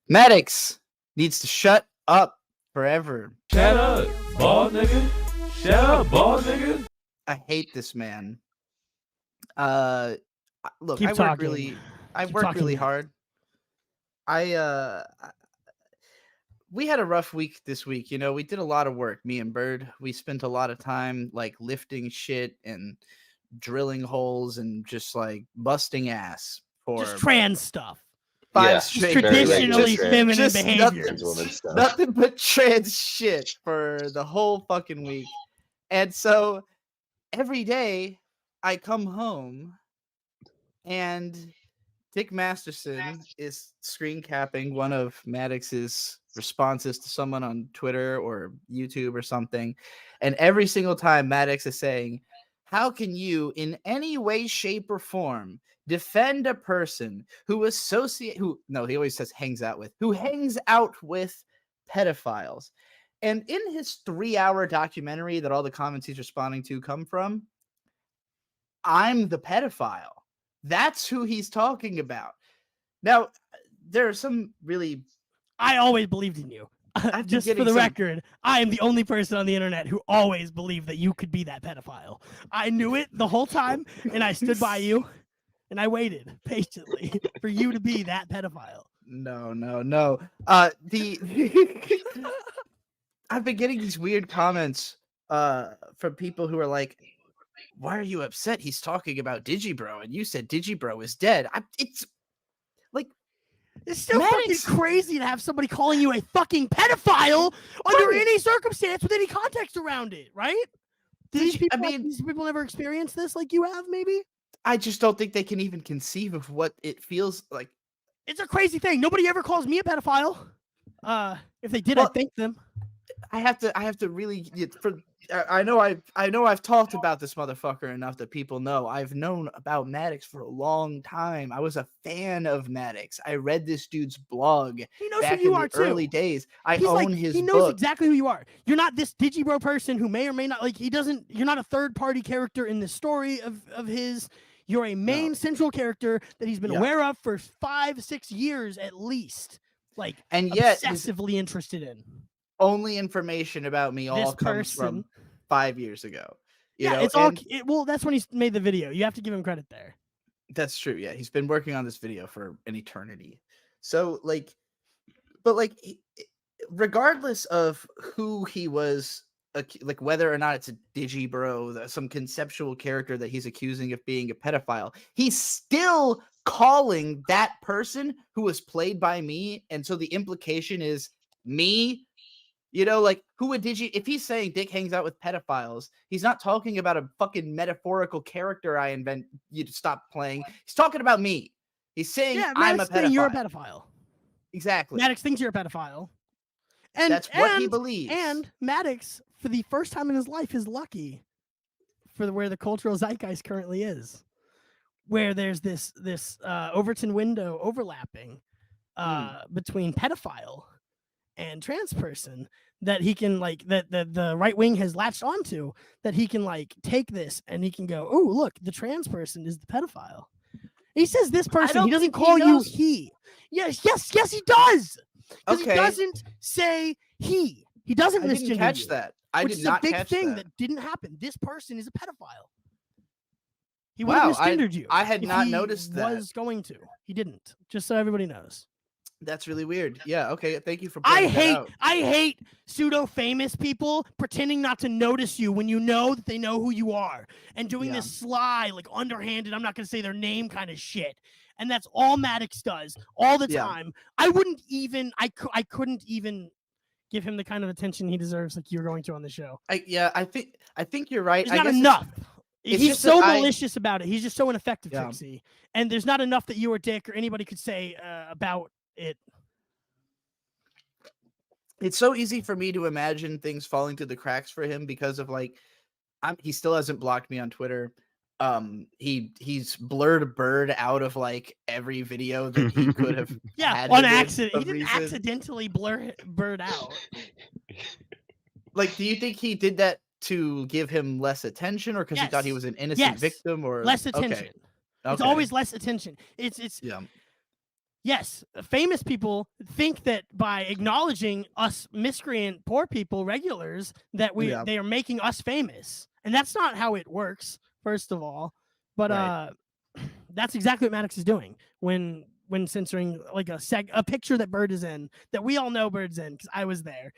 Maddox needs to shut up forever. Shut up, bald nigga. Shut up, bald nigga. I hate this man. Look, Keep I work talking. really, I Keep work talking, really Matt. hard. We had a rough week this week. You know, we did a lot of work. Me and Bird, we spent a lot of time like lifting shit and drilling holes and just like busting ass for Just trans stuff. five Yeah, straight Traditionally days. feminine Just behaviors. Trans woman stuff. Nothing but trans shit for the whole fucking week. And so every day I come home and Dick Masterson is screen capping one of Maddox's responses to someone on Twitter or YouTube or something. And every single time Maddox is saying, how can you in any way, shape, or form defend a person who he always says hangs out with pedophiles? And in his 3-hour documentary that all the comments he's responding to come from, I'm the pedophile. That's who he's talking about. Now, there are some really... I always believed in you. Just for the record, I am the only person on the internet who always believed that you could be that pedophile. I knew it the whole time, and I stood by you, and I waited patiently for you to be that pedophile. No. I've been getting these weird comments from people who are like, why are you upset? He's talking about Digibro, and you said Digibro is dead. It's still fucking crazy to have somebody calling you a fucking pedophile under any circumstance with any context around it, right? These people never experience this like you have, maybe? I just don't think they can even conceive of what it feels like. It's a crazy thing. Nobody ever calls me a pedophile. If they did, I'd thank them. I have to really I know I've talked about this motherfucker enough that people know. I've known about Maddox for a long time. I was a fan of Maddox. I read this dude's blog back in the early days. I own his book. He knows exactly who you are. You're not this Digibro person who may or may not you're not a third party character in the story of his. You're a main central character that he's been aware of for 5-6 years at least. And yet obsessively interested in. Only information about me comes from 5 years ago. You know? That's when he made the video. You have to give him credit there. That's true. Yeah, he's been working on this video for an eternity. So regardless of who he was, whether or not it's a Digibro, some conceptual character that he's accusing of being a pedophile, he's still calling that person who was played by me. And so the implication is me. You know, who would if he's saying Dick hangs out with pedophiles, he's not talking about a fucking metaphorical character I invent you to stop playing. He's talking about me. He's saying I'm a pedophile. You're a pedophile. Exactly. Maddox thinks you're a pedophile. And that's what he believes. And Maddox, for the first time in his life, is lucky for where the cultural zeitgeist currently is. Where there's this Overton window overlapping between pedophile and trans person that he can that the right wing has latched onto, that he can take this and he can go, oh, look, the trans person is the pedophile. He says this person, he doesn't call you he. Yes, he does. Okay. He doesn't say he. He doesn't misgender you. I didn't catch that. I did not catch that. Which is a big thing that didn't happen. This person is a pedophile. He would have misgendered you. I had not noticed that. He was going to. He didn't. Just so everybody knows. That's really weird. Yeah, okay. Thank you for pointing that out. I hate pseudo-famous people pretending not to notice you when you know that they know who you are and doing this sly, underhanded, I'm not going to say their name kind of shit. And that's all Maddox does all the time. I couldn't even give him the kind of attention he deserves like you're going to on the show. I think you're right. It's not enough. He's so malicious about it. He's just so ineffective, Trixie. And there's not enough that you or Dick or anybody could say about it. It's so easy for me to imagine things falling through the cracks for him because of he still hasn't blocked me on Twitter. He's blurred Bird out of every video that he could have had on accident. He didn't accidentally blur Bird out. Do you think he did that to give him less attention, or because he thought he was an innocent victim, or less attention? Okay. It's always less attention. It's Yes, famous people think that by acknowledging us miscreant poor people, regulars, that Yeah. they are making us famous, and that's not how it works. First of all, but Right. that's exactly what Maddox is doing when censoring like a picture that Bird is in, that we all know Bird's in because I was there,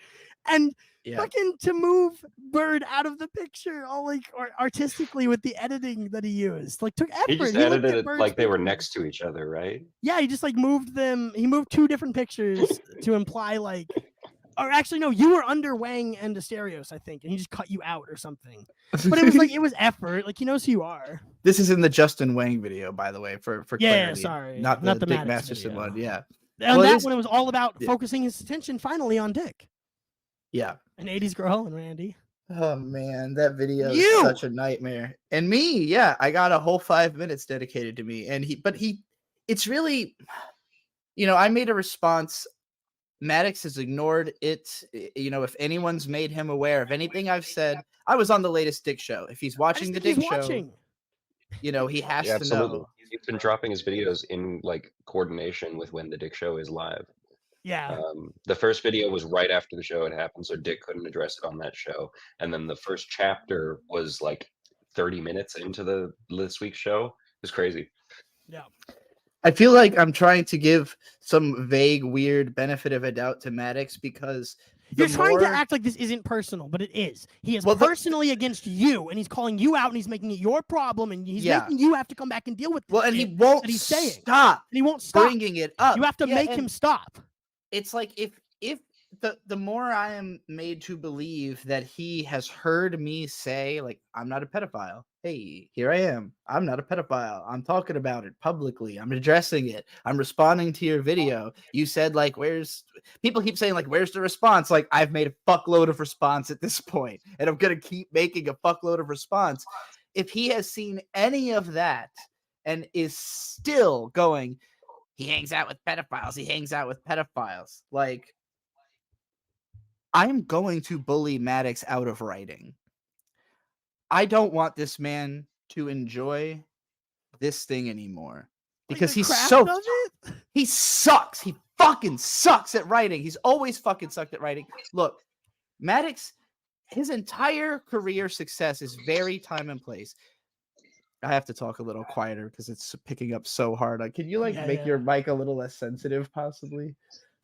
and Yeah. fucking to move Bird out of the picture all like artistically with the editing that he used, like took effort. He just looked edited at it Bird's like they were picture. next to each other, right? Yeah, he just like moved them. He moved two different pictures to imply like, or actually no, you were under Wang and Asterios, I think, and he just cut you out or something. But it was like it was effort. Like he knows who you are. This is in the Justin Wang video, by the way, for Yeah, clarity. sorry, not the Dick Maddox Masterson video. one. Yeah. And Well, it that is- one, it was all about yeah. focusing his attention finally on Dick, Yeah. an '80s girl, and Randy. Oh man, that video You! is such a nightmare. And me, yeah, I got a whole 5 minutes dedicated to me. And it's really, I made a response. Maddox has ignored it. If anyone's made him aware of anything I've said, I was on the latest Dick show. If he's watching the Dick show, he has Yeah, to absolutely. know. He's been dropping his videos in like coordination with when the Dick show is live. Yeah. The first video was right after the show had happened, so Dick couldn't address it on that show. And then the first chapter was like 30 minutes into this week's show. It was crazy. Yeah. I feel like I'm trying to give some vague, weird benefit of a doubt to Maddox because you're trying to act like this isn't personal, but it is. He is personally against you, and he's calling you out, and he's making it your problem, and he's making you have to come back and deal with. And he won't he's saying. stop. And he won't stop bringing it up. You have to make him stop. It's like if the more I am made to believe that he has heard me say, like, I'm not a pedophile. Hey, here I am. I'm not a pedophile. I'm talking about it publicly. I'm addressing it. I'm responding to your video. You said, like, people keep saying, like, where's the response? Like, I've made a fuckload of response at this point, and I'm going to keep making a fuckload of response. If he has seen any of that and is still going, he hangs out with pedophiles. He hangs out with pedophiles. Like, I'm going to bully Maddox out of writing. I don't want this man to enjoy this thing anymore because he sucks. He fucking sucks at writing. He's always fucking sucked at writing. Look, Maddox, his entire career success is very time and place. I have to talk a little quieter because it's picking up so hard. Can you make your mic a little less sensitive, possibly?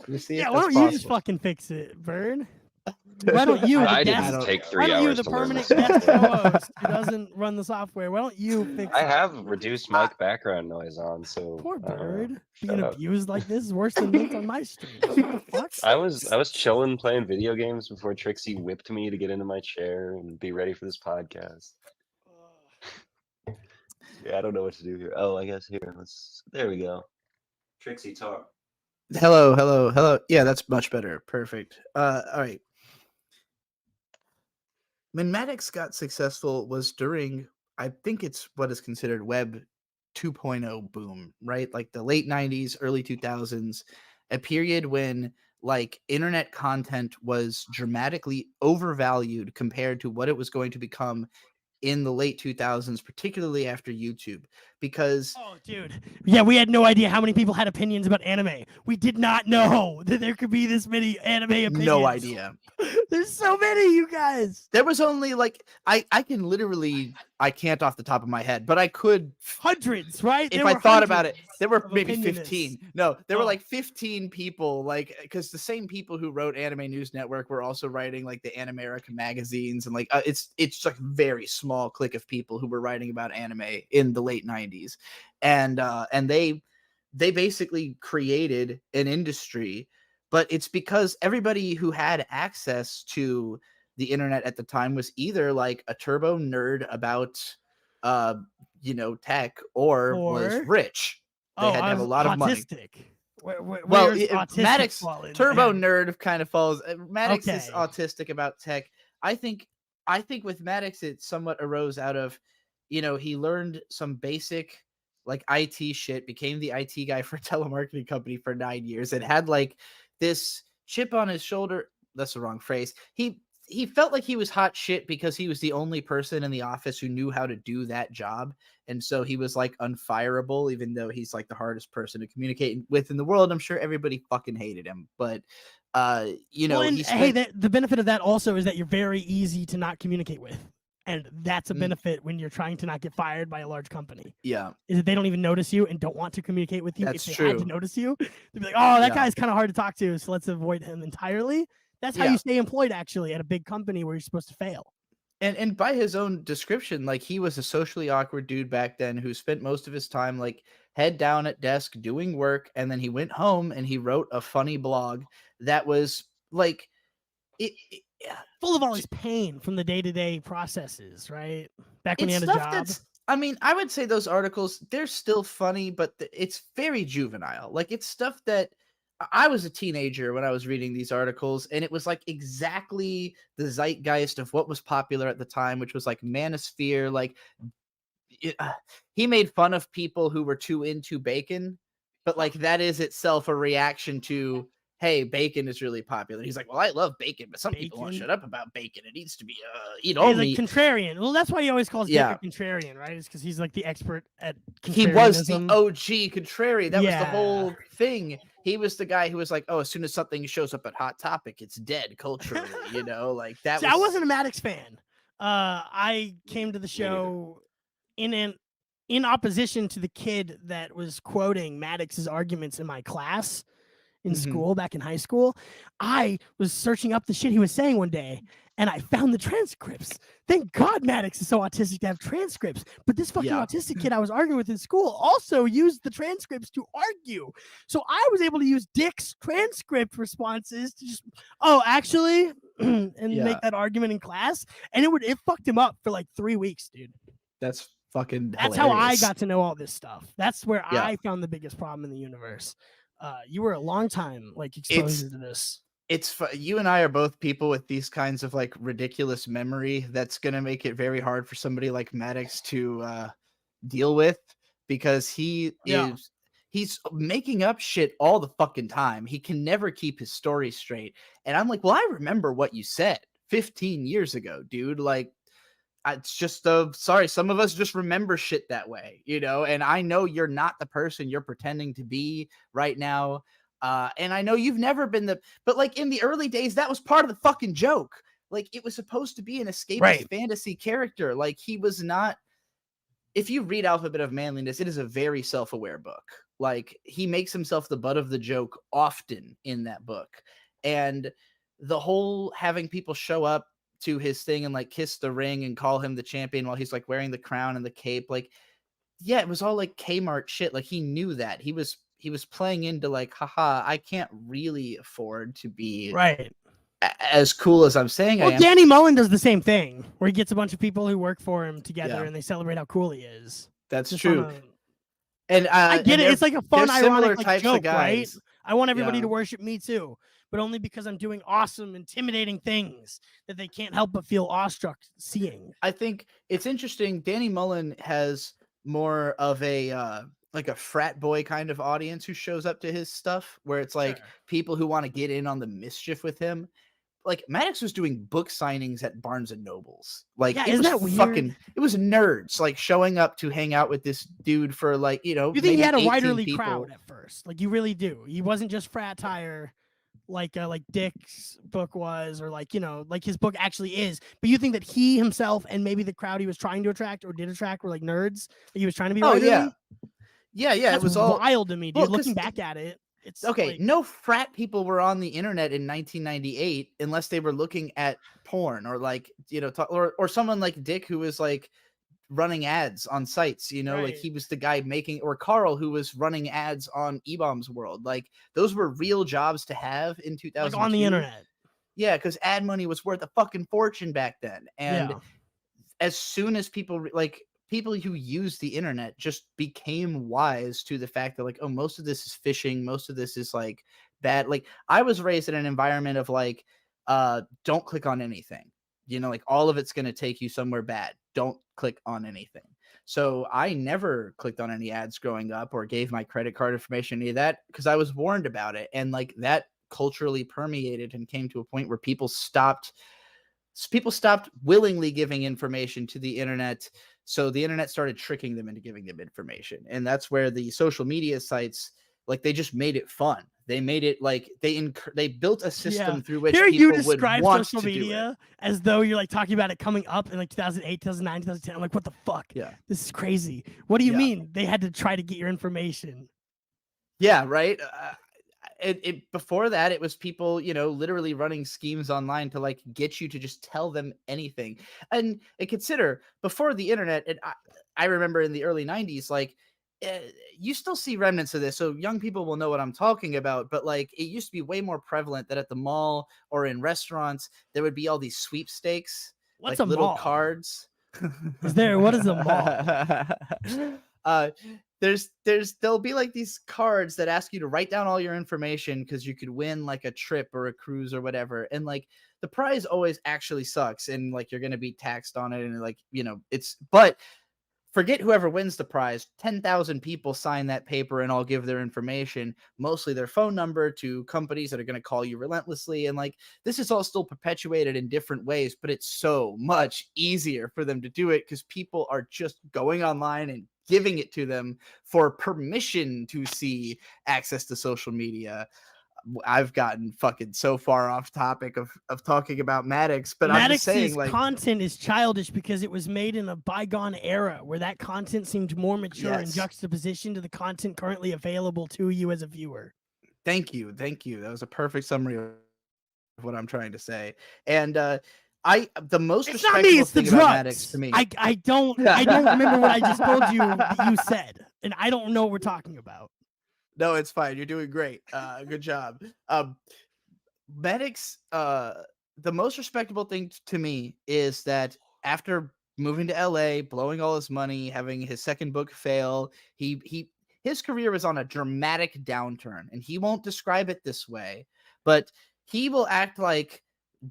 Why don't you just fucking fix it, Bird? Why don't you? I didn't take 3 hours. Why don't you, the permanent guest co-host who doesn't run the software? Why don't you fix it? I have reduced mic background noise on, so poor Bird being abused like this is worse than me on my stream. What the fuck? I was chilling playing video games before Trixie whipped me to get into my chair and be ready for this podcast. Yeah, I don't know what to do here. Oh, I guess here. There we go. Trixie, talk. Hello. Yeah, that's much better. Perfect. All right. When Maddox got successful was during, I think it's what is considered Web 2.0 boom, right? Like the late 90s, early 2000s, a period when like internet content was dramatically overvalued compared to what it was going to become in the late 2000s, particularly after YouTube, because dude, yeah, we had no idea how many people had opinions about anime. We did not know that there could be this many anime opinions. No idea. There's so many, you guys. There was only like I can't off the top of my head, but I could hundreds, right? If I thought about it, there were maybe 15. No, there were like 15 people, like because the same people who wrote Anime News Network were also writing like the Animerica magazines, and like it's like a very small clique of people who were writing about anime in the late 90s, and they basically created an industry. But it's because everybody who had access to the internet at the time was either like a turbo nerd about tech or was rich. They had to have a lot of money. Well, Maddox turbo nerd kind of falls. Maddox is autistic about tech. I think with Maddox it somewhat arose out of, he learned some basic like IT shit, became the IT guy for a telemarketing company for 9 years, and had like this chip on his shoulder. That's the wrong phrase. He he felt like he was hot shit because he was the only person in the office who knew how to do that job. And so he was like unfireable, even though he's like the hardest person to communicate with in the world. I'm sure everybody fucking hated him, but you know, Well, and he hey, spent the benefit of that also is that you're very easy to not communicate with. And that's a Mm. benefit when you're trying to not get fired by a large company. yeah, Is that they don't even notice you and don't want to communicate with you. That's if they had to true. notice you, they'd be like, "Oh, that Yeah. guy's kind of hard to talk to, so let's avoid him entirely." That's how Yeah. you stay employed, actually, at a big company where you're supposed to fail. And by his own description, like he was a socially awkward dude back then who spent most of his time like head down at desk doing work, and then he went home and he wrote a funny blog that was like yeah, Full of all his pain from the day-to-day processes, right? Back when he it's had a stuff job. that's I mean, I would say those articles, they're still funny, but it's very juvenile. Like it's stuff that I was a teenager when I was reading these articles, and it was like exactly the zeitgeist of what was popular at the time, which was like manosphere. Like he made fun of people who were too into bacon, but like that is itself a reaction to, hey, bacon is really popular. He's like, well, I love bacon, but some people won't Bacon? shut up about bacon. It needs to be eat He's all like meat. contrarian. Well, that's why he always calls Yeah. Dick a contrarian, right? It's because he's like the expert at He was the contrarianism. OG contrary. That was the Yeah. whole thing. He was the guy who was like, oh, as soon as something shows up at Hot Topic, it's dead culturally, you know, like that See, was I wasn't a MADDOX fan. I came to the Me neither. show in opposition to the kid that was quoting Maddox's arguments in my class in Mhm. school back in high school. I was searching up the shit he was saying one day, and I found the transcripts. Thank God Maddox is so autistic to have transcripts. But this fucking Yeah. autistic kid I was arguing with in school also used the transcripts to argue. So I was able to use Dick's transcript responses to just, oh, actually, and Yeah. make that argument in class. And it fucked him up for like 3 weeks, dude. That's fucking That's how I hilarious. got to know all this stuff. That's where Yeah. I found the biggest problem in the universe. You were a long time like exposed to this. You and I are both people with these kinds of like ridiculous memory that's going to make it very hard for somebody like Maddox to deal with, because he's making up shit all the fucking time. He can never keep his story straight. And I'm like, well, I remember what you said 15 years ago, dude. Like, it's just sorry, some of us just remember shit that way, you know, and I know you're not the person you're pretending to be right now. And I know you've never been but like in the early days, that was part of the fucking joke. Like it was supposed to be an escapist Right. fantasy character. Like he was not. If you read Alphabet of Manliness, it is a very self-aware book. Like he makes himself the butt of the joke often in that book. And the whole having people show up to his thing and like kiss the ring and call him the champion while he's like wearing the crown and the cape, like, yeah, it was all like Kmart shit. Like he knew that he was playing into like, haha, I can't really afford to be Right. as cool as I'm saying I Well, am. Danny Mullen does the same thing, where he gets a bunch of people who work for him together Yeah. and they celebrate how cool he is. That's Just true. on a- And I get and it. It's like a fun, they're similar ironic like, types joke, of guys. right? I want everybody Yeah. to worship me too, but only because I'm doing awesome, intimidating things that they can't help but feel awestruck seeing. I think it's interesting. Danny Mullen has more of a like a frat boy kind of audience who shows up to his stuff, where it's like Sure. people who want to get in on the mischief with him. Like Maddox was doing book signings at Barnes and Nobles. Like Yeah, it isn't was that weird? fucking. It was nerds like showing up to hang out with this dude for like, you know. You think he maybe had a 18 writerly people. crowd at first? Like you really do. He wasn't just frat tire, like Dick's book was, or like like his book actually is. But you think that he himself and maybe the crowd he was trying to attract or did attract were like nerds that he was trying to be? Oh writerly? yeah. That's It was all wild to me, dude. well, 'cause Looking back at it, it's okay. like, No frat people were on the internet in 1998 unless they were looking at porn or like, you know, or someone like Dick who was like running ads on sites, you know, like Right. he was the guy making, or Carl who was running ads on eBaum's World. Like those were real jobs to have in 2002. like on the internet. Yeah, because ad money was worth a fucking fortune back then. And Yeah. as soon as people people who use the internet just became wise to the fact that like, oh, most of this is phishing, most of this is like bad. Like I was raised in an environment of like, don't click on anything. You know, like all of it's going to take you somewhere bad. Don't click on anything. So I never clicked on any ads growing up or gave my credit card information, any of that, because I was warned about it. And like that culturally permeated and came to a point where people stopped people stopped willingly giving information to the internet, so the internet started tricking them into giving them information, and that's where the social media sites, like, they just made it fun. They made it like they built a system through which Hearing you people would describe want social to do it. media as though you're like talking about it coming up in like 2008, 2009, 2010. I'm like, what the fuck? Yeah. This is crazy. What do you Yeah. mean they had to try to get your information? Yeah, right. Before that, it was people, literally running schemes online to like get you to just tell them anything. And consider, before the internet, and I remember in the early 90s, like, you still see remnants of this, so young people will know what I'm talking about. But like, it used to be way more prevalent that at the mall or in restaurants there would be all these sweepstakes, What's like a little mall? cards. What is a mall? There'll be like these cards that ask you to write down all your information because you could win like a trip or a cruise or whatever, and like the prize always actually sucks, and like you're gonna be taxed on it, and like but forget whoever wins the prize. 10,000 people sign that paper and all give their information, mostly their phone number, to companies that are going to call you relentlessly. And like, this is all still perpetuated in different ways, but it's so much easier for them to do it because people are just going online and giving it to them for permission to see access to social media. I've gotten fucking so far off topic of talking about MADDOX, but I'm just saying, like, content is childish because it was made in a bygone era where that content seemed more mature in Yes. juxtaposition to the content currently available to you as a viewer. Thank you. That was a perfect summary of what I'm trying to say. And the most It's not respectable me, it's the thing about MADDOX drugs. to me. I don't remember what I just told you that you said, and I don't know what we're talking about. No, it's fine. You're doing great. Good job. MADDOX, the most respectable thing to me is that after moving to LA, blowing all his money, having his second book fail, his career was on a dramatic downturn, and he won't describe it this way, but he will act like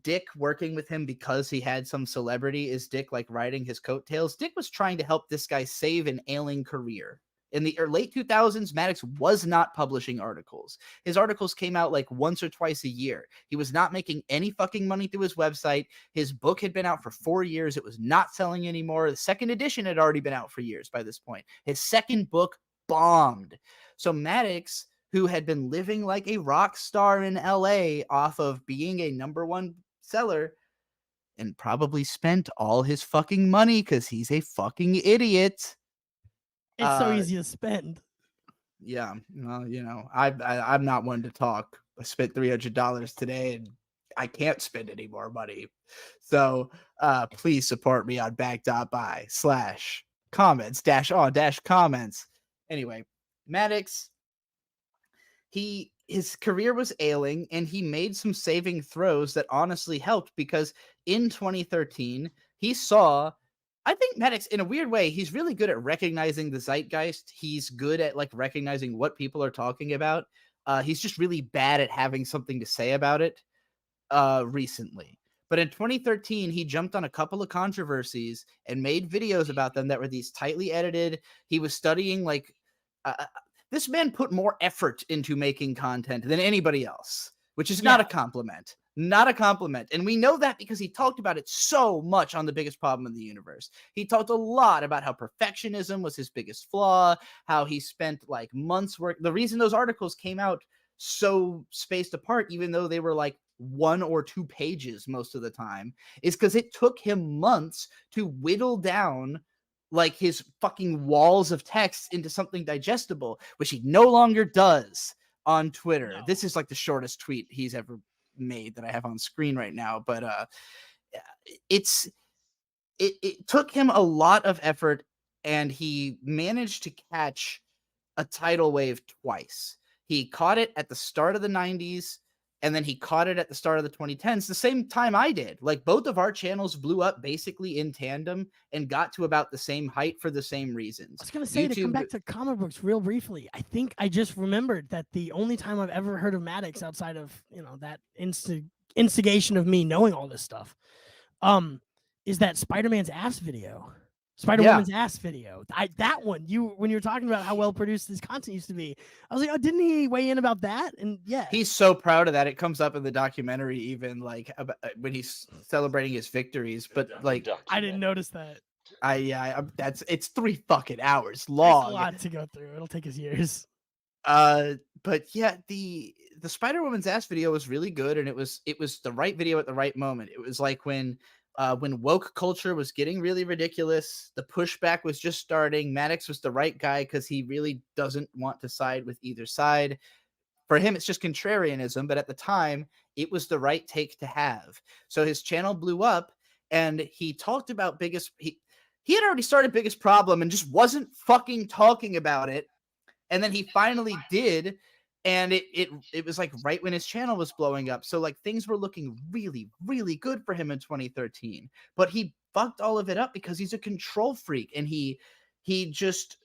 Dick working with him because he had some celebrity is Dick like riding his coattails. Dick was trying to help this guy save an ailing career. In the late 2000s, MADDOX was not publishing articles. His articles came out like once or twice a year. He was not making any fucking money through his website. His book had been out for 4 years. It was not selling anymore. The second edition had already been out for years by this point. His second book bombed. So MADDOX, who had been living like a rock star in LA off of being a #1 seller, and probably spent all his fucking money because he's a fucking idiot. It's so easy to spend. Yeah, well, I'm not one to talk. I spent $300 today, and I can't spend any more money. So please support me on back.by/comments-on-comments. Anyway, MADDOX, his career was ailing, and he made some saving throws that honestly helped, because in 2013 he saw, I think MADDOX, in a weird way, he's really good at recognizing the zeitgeist. He's good at like recognizing what people are talking about. He's just really bad at having something to say about it recently. But in 2013, he jumped on a couple of controversies and made videos about them that were these tightly edited. He was studying like this man put more effort into making content than anybody else, which is not a compliment. Not a compliment. And we know that because he talked about it so much on The Biggest Problem in the Universe. He talked a lot about how perfectionism was his biggest flaw, how he spent like months work. The reason those articles came out so spaced apart, even though they were like 1 or 2 pages most of the time, is because it took him months to whittle down like his fucking walls of text into something digestible, which he no longer does on Twitter. No. This is like the shortest tweet he's ever made that I have on screen right now, but it took him a lot of effort, and he managed to catch a tidal wave twice. He caught it at the start of the 90s, and then he caught it at the start of the 2010s, the same time I did. Like, both of our channels blew up basically in tandem and got to about the same height for the same reasons. I was going to say, to come back to comic books real briefly, I think I just remembered that the only time I've ever heard of MADDOX outside of, that instigation of me knowing all this stuff, is that Spider-Man's ass video. Spider-Woman's ass video. That one, when you were talking about how well produced this content used to be, I was like, oh, didn't he weigh in about that? And yeah, He's so proud of that. It comes up in the documentary, even like about, when he's celebrating his victories. But like, I didn't notice that. it's 3 fucking hours There's long. a lot to go through. It'll take us years. But yeah, the Spider-Woman's ass video was really good, and it was the right video at the right moment. It was like when woke culture was getting really ridiculous, the pushback was just starting. Maddox was the right guy because he really doesn't want to side with either side. For him, it's just contrarianism, but at the time, it was the right take to have. So his channel blew up, and he talked about he had already started Biggest Problem and just wasn't fucking talking about it. And then he finally did, and it was like right when his channel was blowing up. So like things were looking really, really good for him in 2013. But he fucked all of it up because he's a control freak, and he just,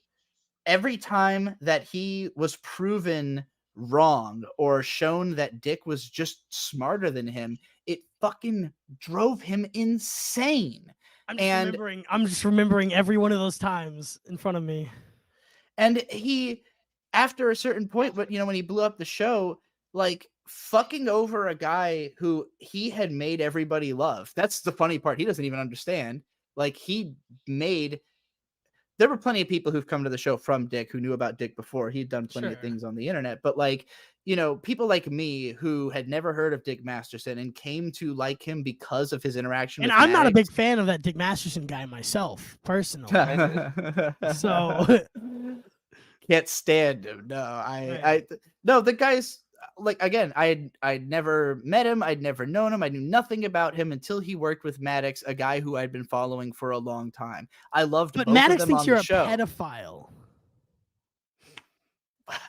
every time that he was proven wrong or shown that Dick was just smarter than him, it fucking drove him insane. I'm just remembering every one of those times in front of me. And he, after a certain point, but when he blew up the show, like fucking over a guy who he had made everybody love. That's the funny part. He doesn't even understand. Like there were plenty of people who've come to the show from Dick who knew about Dick before. He'd done plenty of things on the internet, but like, people like me who had never heard of Dick Masterson and came to like him because of his interaction with I'm Maddox. not a big fan of that Dick Masterson guy myself, personally. So can't stand him. No, no, the guy's like, again, I'd never met him. I'd never known him. I knew nothing about him until he worked with Maddox, a guy who I'd been following for a long time. I loved but both Maddox of them thinks on you're the a show. pedophile.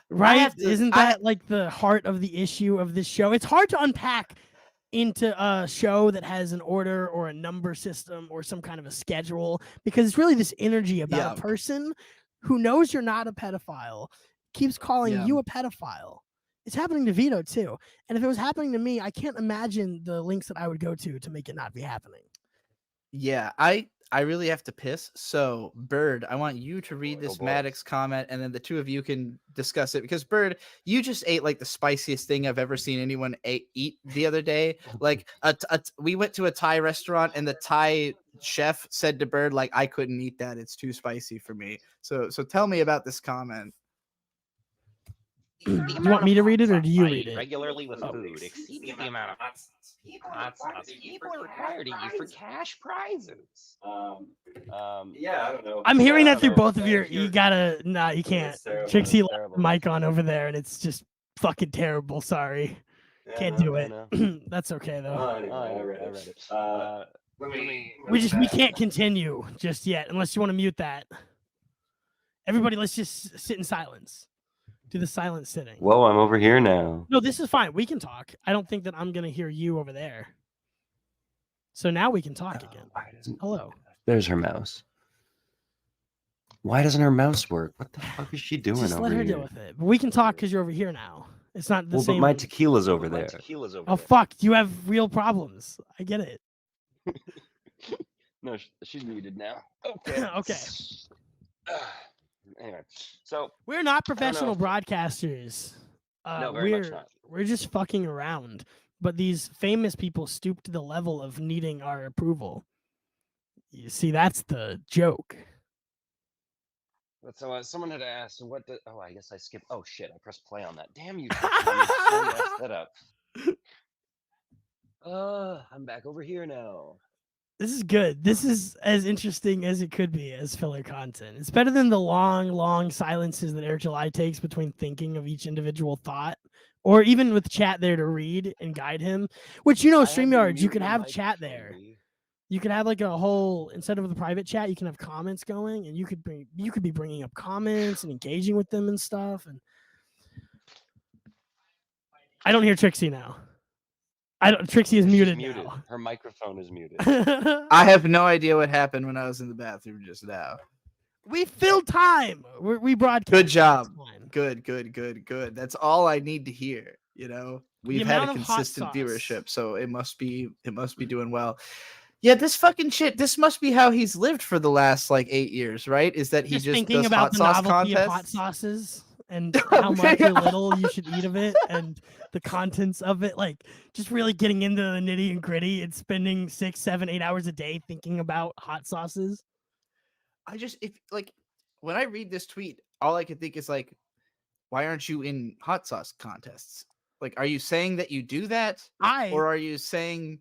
Right? Isn't that like the heart of the issue of this show? It's hard to unpack into a show that has an order or a number system or some kind of a schedule, because it's really this energy about a person who knows you're not a pedophile, keeps calling you a pedophile. It's happening to Vito too. And if it was happening to me, I can't imagine the links that I would go to make it not be happening. Yeah, I really have to piss. So, Bird, I want you to read this Maddox comment, and then the two of you can discuss it. Because, Bird, you just ate like the spiciest thing I've ever seen anyone eat the other day. Like, we went to a Thai restaurant, and the Thai chef said to Bird, like, I couldn't eat that. It's too spicy for me. So tell me about this comment. Do you want me to read it, or do you read it? Regularly with food exceeds the amount of hot sauce people are required to eat for cash prizes. Yeah, I don't know. I'm hearing that through both of your. You gotta. Nah, you can't. Trixie left the mic on over there, and it's just fucking terrible. Sorry, can't do it. That's okay though. I read it. We can't continue just yet unless you want to mute that. Everybody, let's just sit in silence. Do the silent sitting. Whoa, I'm over here now. No, this is fine. We can talk. I don't think that I'm going to hear you over there. So now we can talk again. Hello. There's her mouse. Why doesn't her mouse work? What the fuck is she doing Just over let her here? deal with it. But we can talk because you're over here now. It's not the same. But my tequila's over there. Oh, fuck. You have real problems. I get it. No, she's muted now. Okay. Okay. Anyway, so we're not professional broadcasters. No, very much not. We're just fucking around. But these famous people stoop to the level of needing our approval. You see, that's the joke. So someone had asked, "What?" Oh, I guess I skipped. Oh shit! I pressed play on that. Damn you! I messed that up. I'm back over here now. This is good. This is as interesting as it could be as filler content. It's better than the long silences that Eric July takes between thinking of each individual thought, or even with chat there to read and guide him. Which, StreamYard, you could have chat there. You could have like a whole, instead of the private chat, you can have comments going, and you could be bringing up comments and engaging with them and stuff. And I don't hear Trixie now. Trixie is muted now. Her microphone is muted. I have no idea what happened when I was in the bathroom just now. We filled time. We broadcast. Good job. Good. That's all I need to hear. We've had a consistent viewership, so it must be doing well. Yeah, this fucking shit. This must be how he's lived for the last like 8 years, right? Is that he just thinking does about hot the sauce novelty of hot contests? sauces and how much or little you should eat of it and the contents of it. Like just really getting into the nitty and gritty and spending 6, 7, 8 hours a day thinking about hot sauces. If like when I read this tweet, all I can think is like, why aren't you in hot sauce contests? Like, are you saying that you do that, or are you saying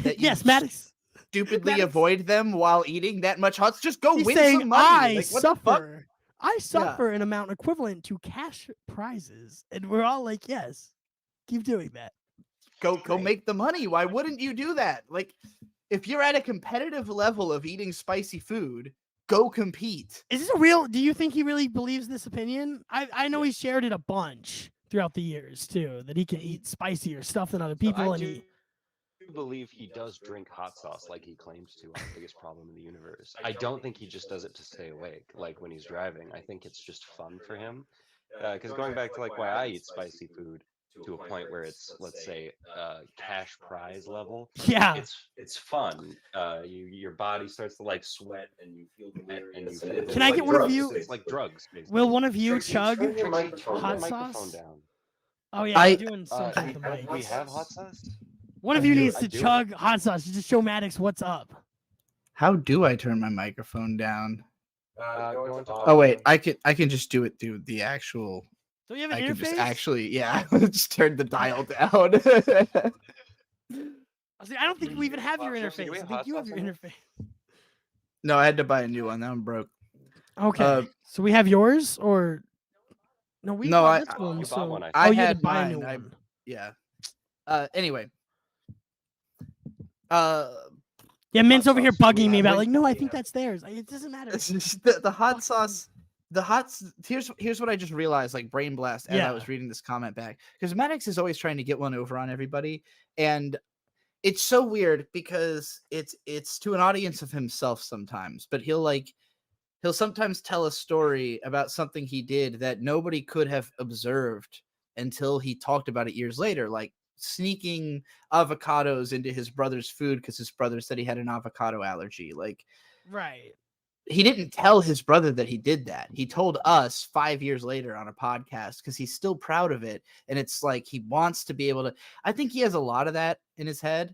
that you yes, Maddox. stupidly Maddox- avoid them while eating that much hot? Just go He's win saying, some money. I Like, what the fuck? suffer. I suffer an amount equivalent to cash prizes, and we're all like, yes, keep doing that. Go make the money. Why wouldn't you do that? Like, if you're at a competitive level of eating spicy food, go compete. Is this a real? Do you think he really believes this opinion? I know he shared it a bunch throughout the years too, that he can eat spicier stuff than other people. I And do believe he does drink hot sauce like he claims to on The Biggest Problem in the Universe. I don't think he just does it to stay awake, like when he's driving. I think it's just fun for him. Because going back to like why I eat spicy food to a point where it's, let's say, cash prize level. yeah, it's fun. Your body starts to like sweat and you feel the Can I get one of you? It's like drugs. Basically. will one of you chug Turn your hot microphone sauce? down. Oh yeah, I'm doing something with the mic. We have hot sauce. One of you needs I to do. chug hot sauce to just show Maddox what's up. How do I turn my microphone down? Go into Oh wait, I can just do it through the actual. Do you have an I can interface? just actually, yeah, just turn the dial down. See, I don't think we even have your Jesse, do we interface. I have think hot you have sauce your in here? interface. No, I had to buy a new one. That one broke. Okay, so we have yours, or no? We No, bought I- this one. you bought So one, I I you had had to buy a new mine. one. Yeah. Anyway. Yeah, Mint's over here sauce. bugging me about When- like, no, I think that's theirs. It doesn't matter. the hot sauce. Here's what I just realized, like brain blast, as I Yeah. was reading this comment back, because Maddox is always trying to get one over on everybody, and it's so weird because it's to an audience of himself sometimes, but he'll sometimes tell a story about something he did that nobody could have observed until he talked about it years later, like sneaking avocados into his brother's food because his brother said he had an avocado allergy. Like, Right. he didn't tell his brother that he did that. He told us 5 years later on a podcast because he's still proud of it. And it's like he wants to be able to. I think he has a lot of that in his head.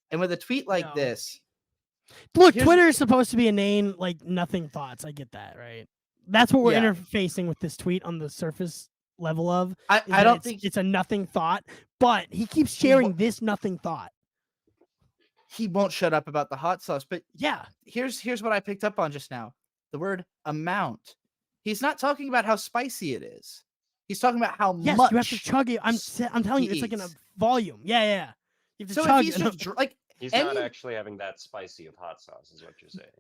And with a tweet like No. this, Look, Here's- Twitter is supposed to be inane, like nothing thoughts. I get that, right? That's what we're Yeah. interfacing with this tweet on the surface level of. is I that don't it's, think it's a nothing thought, but he keeps sharing this nothing thought. he won't shut up about the hot sauce. But Yeah. here's what I picked up on just now. The word amount. He's not talking about how spicy it is. He's talking about how Yes, much. you have to chug it. I'm telling you, he it's like in a eats. volume. Yeah. You have to So if chug he's it. just like He's not any- actually having that spicy of hot sauce, is what you're saying.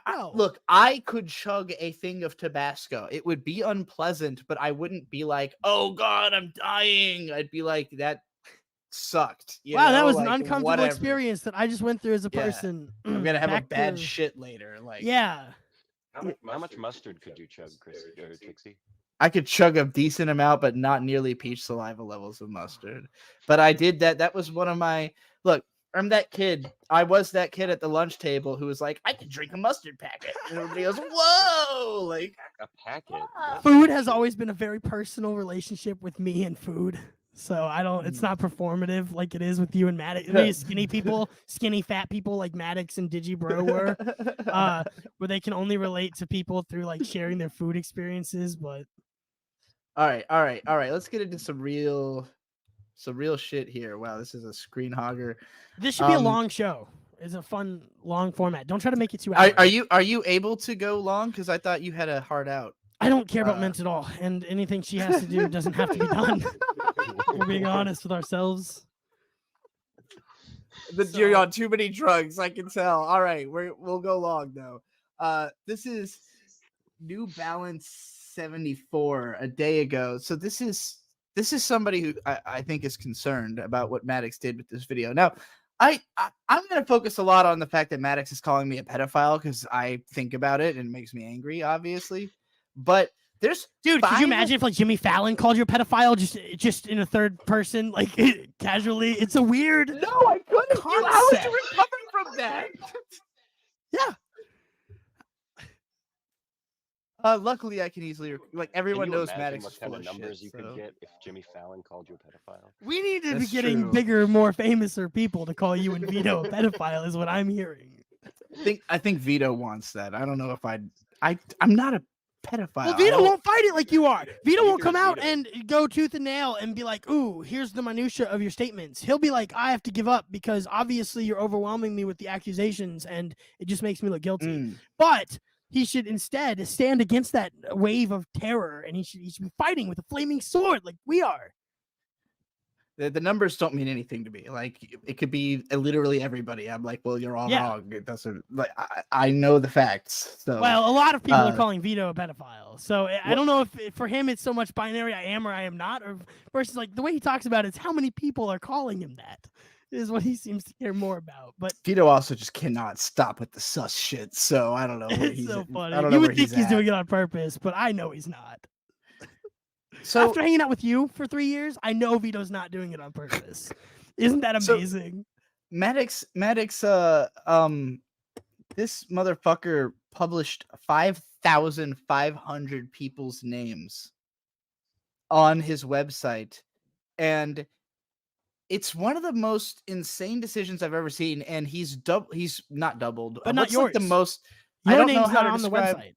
No. Look, I could chug a thing of Tabasco. It would be unpleasant, but I wouldn't be like, "Oh God, I'm dying." I'd be like, "That sucked." You Wow, that know? was an Like, uncomfortable whatever. experience that I just went through as a Yeah. person. I'm gonna have a Back bad to- shit later. Like, Yeah. How much mustard could you chug, Chris or Trixie? I could chug a decent amount, but not nearly peach saliva levels of mustard. But I did that. That was one of my look. I'm that kid. I was that kid at the lunch table who was like, I could drink a mustard packet. And everybody goes, whoa! Like, A packet. That's Food has shit. always been a very personal relationship with me and food. So I don't. It's not performative like it is with you and Maddox. Maybe skinny people, skinny fat people like Maddox and Digibro were, where they can only relate to people through like sharing their food experiences. But all right. Let's get into some real shit here. Wow, this is a screen hogger. this should be a Um, long show. It's a fun long format. Don't try to make it 2 hours. Are you able to go long? Because I thought you had a hard out. I don't care about uh, Mint at all, and anything she has to do doesn't have to be done. We're being honest with ourselves. You're So- on too many drugs, I can tell. All right, we'll go long though. This is New Balance 74 a day ago. So this is somebody who I think is concerned about what Maddox did with this video. Now, I'm going to focus a lot on the fact that Maddox is calling me a pedophile because I think about it and it makes me angry, obviously. But there's Dude, could you 5 imagine if like Jimmy Fallon called you a pedophile just in a third person, like casually? It's a weird. No, I couldn't. How would Concept. you recover from like that. Yeah. Luckily, I can easily like Can everyone you knows imagine Maddox what is kind full of of numbers shit, you so. could get if Jimmy Fallon called you a pedophile? We need to be That's getting true. bigger, more famous people to call you and Vito a pedophile is what I'm hearing. I think Vito wants that. I don't know if I'm not a pedophile. Well, I Vito don't- won't fight it like you are. Vito won't Neither come is out Vito. and go tooth and nail and be like, ooh, here's the minutia of your statements. He'll be like, I have to give up because obviously you're overwhelming me with the accusations and it just makes me look guilty. Mm. But he should instead stand against that wave of terror and he should be fighting with a flaming sword like we are. The numbers don't mean anything to me. Like it could be literally everybody. I'm like, well, you're all Yeah. wrong. It doesn't like I know the facts. So Well, a lot of people are calling Vito a pedophile. So I don't know if for him it's so much binary, I am or I am not, or versus like the way he talks about it is how many people are calling him that is what he seems to care more about. But Vito also just cannot stop with the sus shit. So I don't know where it's he's so at. funny. I don't You know where would think he's at. doing it on purpose, but I know he's not. So After hanging out with you for 3 years, I know Vito's not doing it on purpose. Isn't that So- amazing? Maddox, this motherfucker published 5,500 people's names on his website, and it's one of the most insane decisions I've ever seen. And he's not doubled, But not what's like the yours. most. I Your don't know name's how not to on the describe. website.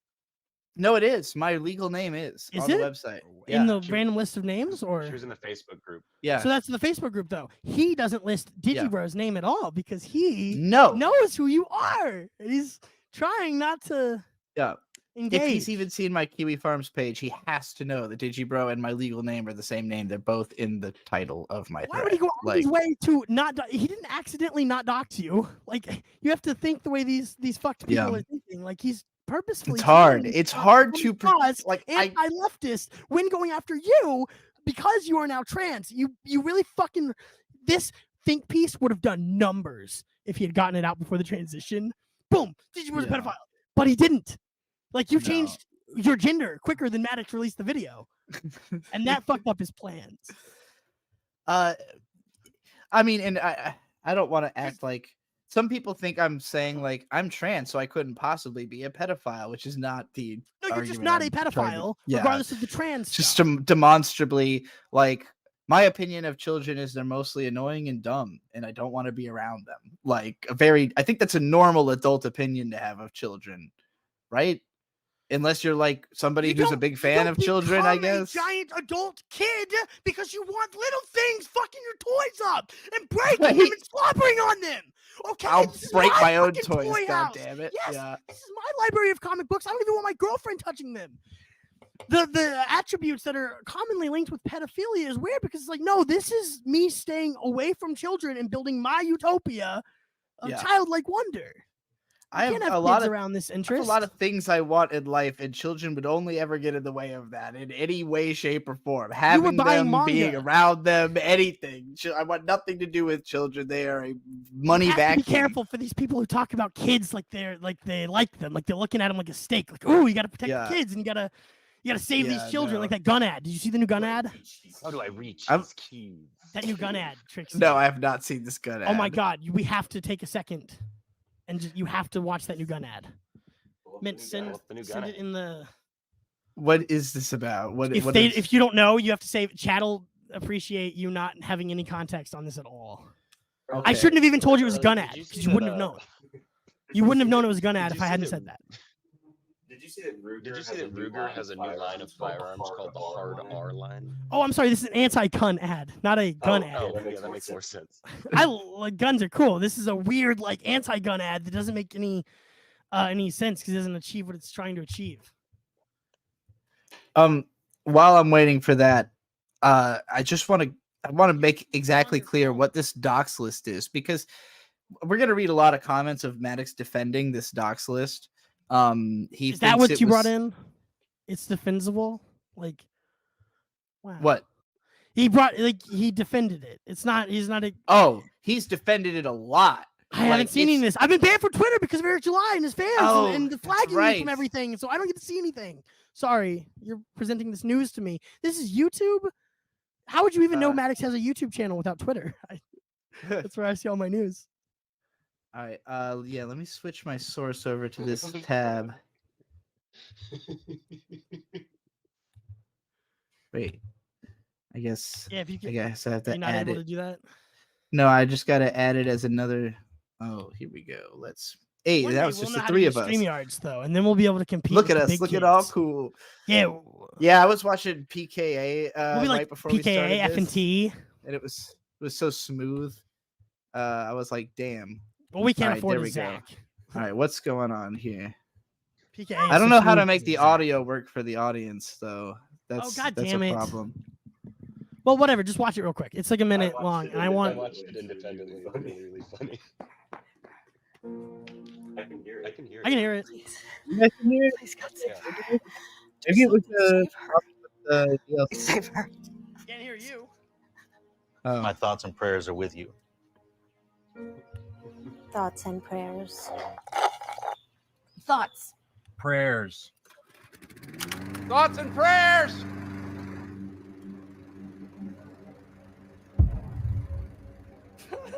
No, it is. My legal name is Is on it? the website. In Yeah, the random list of names, or She was in the Facebook group. yeah. so that's the Facebook group though. He doesn't list Yeah. Digibro's name at all because he No. knows who you are. And he's trying not to Yeah. engage. If he's even seen my Kiwi Farms page, he has to know that Digibro and my legal name are the same name. They're both in the title of my Why thread. would he go out of his way to not? He didn't accidentally not dox you. Like you have to think the way these fucked people Yeah. are thinking. Like he's purposefully. It's hard. trying It's to hard come to across like anti-leftist when going after you because you are now trans. You really fucking this think piece would have done numbers if he had gotten it out before the transition. Boom, Gigi was a Yeah. pedophile, but he didn't. Like you No. changed your gender quicker than Maddox released the video, and that fucked up his plans. I mean, and I don't want to act like some people think I'm saying like I'm trans, so I couldn't possibly be a pedophile, which is not the. No, you're just argument not a I'm trying to- pedophile, yeah. regardless of the trans. Just stuff. demonstrably, like my opinion of children is they're mostly annoying and dumb, and I don't want to be around them. Like I think that's a normal adult opinion to have of children, right? Unless you're like somebody You who's a don't- big you fan don't of children, I become a guess. giant adult kid because you want little things fucking your toys up and breaking Right. them and slobbering on them. Okay, I'll this is break my own fucking toys, toy god house. damn it. Yes, Yeah. this is my library of comic books. I don't even want my girlfriend touching them. The attributes that are commonly linked with pedophilia is weird because it's like, no, this is me staying away from children and building my utopia of Yeah. childlike wonder. I You have can't a have lot kids of around this I have interest. a lot of things I want in life, and children would only ever get in the way of that in any way, shape, or form. Having buying them, being manga. around them, anything. I want nothing to do with children. They are a money you have to vacuum. be careful for these people who talk about kids like they like them, like they're looking at them like a steak. Like, oh, you got to protect Yeah. the kids, and you got to save these Yeah, children. no. Like that gun ad. Did you see the new gun ad? How do I reach I'm- these keys? That new gun ad tricks. No, I have not seen this gun. Oh my ad. god, we have to take a second, and you have to watch that new gun ad. Mint, send What's the new gun it ad? in the. What is this about? What If what they is- if you don't know, you have to say chat'll appreciate you not having any context on this at all. I Okay. shouldn't have even told you it was a gun Did ad you see because you wouldn't have that, known. You wouldn't have known it was a gun Did ad you if I see hadn't that- said that. Did you see that Ruger? Did you see that Ruger has a new line of firearms called the Hard R line? Oh, I'm sorry. This is an anti-gun ad, not a gun ad. Oh, yeah, that makes more sense. Like guns are cool. This is a weird like anti-gun ad that doesn't make any sense because it doesn't achieve what it's trying to achieve. While I'm waiting for that, I want to make exactly clear what this docs list is, because we're gonna read a lot of comments of Maddox defending this docs list. He Is that thinks what it you was- brought in? It's defensible. Like, wow. What? He brought he defended it. It's not. He's not a. Oh, he's defended it a lot. I haven't Like, seen any of it's- this. I've been banned from Twitter because of Eric July and his fans Oh, and the that's flagging me right. from everything. So I don't get to see anything. Sorry, you're presenting this news to me. This is YouTube. How would you even know Maddox has a YouTube channel without Twitter? That's where I see all my news. All right. Yeah. Let me switch my source over to this tab. Wait. I guess. Yeah, if you I can, guess I have you're to not add able it. to do that. No, I just got to add it as another. Oh, here we go. Let's. Hey, One that day was we'll just know the how to three use of us. StreamYards though, and then we'll be able to compete Look with at the us. big Look kids. at all cool. Yeah, Yeah, I was watching PKA we'll be like right before we started PKA, this, F&T. and it was so smooth. I was like, damn. Well, we can't All right, afford there a we go. Zach. All right, what's going on here? PKA. I don't so know how to smooth make as a the Zach. audio work for the audience, though. That's God that's damn a it. problem. Well, whatever. Just watch it real quick. It's like a minute long, and I want. I watched it independently. It's really, really funny. I can hear it. I can hear it. You guys can hear it? Please, God, save Yeah. her. Maybe it was Save her. the Please save her. Can't hear you. Oh. My thoughts and prayers are with you. Thoughts and prayers. Thoughts. Prayers. Thoughts and prayers.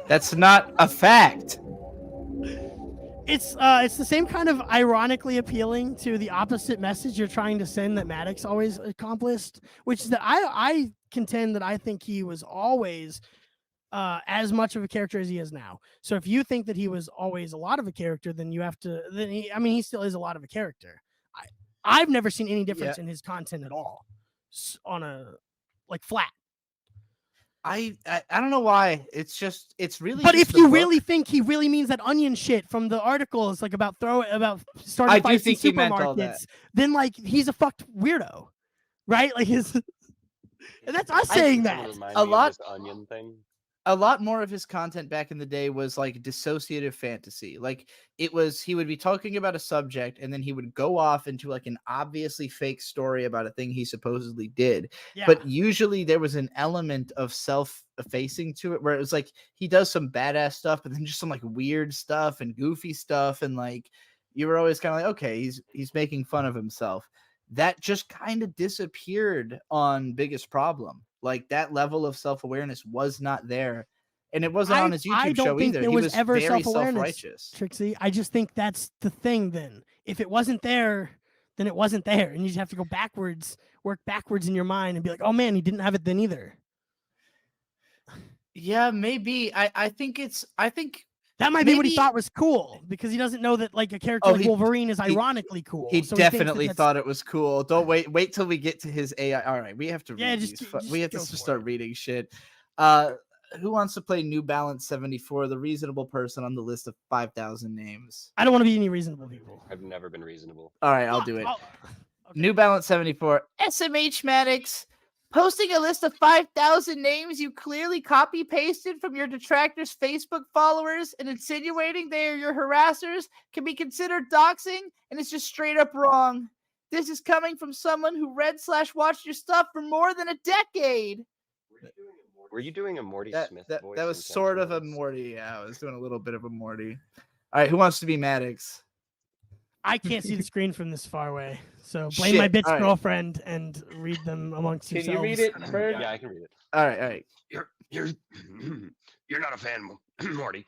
That's not a fact. It's the same kind of ironically appealing to the opposite message you're trying to send that Maddox always accomplished, which is that I contend that I think he was always as much of a character as he is now. So if you think that he was always a lot of a character, then you have to. Then he still is a lot of a character. I've never seen any difference in his content at all on a like flat. I don't know why. It's really. But just if the you book. really think he really means that onion shit from the articles, like about starting I do fights in think he meant all that. supermarkets, then like he's a fucked weirdo, right? Like his, and that's us saying Someone that. remind A me of lot- this onion thing. A lot more of his content back in the day was like dissociative fantasy. Like he would be talking about a subject and then he would go off into like an obviously fake story about a thing he supposedly did. Yeah. But usually there was an element of self-effacing to it where it was like he does some badass stuff, but then just some like weird stuff and goofy stuff. And like you were always kind of like, okay, he's making fun of himself. That just kind of disappeared on Biggest Problem. Like that level of self-awareness was not there. And it wasn't on his I YouTube don't show think either. there He was was ever very self-awareness. self-righteous. Trixie, I just think that's the thing. Then, if it wasn't there, then it wasn't there, and you just have to go backwards, work backwards in your mind, and be like, "Oh man, he didn't have it then either." Yeah, maybe. I think That might be what he maybe- thought was cool because he doesn't know that like a character Oh, like he- Wolverine is he- ironically cool. he so thinks that definitely that's- thought it was cool. Don't wait till we get to his AI. All right, we have to Yeah, read just these. go- just We have to go just for start it. reading shit. Who wants to play New Balance 74, the reasonable person on the list of 5,000 names? I don't want to be any reasonable people. I've never been reasonable. All right, I'll Fuck, do it. okay. New Balance 74. SMH Maddox. Posting a list of 5,000 names you clearly copy pasted from your detractors' Facebook followers and insinuating they are your harassers can be considered doxing, and it's just straight up wrong. This is coming from someone who read/watched your stuff for more than a decade. Were you doing a Morty That Smith voice? was sort of a intentionally? Morty. Yeah, I was doing a little bit of a Morty. All right, who wants to be Maddox? I can't see the screen from this far away, so blame my Shit, bitch all right. girlfriend and read them amongst Can yourselves. you read it, Bird? Yeah, I can read it. All right. You're not a fan, Morty.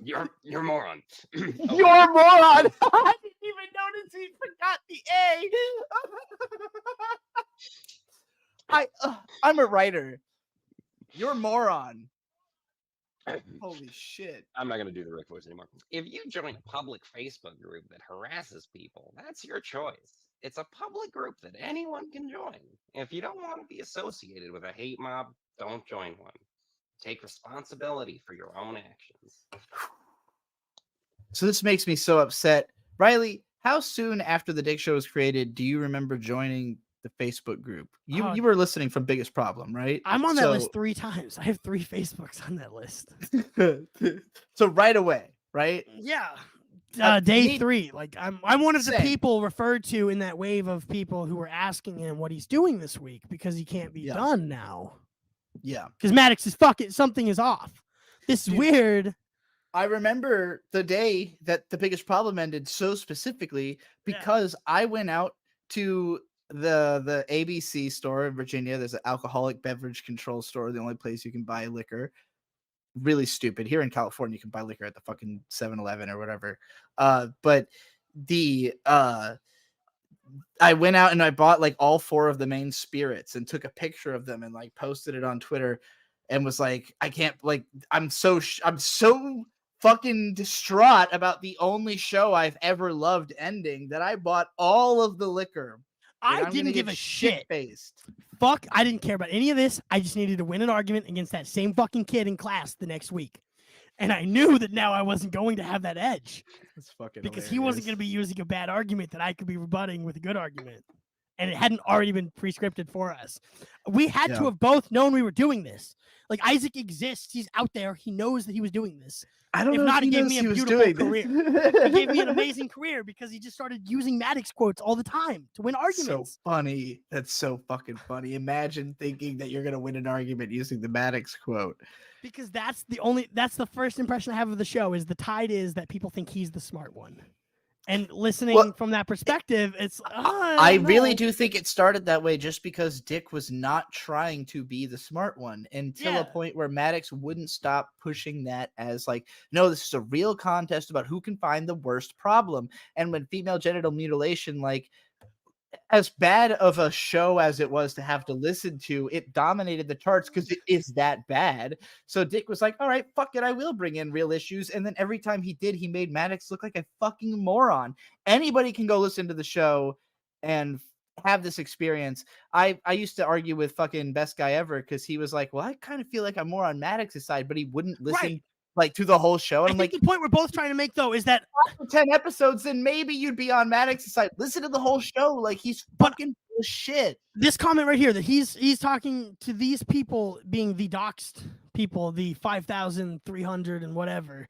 you're a moron. You're a moron. I didn't even notice he forgot the A. I'm a writer. You're a moron. Holy shit. I'm not gonna do the Rick voice anymore. If you join a public Facebook group that harasses people, that's your choice. It's a public group that anyone can join. If you don't want to be associated with a hate mob, don't join one. Take responsibility for your own actions. So this makes me so upset. Riley, how soon after the Dick Show was created do you remember joining the Facebook group? You were listening from Biggest Problem, right? I'm on that list 3 times. I have 3 Facebooks on that list. So right away, right? Yeah. I Day need- 3. Like I'm one of the Same. people referred to in that wave of people who were asking him what he's doing this week because he can't be Yeah. done now. Yeah. Because Maddox is something is off. This is Dude. weird. I remember the day that the Biggest Problem ended so specifically because I went out to the ABC store in Virginia. There's an alcoholic beverage control store, the only place you can buy liquor. really stupid. Here in California, you can buy liquor at the fucking 7-Eleven or whatever. But the I went out and I bought like all 4 of the main spirits and took a picture of them and like posted it on Twitter and was like, I can't, like, I'm so fucking distraught about the only show I've ever loved ending that I bought all of the liquor. I didn't give a shit. Fuck, I didn't care about any of this. I just needed to win an argument against that same fucking kid in class the next week. And I knew that now I wasn't going to have that edge. That's fucking because he wasn't going to be using a bad argument that I could be rebutting with a good argument. And it hadn't already been prescripted for us. We had to have both known we were doing this. Like, Isaac exists. He's out there. He knows that he was doing this. I don't know if if he gave knows me a he was beautiful doing career. this. He gave me an amazing career because he just started using Maddox quotes all the time to win arguments. So funny. That's so fucking funny. Imagine thinking that you're going to win an argument using the Maddox quote. Because that's the first impression I have of the show is the tide is that people think he's the smart one. And listening from that perspective, it's I really do think it started that way just because Dick was not trying to be the smart one until a point where Maddox wouldn't stop pushing that as like, no, this is a real contest about who can find the worst problem. And when female genital mutilation, like, as bad of a show as it was to have to listen to, it dominated the charts because it is that bad. So Dick was like, all right, fuck it, I will bring in real issues. And then every time he did, he made Maddox look like a fucking moron. Anybody can go listen to the show and have this experience. I used to argue with fucking Best Guy Ever because he was like, well, I kind of feel like I'm more on Maddox's side, but he wouldn't listen like to the whole show. And I'm like, the point we're both trying to make though is that after 10 episodes, then maybe you'd be on Maddox's side. Listen to the whole show. Like, he's fucking shit. This comment right here that he's talking to these people being the doxed people, the 5,300 and whatever.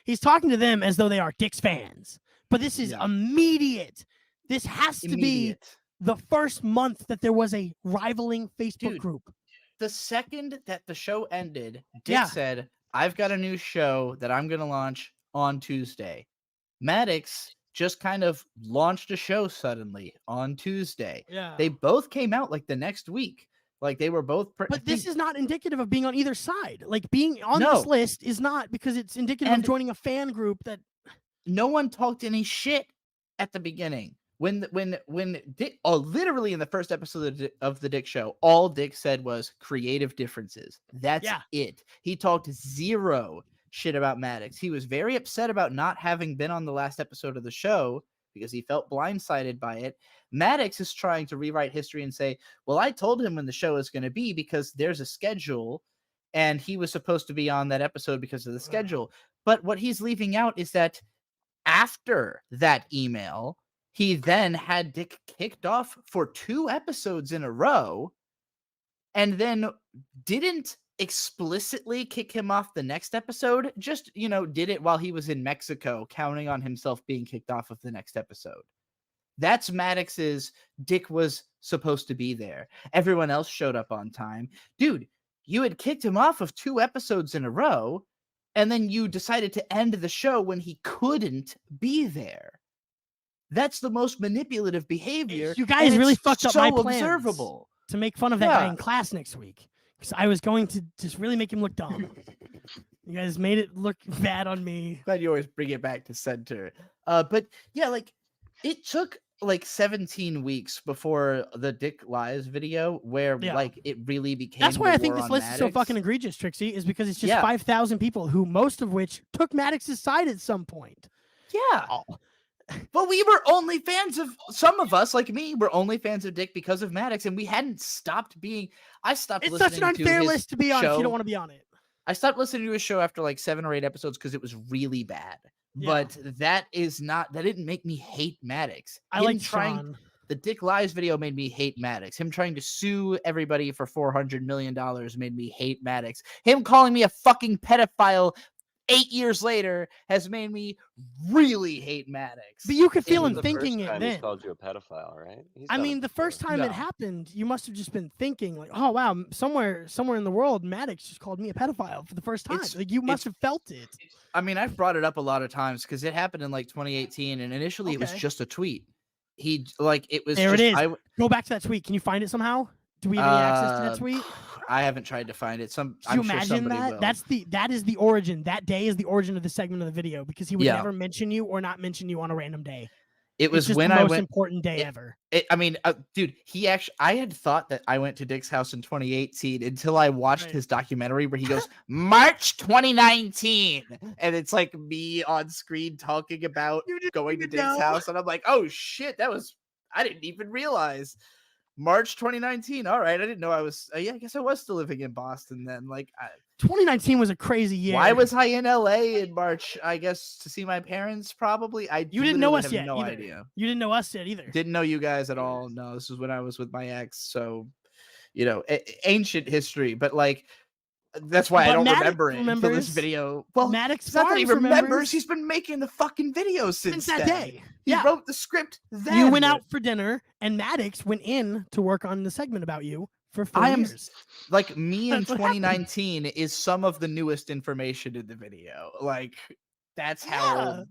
He's talking to them as though they are Dick's fans. But this is immediate. This has to be the first month that there was a rivaling Facebook group. The second that the show ended, Dick said, I've got a new show that I'm going to launch on Tuesday. Maddox just kind of launched a show suddenly on Tuesday. Yeah. They both came out like the next week. Like, they were both... But this is not indicative of being on either side. Like, being on this list is not because it's indicative of joining a fan group that... No one talked any shit at the beginning. When Dick, literally in the first episode of the Dick Show, all Dick said was creative differences. That's it. He talked zero shit about Maddox. He was very upset about not having been on the last episode of the show because he felt blindsided by it. Maddox is trying to rewrite history and say, well, I told him when the show is going to be because there's a schedule and he was supposed to be on that episode because of the schedule. But what he's leaving out is that after that email, he then had Dick kicked off for 2 episodes in a row and then didn't explicitly kick him off the next episode. Just, did it while he was in Mexico, counting on himself being kicked off of the next episode. That's Maddox's Dick was supposed to be there. Everyone else showed up on time. Dude, you had kicked him off of 2 episodes in a row, and then you decided to end the show when he couldn't be there. That's the most manipulative behavior. You guys really fucked up my plans observable to make fun of that guy in class next week. Because I was going to just really make him look dumb. You guys made it look bad on me. Glad you always bring it back to center. But yeah, like, it took like 17 weeks before the Dick Lies video where like it really became. That's why I think this list Maddox. is so fucking egregious, Trixie, is because it's just 5,000 people who most of which took Maddox's side at some point. Yeah. But we were only fans of, some of us, like me, were only fans of Dick because of Maddox, and we hadn't stopped being. I stopped listening to It's such an unfair list to be on if you don't want to be on it. I stopped listening to his show after like 7 or 8 episodes because it was really bad. But that didn't make me hate Maddox. The Dick Lies video made me hate Maddox. Him trying to sue everybody for $400 million made me hate Maddox. Him calling me a fucking pedophile 8 years later has made me really hate Maddox. But you could feel him thinking it then. He called you a pedophile, right? I mean, the first time it happened, you must have just been thinking like, "Oh wow, somewhere in the world, Maddox just called me a pedophile for the first time." Like you must have felt it. I mean, I've brought it up a lot of times because it happened in like 2018, and initially it was just a tweet. It was. There it is. Go back to that tweet. Can you find it somehow? Do we have any access to that tweet? I haven't tried to find it. Could I'm you sure imagine somebody that? will. That is the origin. That day is the origin of the segment of the video because he would Yeah. never mention you or not mention you on a random day. It It's was just when the I most went. important day ever. I mean, dude, I had thought that I went to Dick's house in 2018 until I watched Right. his documentary where he goes, March 2019. And it's like me on screen talking about You didn't going to even Dick's know. house. And I'm like, oh shit, I didn't even realize. March 2019. All right. I didn't know I was, I guess I was still living in Boston then. Like, 2019 was a crazy year. why was I in LA in March? I guess to see my parents, probably. You didn't know literally us have yet no either. idea. You didn't know us yet either. Didn't know you guys at all. No, this was when I was with my ex. So, ancient history, but like, that's why I But don't Maddox remember it until this remembers- video. Well, Maddox it's not that he Farms remembers. remembers- He's been making the fucking videos since that then. day. He Yeah. wrote the script then. You went out for dinner, and Maddox went in to work on the segment about you for 4 years. Like, me in That's what happened. 2019 is some of the newest information in the video. Like, that's how Yeah.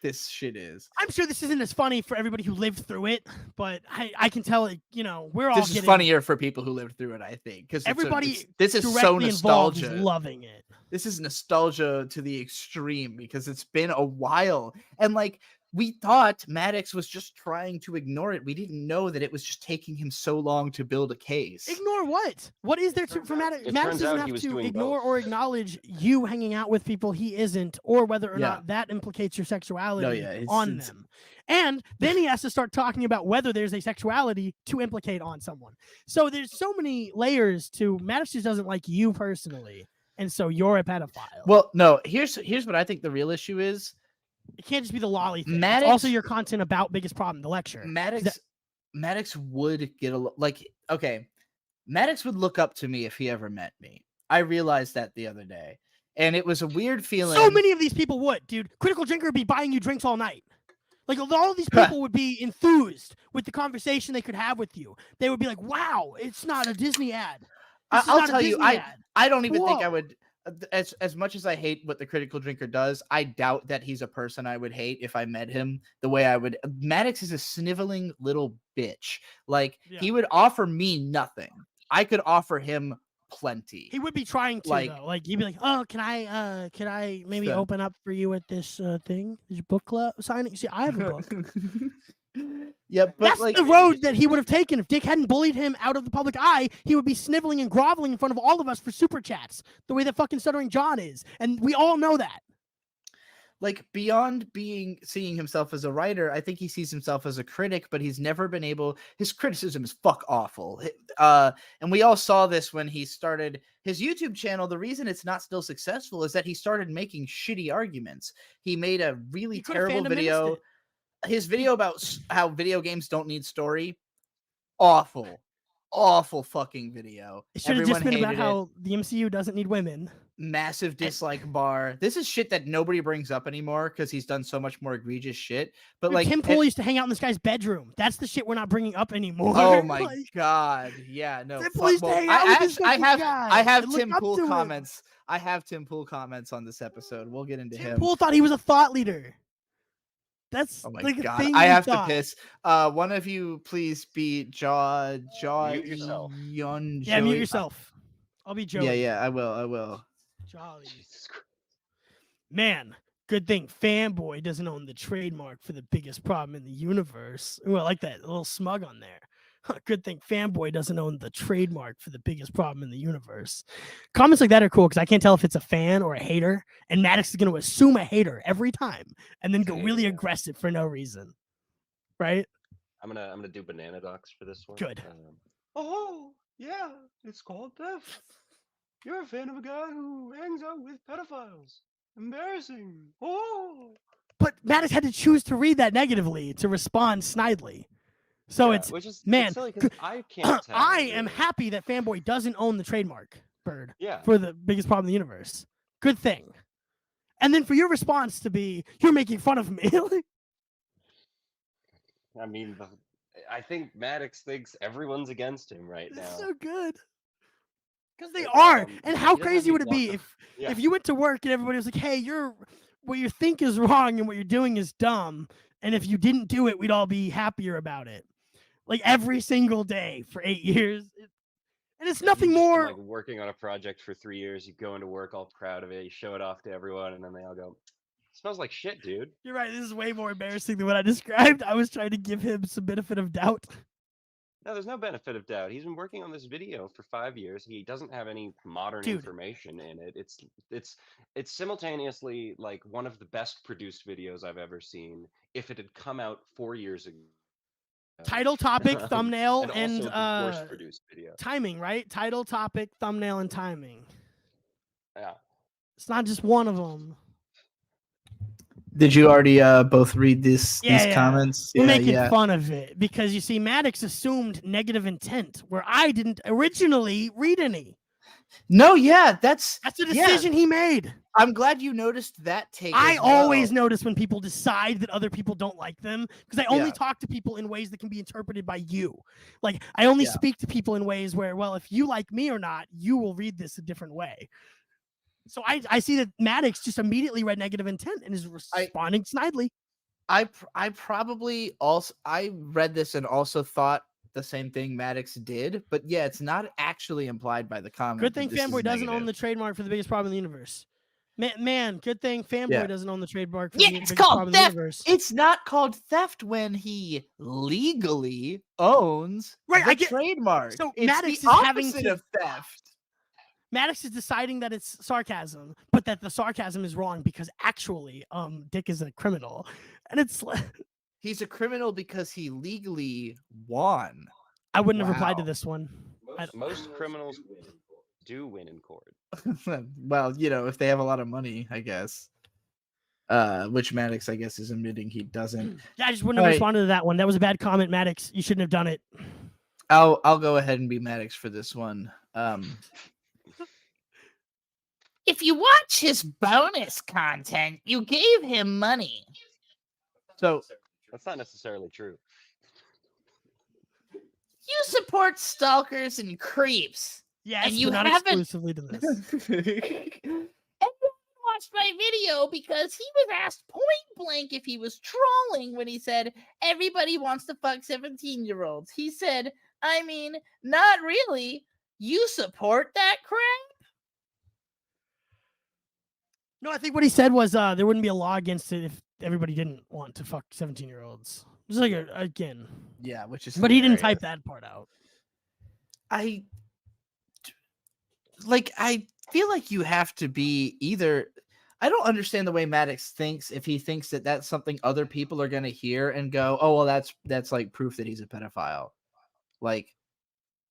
this shit is. I'm sure this isn't as funny for everybody who lived through it, but I can tell it. We're all This is getting funnier for people who lived through it, I think, because everybody. this is so directly involved is nostalgia. loving it. This is nostalgia to the extreme because it's been a while. And like, we thought Maddox was just trying to ignore it. We didn't know that it was just taking him so long to build a case. Ignore what? What is there to for Maddox? It Maddox turns doesn't out he have was to doing ignore both. or acknowledge you hanging out with people he isn't, or whether or Yeah. not that implicates your sexuality yeah, on it's- them. And then he has to start talking about whether there's a sexuality to implicate on someone. So there's so many layers to Maddox just doesn't like you personally, and so you're a pedophile. Well, no, here's what I think the real issue is. It can't just be the lolly thing. Maddox- It's also your content about biggest problem, the lecture. Maddox would get okay. Maddox would look up to me if he ever met me. I realized that the other day, and it was a weird feeling. So many of these people would, dude. Critical Drinker would be buying you drinks all night. Like, all of these people would be enthused with the conversation they could have with you. They would be like, wow, it's not a Disney ad. This is I'll not a tell you, Disney ad. I don't even think I Whoa. would. As much as I hate what the Critical Drinker does, I doubt that he's a person I would hate if I met him the way I would. Maddox is a sniveling little bitch. Like, Yeah. he would offer me nothing. I could offer him plenty. He would be trying to, like- though. Like, he'd be like, oh, can I maybe Sure. open up for you at this thing? This book club signing? See, I have a book. Yeah, but That's like, the road that he would have taken. If Dick hadn't bullied him out of the public eye, he would be sniveling and groveling in front of all of us for super chats, the way that fucking Stuttering John is. And we all know that. like, beyond seeing himself as a writer, I think he sees himself as a critic, but he's never been able. His criticism is fuck awful. And we all saw this when he started his YouTube channel. The reason it's not still successful is that he started making shitty arguments. He made a really He could've terrible fandom video. menaced His video about how video games don't need story, awful fucking video. It should have just Everyone been about hated it. how the MCU doesn't need women. Massive dislike bar. This is shit that nobody brings up anymore because he's done so much more egregious shit. But Dude, like, Tim Pool used to hang out in this guy's bedroom. That's the shit we're not bringing up anymore. oh my Like, god, yeah, no. Tim fuck- Pool used to well, hang out with this I fucking have guy I have and look Tim up Pool to him. comments. I have Tim Pool comments on this episode. We'll get into Tim him. Pool thought he was a thought leader. That's Oh my like a god, thing I he have thought. to piss. One of you, please be Jaw. Mute yourself. Yeah, mute Joey. yourself. I'll be Joey. Yeah, I will. Jolly. Jesus Christ. Man, good thing Fanboy doesn't own the trademark for the biggest problem in the universe. Ooh, I like that. A little smug on there. Good thing Fanboy doesn't own the trademark for the biggest problem in the universe. Comments like that are cool because I can't tell if it's a fan or a hater. And Maddox is going to assume a hater every time and then go really Yeah. aggressive for no reason. Right? I'm gonna do banana docs for this one. Good. Oh yeah, it's called theft. You're a fan of a guy who hangs out with pedophiles. Embarrassing. Oh. But Maddox had to choose to read that negatively to respond snidely. So Yeah, it's which is man, it's silly 'cause I can't tell. I am really. happy that Fanboy doesn't own the trademark, Bird, Yeah. for the biggest problem in the universe. Good thing. And then for your response to be, you're making fun of me. Like, I mean, I think Maddox thinks everyone's against him right now. it's so good. Because they are. Um, And he how doesn't crazy have would it any be luck. Yeah. if you went to work and everybody was like, hey, what you think is wrong and what you're doing is dumb. And if you didn't do it, we'd all be happier about it. Like every single day for 8 years. And it's nothing You've just been, more. like working on a project for 3 years. You go into work all proud of it. You show it off to everyone, and then they all go, "Smells like shit, dude." You're right. This is way more embarrassing than what I described. I was trying to give him some benefit of doubt. No, there's no benefit of doubt. He's been working on this video for 5 years. He doesn't have any modern Dude. information in it. It's simultaneously like one of the best produced videos I've ever seen. If it had come out 4 years ago. Title, topic, thumbnail, and and also the worst produced video. timing, right? Title, topic, thumbnail, and timing. Yeah. It's not just one of them. Did you already both read these comments? We're making fun of it because you see, Maddox assumed negative intent where I didn't originally read any. No, yeah, that's the decision he made. I'm glad you noticed that take. I always notice when people decide that other people don't like them because I only talk to people in ways that can be interpreted by you. Like I only speak to people in ways where, well, if you like me or not, you will read this a different way. So I see that Maddox just immediately read negative intent and is responding snidely. I probably also read this and also thought the same thing Maddox did, but yeah, it's not actually implied by the comment. Good thing Fanboy doesn't own the trademark for the biggest problem in the universe. Man, good thing Fanboy doesn't own the trademark for the biggest problem in the universe. It's not called theft when he legally owns the trademark. So it's Maddox the is opposite of theft. Maddox is deciding that it's sarcasm, but that the sarcasm is wrong because actually, Dick is a criminal, and it's he's a criminal because he legally won. I wouldn't have replied to this one. Most criminals do win in court. Well, you know, if they have a lot of money, I guess. Which Maddox, I guess, is admitting he doesn't. Yeah, I just wouldn't have responded to that one. That was a bad comment, Maddox. You shouldn't have done it. I'll go ahead and be Maddox for this one. If you watch his bonus content, you gave him money. So that's not necessarily true. You support stalkers and creeps. Yes, and you not haven't exclusively to this. and you watched my video because he was asked point blank if he was trolling when he said everybody wants to fuck 17-year-olds. He said, I mean, not really. You support that crap? No, I think what he said was there wouldn't be a law against it if everybody didn't want to fuck 17-year-olds. Just like again. Yeah, which is. But he didn't type that part out. I feel like you have to be either. I don't understand the way Maddox thinks. If he thinks that that's something other people are gonna hear and go, "Oh, well, that's like proof that he's a pedophile." Like,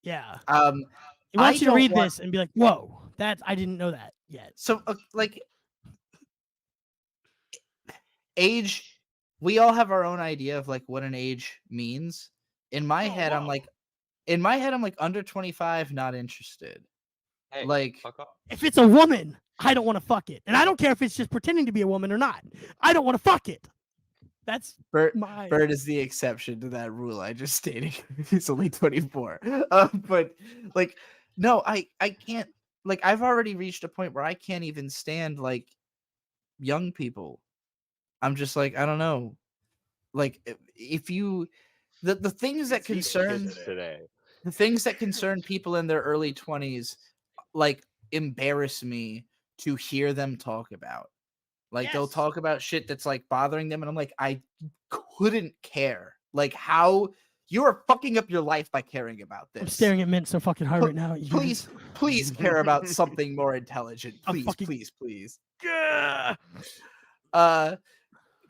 yeah. He wants you to read this and be like, "Whoa, I didn't know that yet." So, like, age. We all have our own idea of like what an age means. In my head, I'm like, under 25, not interested. Hey, like, fuck off. If it's a woman, I don't want to fuck it, and I don't care if it's just pretending to be a woman or not. I don't want to fuck it. That's Bird is the exception to that rule I just stated. He's only 24. But like, no, I can't. Like, I've already reached a point where I can't even stand like young people. I'm just like, I don't know. Like, if you, the things that concern today, the things that concern people in their early 20s, like, embarrass me to hear them talk about. Like, they'll talk about shit that's like bothering them, and I'm like, I couldn't care. Like, how you are fucking up your life by caring about this. I'm staring at Mint so fucking hard right now. Please care about something more intelligent. Please.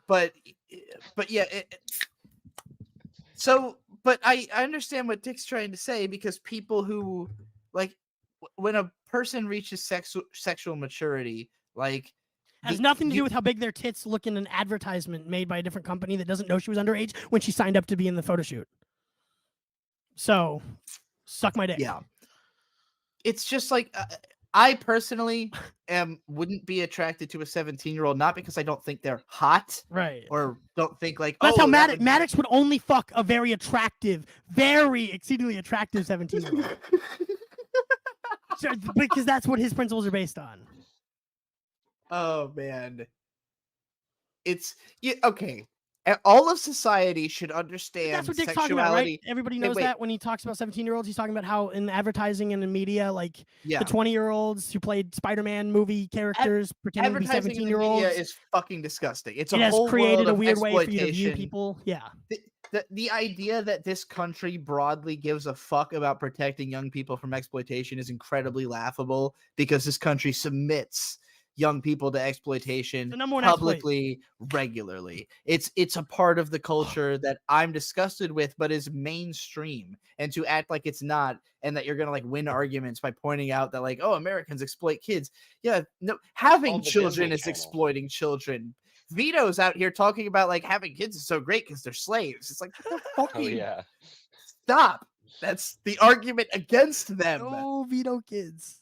But yeah. But I understand what Dick's trying to say, because people who like when a person reaches sexual maturity, like, has nothing to do with how big their tits look in an advertisement made by a different company that doesn't know she was underage when she signed up to be in the photo shoot. So, suck my dick. Yeah. It's just like, I personally wouldn't be attracted to a 17-year-old, not because I don't think they're hot, right, or don't think like, that's how Maddox would only fuck a very attractive, very exceedingly attractive 17-year-old. Because that's what his principles are based on. Oh man, it's okay. all of society should But understand that's what Dick's talking about, right? sexuality. Everybody Hey, knows wait. that when he talks about 17-year-olds, he's talking about how in advertising and in media, like Yeah, the 20-year-olds who played Spider-Man movie characters pretending to be advertising in the media 17-year-olds. is fucking disgusting. It's It a has whole created world a of weird way for you to view exploitation. people. Yeah. The idea that this country broadly gives a fuck about protecting young people from exploitation is incredibly laughable because this country submits young people to exploitation The number one exploit. publicly, regularly. It's a part of the culture that I'm disgusted with, but is mainstream. And to act like it's not, and that you're gonna like win arguments by pointing out that like, oh, Americans exploit kids. Yeah, no, having called the children Disney is Channel. exploiting children. Vito's out here talking about like having kids is so great because they're slaves. It's like what the Oh fucking yeah. stop. That's the argument against them. No veto kids.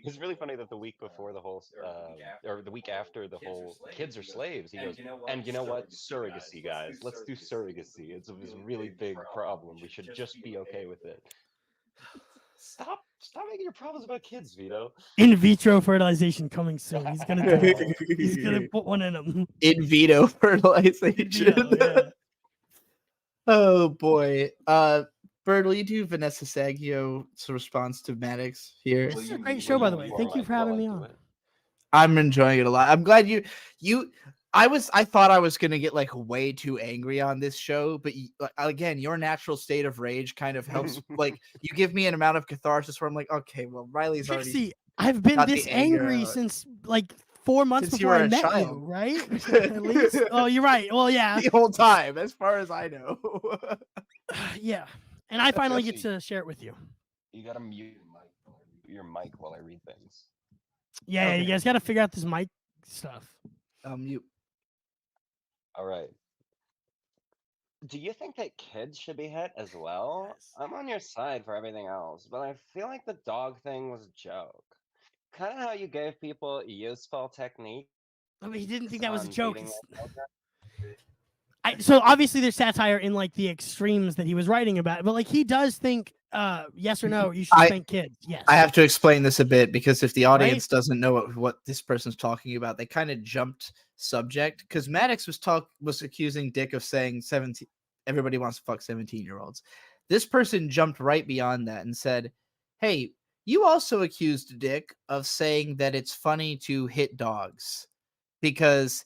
It's really funny that the week before the whole, or the week after the whole kids are slaves, he goes, and you know what? Surrogacy, guys. Let's do surrogacy. It's a really big problem. We should just be okay with it. Stop making your problems about kids, Vito. In vitro fertilization coming soon. He's gonna do it. He's gonna put one in him. In Vito fertilization. Yeah. Oh boy. Bird, will you do Vanessa Saggio's response to Maddox here? This is a great show, by the way. Thank you for having me on. I'm enjoying it a lot. I'm glad you I thought I was gonna get like way too angry on this show, but again, your natural state of rage kind of helps. Like you give me an amount of catharsis where I'm like, okay, well, Riley's already. Trixie, I've been got the this anger angry out. since like 4 months Since you before were I a met child. you, right? At least. Oh, you're right. Well, yeah, the whole time, as far as I know. yeah. And I finally get Jesse. to share it with you. You gotta mute your mic while I read things. Yeah, Okay. you guys got to figure out this mic stuff. You. All right. Do you think that kids should be hit as well? Yes. I'm on your side for everything else, but I feel like the dog thing was a joke. Kind of how you gave people useful technique. I mean, he didn't think that was a on joke. beating their children. So obviously there's satire in like the extremes that he was writing about, but like he does think, yes or no, you should spank kids. Yes. I have to explain this a bit because if the audience doesn't know what this person's talking about, they kind of jumped subject because Maddox was accusing Dick of saying 17. Everybody wants to fuck 17-year-olds. This person jumped right beyond that and said, "Hey, you also accused Dick of saying that it's funny to hit dogs because."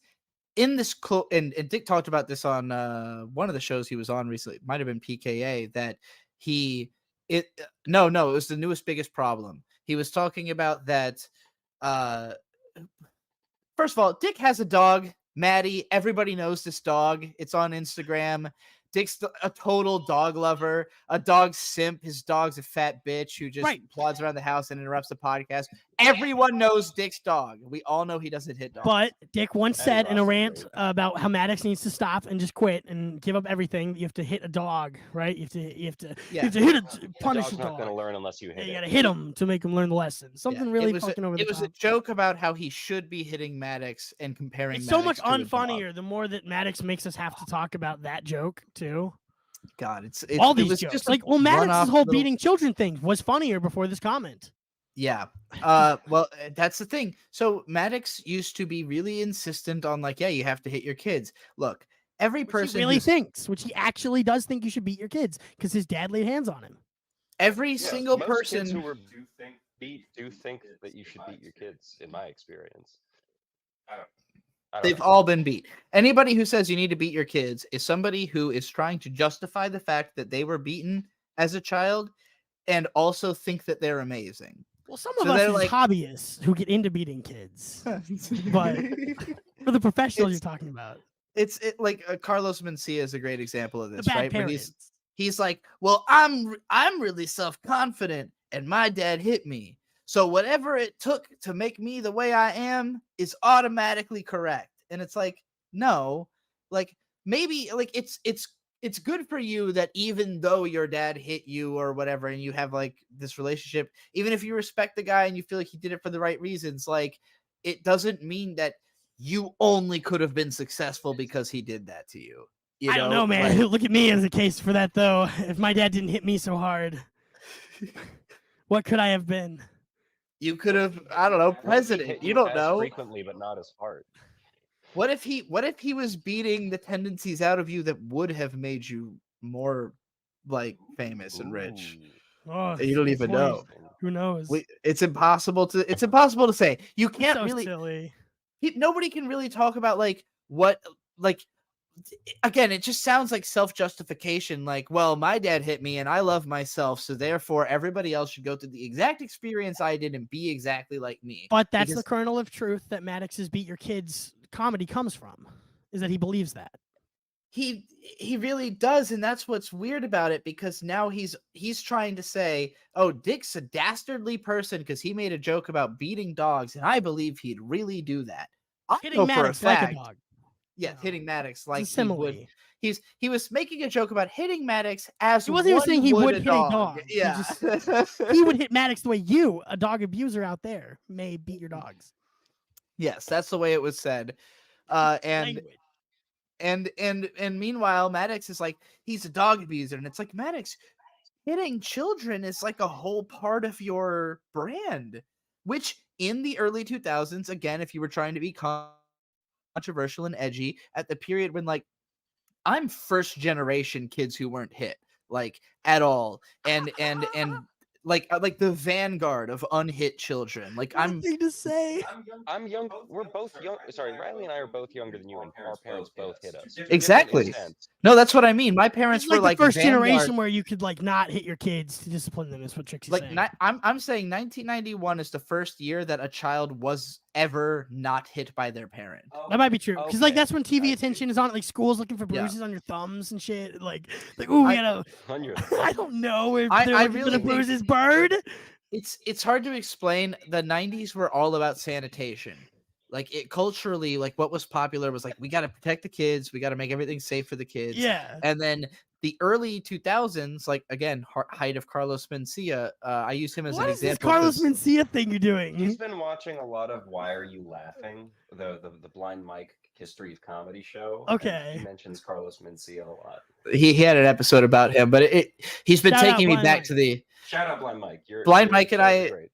In this and Dick talked about this on one of the shows he was on recently. It might have been PKA that it was the newest biggest problem. He was talking about that. First of all, Dick has a dog, Maddie. Everybody knows this dog. It's on Instagram. Dick's a total dog lover, a dog simp. His dog's a fat bitch who just plods around the house and interrupts the podcast. Everyone knows Dick's dog. We all know he doesn't hit dogs. But Dick once said in a rant about how Maddox needs to stop and just quit and give up everything. You have to hit a dog, right? You have to punish a dog's not dog. gonna learn unless you hit You it. gotta hit him to make him learn the lesson. Something really fucking over the top. It was a joke about how he should be hitting Maddox and comparing. It's so much Maddox to a dog. unfunnier the more that Maddox makes us have to talk about that joke too. God, it's all it these was jokes. just Like, well, Maddox's whole little... beating children thing was funnier before this comment. Yeah. Well, that's the thing. So Maddox used to be really insistent on like, yeah, you have to hit your kids. Look, every person he really thinks, which he actually does think you should beat your kids because his dad laid hands on him. Every single most person kids who were do think that you should beat your kids. In my experience, they've all been beat. Anybody who says you need to beat your kids is somebody who is trying to justify the fact that they were beaten as a child and also think that they're amazing. Well, some of us are like hobbyists who get into beating kids, but for the professionals you're talking about, it's like Carlos Mencia is a great example of this, right? When parents. he's like, well, I'm really self-confident, and my dad hit me, so whatever it took to make me the way I am is automatically correct. And it's like, no, like maybe like it's good for you that even though your dad hit you or whatever, and you have like this relationship, even if you respect the guy and you feel like he did it for the right reasons, like it doesn't mean that you only could have been successful because he did that to you. I don't know, man. Look at me as a case for that, though. If my dad didn't hit me so hard, what could I have been? You could have, I don't know, president. You don't know. Frequently, but not as hard. What if he was beating the tendencies out of you that would have made you more like famous and rich? Oh, You don't that's even funny. know. Who knows? It's impossible to say. You It's can't so really. silly. Nobody can really talk about like what like. Again, it just sounds like self-justification. Like, well, my dad hit me, and I love myself, so therefore everybody else should go through the exact experience I did and be exactly like me. But that's Because the kernel of truth that Maddox's Beat Your Kids comedy comes from, is that he believes that. he really does, and that's what's weird about it, because now he's trying to say, oh, Dick's a dastardly person because he made a joke about beating dogs, and I believe he'd really do that. I Hitting know for a Maddox like a fact, dog. yeah, you know, hitting Maddox It's a like he simile. would. He was making a joke about hitting Maddox as He wasn't even saying he would a hit a dog. He Yeah, He would hit Maddox the way you, a dog abuser out there, may beat your dogs. yes, that's the way it was said. And Language. and meanwhile, Maddox is like, he's a dog abuser, and it's like, Maddox, hitting children is like a whole part of your brand, which in the early 2000s, again, if you were trying to be controversial and edgy at the period when, like, I'm first generation kids who weren't hit like at all, and like the vanguard of unhit children. Like What a thing to say. I'm young. We're both young. Sorry, Riley and I are both younger than you, and our parents both hit us. To a different Exactly. extent. No, that's what I mean. My parents It's were like like the first vanguard. generation where you could like not hit your kids to discipline them. Is what Trixie's Like saying. I'm saying 1991 is the first year that a child was ever not hit by their parent. That might be true because like Okay, that's when I TV see. attention is on. Like schools looking for Yeah. bruises on your thumbs and shit. Like ooh, we gotta. On your I don't know if I they're looking really for the think- bruises bird. It's hard to explain. The 90s were all about sanitation. Like it culturally, like what was popular was like, we got to protect the kids, we got to make everything safe for the kids. Yeah. And then the early 2000s, like again, height of Carlos Mencia, I use him as What an is this example. Carlos 'cause- Mencia thing you're doing? He's been watching a lot of Why Are You Laughing, the Blind Mike History of Comedy show. and Okay. he mentions Carlos Mencia a lot. he had an episode about him, but he's been Shout out taking me Blind back Mike. to the Shout out Blind Mike. Blind Mike and I- great.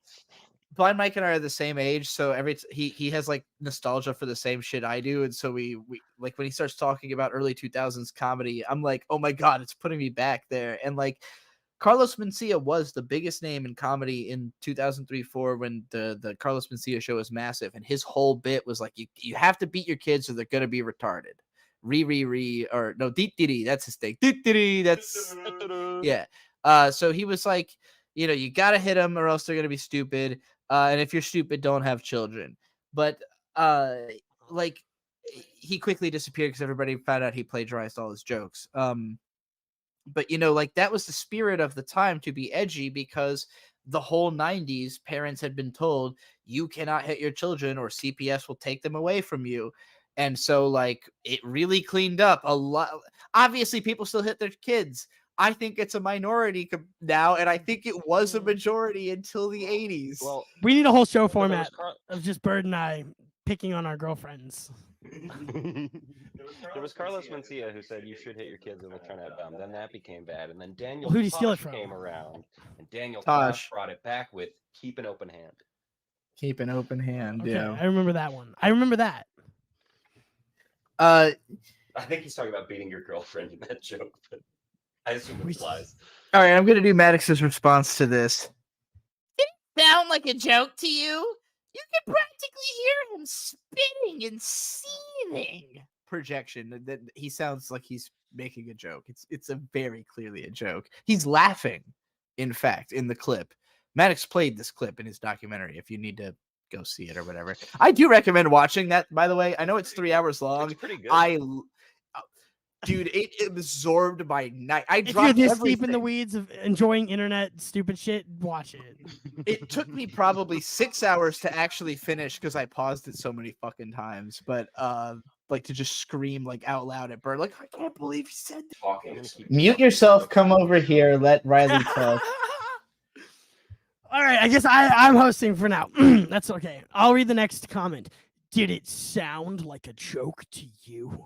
Blind Mike and I are the same age, so he has like nostalgia for the same shit I do, and so we like when he starts talking about early 2000s comedy, I'm like, oh my god, it's putting me back there. And like Carlos Mencia was the biggest name in comedy in 2003-4 when the Carlos Mencia show was massive, and his whole bit was like, you have to beat your kids or they're gonna be retarded. Or no, dee that's his thing. That's yeah. So he was like, you gotta hit them or else they're gonna be stupid. And if you're stupid, don't have children. But like he quickly disappeared because everybody found out he plagiarized all his jokes. But like that was the spirit of the time, to be edgy, because the whole 90s parents had been told you cannot hit your children or CPS will take them away from you. And so like it really cleaned up a lot. Obviously people still hit their kids. I think it's a minority now, and I think it was a majority until the 80s. Well, We need a whole show there was format Car- of just Bird and I picking on our girlfriends. there was Carlos Mencia who said you should hit your kids and they're trying to have them. Then that became bad, and then Daniel Well, who'd he steal it Tosh from? came around, and Daniel Tosh. Tosh brought it back with keep an open hand. Keep an open hand. Okay, Yeah. I remember that one. I remember that. I think he's talking about beating your girlfriend in that joke, but I assume it applies. All right, I'm gonna do Maddox's response to this. Sound like a joke to you? You can practically hear him spitting and seething. Projection that he sounds like he's making a joke. It's a very clearly a joke. He's laughing, in fact, in the clip. Maddox played this clip in his documentary. If you need to go see it or whatever, I do recommend watching that. By the way, I know it's 3 hours long. It's pretty good. Dude, it absorbed my night. I If you're dropped this everything. deep in the weeds of enjoying internet stupid shit, watch it. It took me probably 6 hours to actually finish because I paused it so many fucking times. But like to just scream like out loud at Bird, like, I can't believe he said that. I'm gonna keep Mute yourself. Come over here. Let Riley talk. All right, I guess I'm hosting for now. That's okay. I'll read the next comment. Did it sound like a joke to you?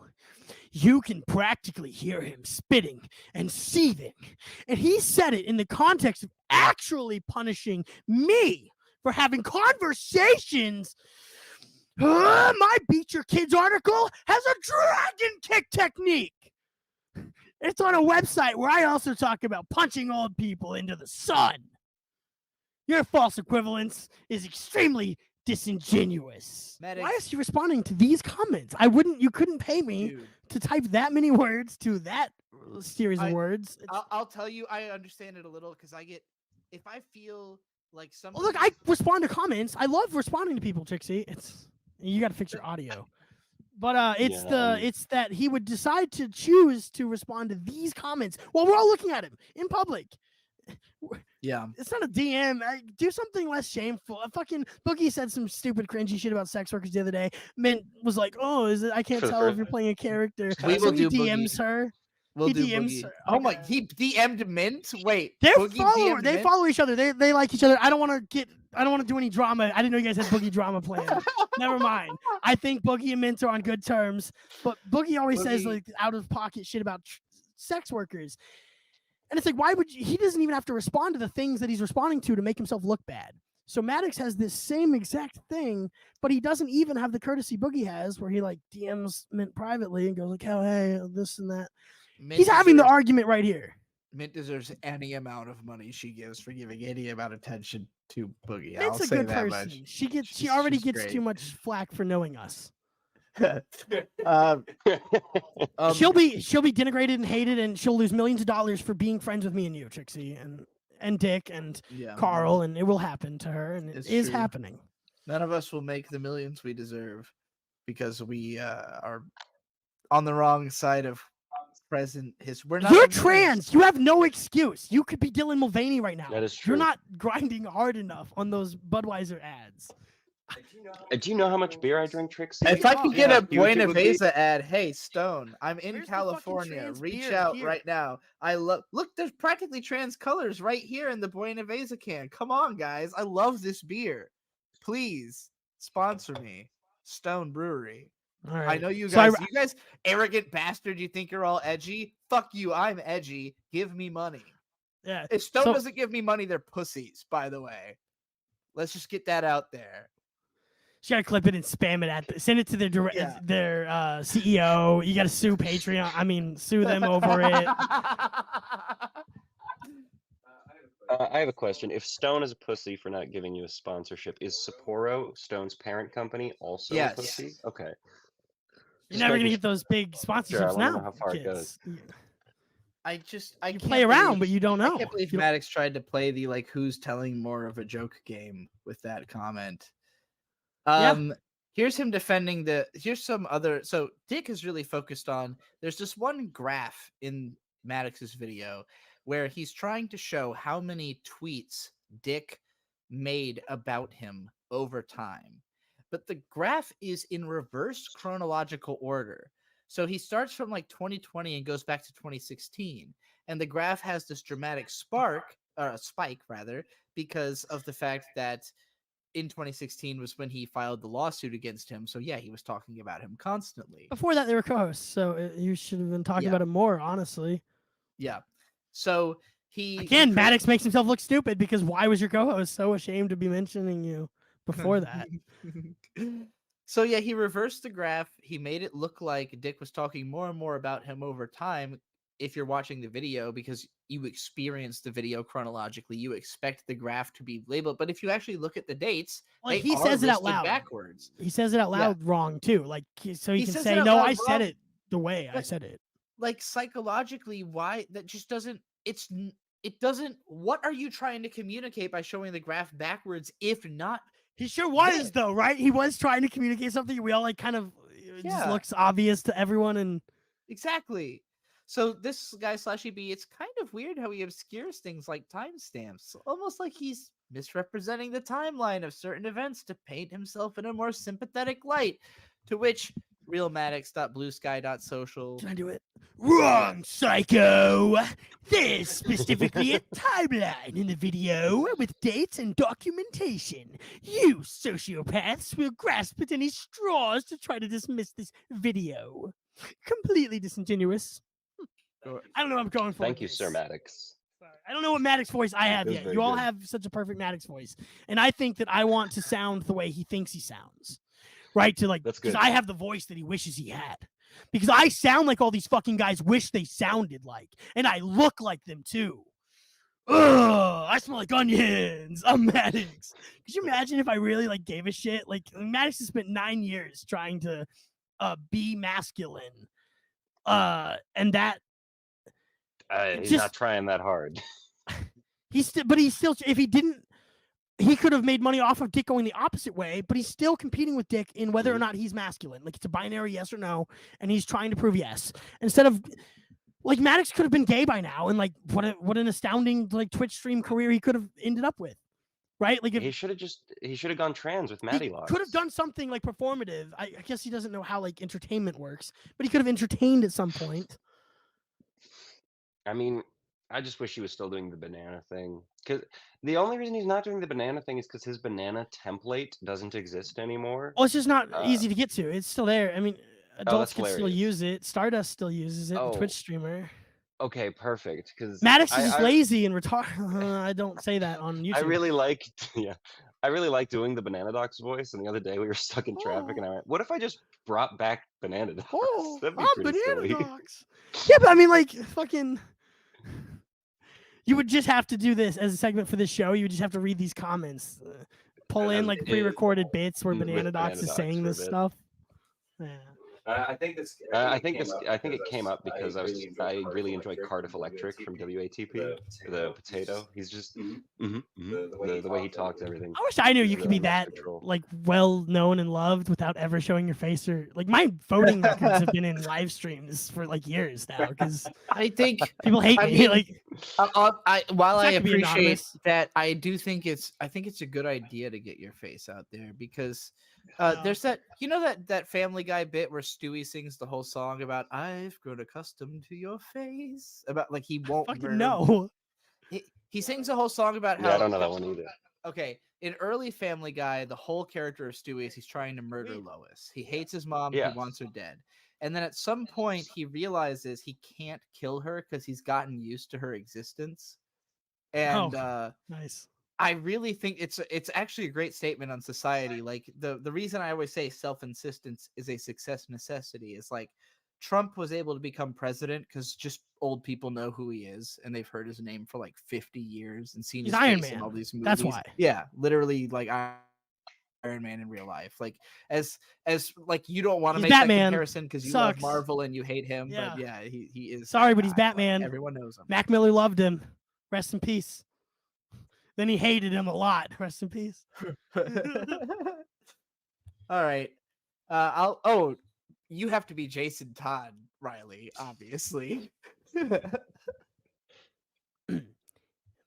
You can practically hear him spitting and seething. And he said it in the context of actually punishing me for having conversations with My Beat Your Kids article has a dragon kick technique. It's on a website where I also talk about punching old people into the sun. Your false equivalence is extremely disingenuous. Maddox- Why is he responding to these comments? You couldn't pay me Dude, to type that many words to that series I- of words. I'll tell you, I understand it a little because if I feel like something. Look, I respond to comments. I love responding to people, Trixie. You got to fix your audio. But it's that he would decide to choose to respond to these comments while we're all looking at him in public. Yeah. It's not a DM. Do something less shameful. Fucking Boogie said some stupid cringy shit about sex workers the other day. Mint was like, "Oh, is it? I can't For the tell if first- you're playing a character." We So will he do DMs Boogie. her. We'll He do DMs Boogie. her. Oh my, Okay. he DM'd Mint? Wait. They're Boogie DM'd They Mint? follow each other. They like each other. I don't want to do any drama. I didn't know you guys had Boogie drama planned. Never mind. I think Boogie and Mint are on good terms, but Boogie always says Boogie- like out of pocket shit about sex workers. And it's like, why would he doesn't even have to respond to the things that he's responding to make himself look bad. So MADDOX has this same exact thing, but he doesn't even have the courtesy Boogie has where he like DMs Mint privately and goes like, "Oh, hey, this and that." Mint He's having the deserves- argument right here. Mint deserves any amount of money she gives for giving any amount of attention to Boogie. Mint's I'll a say good that person. much. She already she's gets great. too much flack for knowing us. um, She'll be denigrated and hated, and she'll lose millions of dollars for being friends with me and you, Trixie, and Dick and yeah, Carl, and it will happen to her, and It's it is true. happening. None of us will make the millions we deserve because we are on the wrong side of present history. We're not. You're the millions. trans. You have no excuse. You could be Dylan Mulvaney right now. That is true. You're not grinding hard enough on those Budweiser ads. Do you know how much beer I drink, Trixie? If I could get Yeah, a huge it Buena would be. Vesa ad, hey Stone, I'm in Where's the fucking California. trans Reach beer? out Here. right now. I love. Look, there's practically trans colors right here in the Buena Vesa can. Come on, guys, I love this beer. Please sponsor me, Stone Brewery. All I right. know you So I- guys. You guys, arrogant bastard. You think you're all edgy? Fuck you. I'm edgy. Give me money. Yeah. If Stone So- doesn't give me money, they're pussies. By the way, let's just get that out there. You gotta clip it and spam it send it to their Yeah. their CEO. You gotta sue Patreon. I mean, sue them over it. I have a question. If Stone is a pussy for not giving you a sponsorship, is Sapporo, Stone's parent company, also Yes. a pussy? Okay. You're Just never gonna making get those big sponsorships wanna know now. how far it kids. I You play around, but you don't know. I can't believe You don't- MADDOX tried to play the like who's telling more of a joke game with that comment. Yeah. Here's him defending here's some other. So Dick is really focused on. There's this one graph in MADDOX's video where he's trying to show how many tweets Dick made about him over time. But the graph is in reverse chronological order. So he starts from like 2020 and goes back to 2016. And the graph has this dramatic spike rather, because of the fact that in 2016 was when he filed the lawsuit against him. So yeah, he was talking about him constantly. Before that, they were co-hosts, so you should have been talking Yeah. about him more, honestly. Yeah. So he Again, MADDOX makes himself look stupid because why was your co-host so ashamed to be mentioning you before that? So yeah, he reversed the graph. He made it look like Dick was talking more and more about him over time. If you're watching the video, because you experience the video chronologically, you expect the graph to be labeled. But if you actually look at the dates, Well, they he are says it out listed loud. backwards. He says it out Yeah. loud wrong too, like so he He can says say, it out "No, loud I said wrong. it the way I But- said it." Like psychologically, why that just doesn't? It doesn't. What are you trying to communicate by showing the graph backwards? If not, He sure was Yeah. though, right? He was trying to communicate something. We all like kind of it just Yeah. looks obvious to everyone, and exactly. So this guy /EB, it's kind of weird how he obscures things like timestamps, almost like he's misrepresenting the timeline of certain events to paint himself in a more sympathetic light. To which realmaddox.bluesky.social. can I do it? Wrong, psycho. There's specifically a timeline in the video with dates and documentation. You sociopaths will grasp at any straws to try to dismiss this video. Completely disingenuous. I don't know what I'm going for. Thank with you, this. Sir Maddox. Sorry. I don't know what MADDOX voice I have It was yet. very You all good. have such a perfect MADDOX voice. And I think that I want to sound the way he thinks he sounds. right? To like, That's because good. I have the voice that he wishes he had. Because I sound like all these fucking guys wish they sounded like, and I look like them too. Ugh, I smell like onions. I'm Maddox. Could you imagine if I really like gave a shit? Like Maddox has spent 9 years trying to be masculine. And that He's just not trying that hard. he's still if he didn't, he could have made money off of Dick going the opposite way, but he's still competing with Dick in whether or not he's masculine. Like it's a binary yes or no, and he's trying to prove yes. Instead of like Maddox could have been gay by now, and like what an astounding like Twitch stream career he could have ended up with, right? Like if He should have gone trans with he MADDOX. could have done something like performative. I guess he doesn't know how like entertainment works, but he could have entertained at some point. I mean, I just wish he was still doing the banana thing. Because the only reason he's not doing the banana thing is because his banana template doesn't exist anymore. Well, it's just not easy to get to. It's still there. I mean, adults that's can still hilarious. use it. Stardust still uses it. The Oh. Twitch streamer. Okay, perfect. Because Maddox is just lazy and retarded. I don't say that on YouTube. I really like, I really like doing the BananaDocs voice. And the other day we were stuck in traffic, and I went, "What if I just brought back BananaDocs? Oh, That'd be I'm pretty Banana silly." Dogs. Yeah, but I mean, like, fucking. You would just have to do this as a segment for this show. You would just have to read these comments, pull in like pre-recorded bits where with BananaDocs is BananaDocs saying for a this bit. stuff. Yeah. I think it came up because I really enjoy Cardiff Electric from WATP, the potato. He's just the way he talks, everything. I wish I knew you The could be remote that control. like well known and loved without ever showing your face or like my voting records have been in live streams for like years now because I think people hate I me. mean, Like while I It's not gonna be appreciate anonymous. that, I think it's a good idea to get your face out there because there's that that Family Guy bit where Stewie sings the whole song about "I've grown accustomed to your face," about like he won't fucking murder. no. He sings a whole song about how Yeah, I don't know that one either. Okay, in early Family Guy, the whole character of Stewie is he's trying to murder Lois. He hates his mom. Yeah. He wants her dead. And then at some point, he realizes he can't kill her because he's gotten used to her existence. And Nice. I really think it's actually a great statement on society. Like the reason I always say self-insistence is a success necessity is like Trump was able to become president because just old people know who he is and they've heard his name for like 50 years and seen He's his Iron face in Man. all these movies. That's why. Yeah, literally like Iron Man in real life. Like as like you don't want to He's make that Batman. comparison because you Sucks. love Marvel and you hate him. Yeah. But yeah, he is. Sorry, that but he's guy. Like, Batman. everyone knows him. Mac Miller loved him. Rest in peace. Then he hated him a lot. Rest in peace. All right. You have to be Jason Todd, Riley, obviously.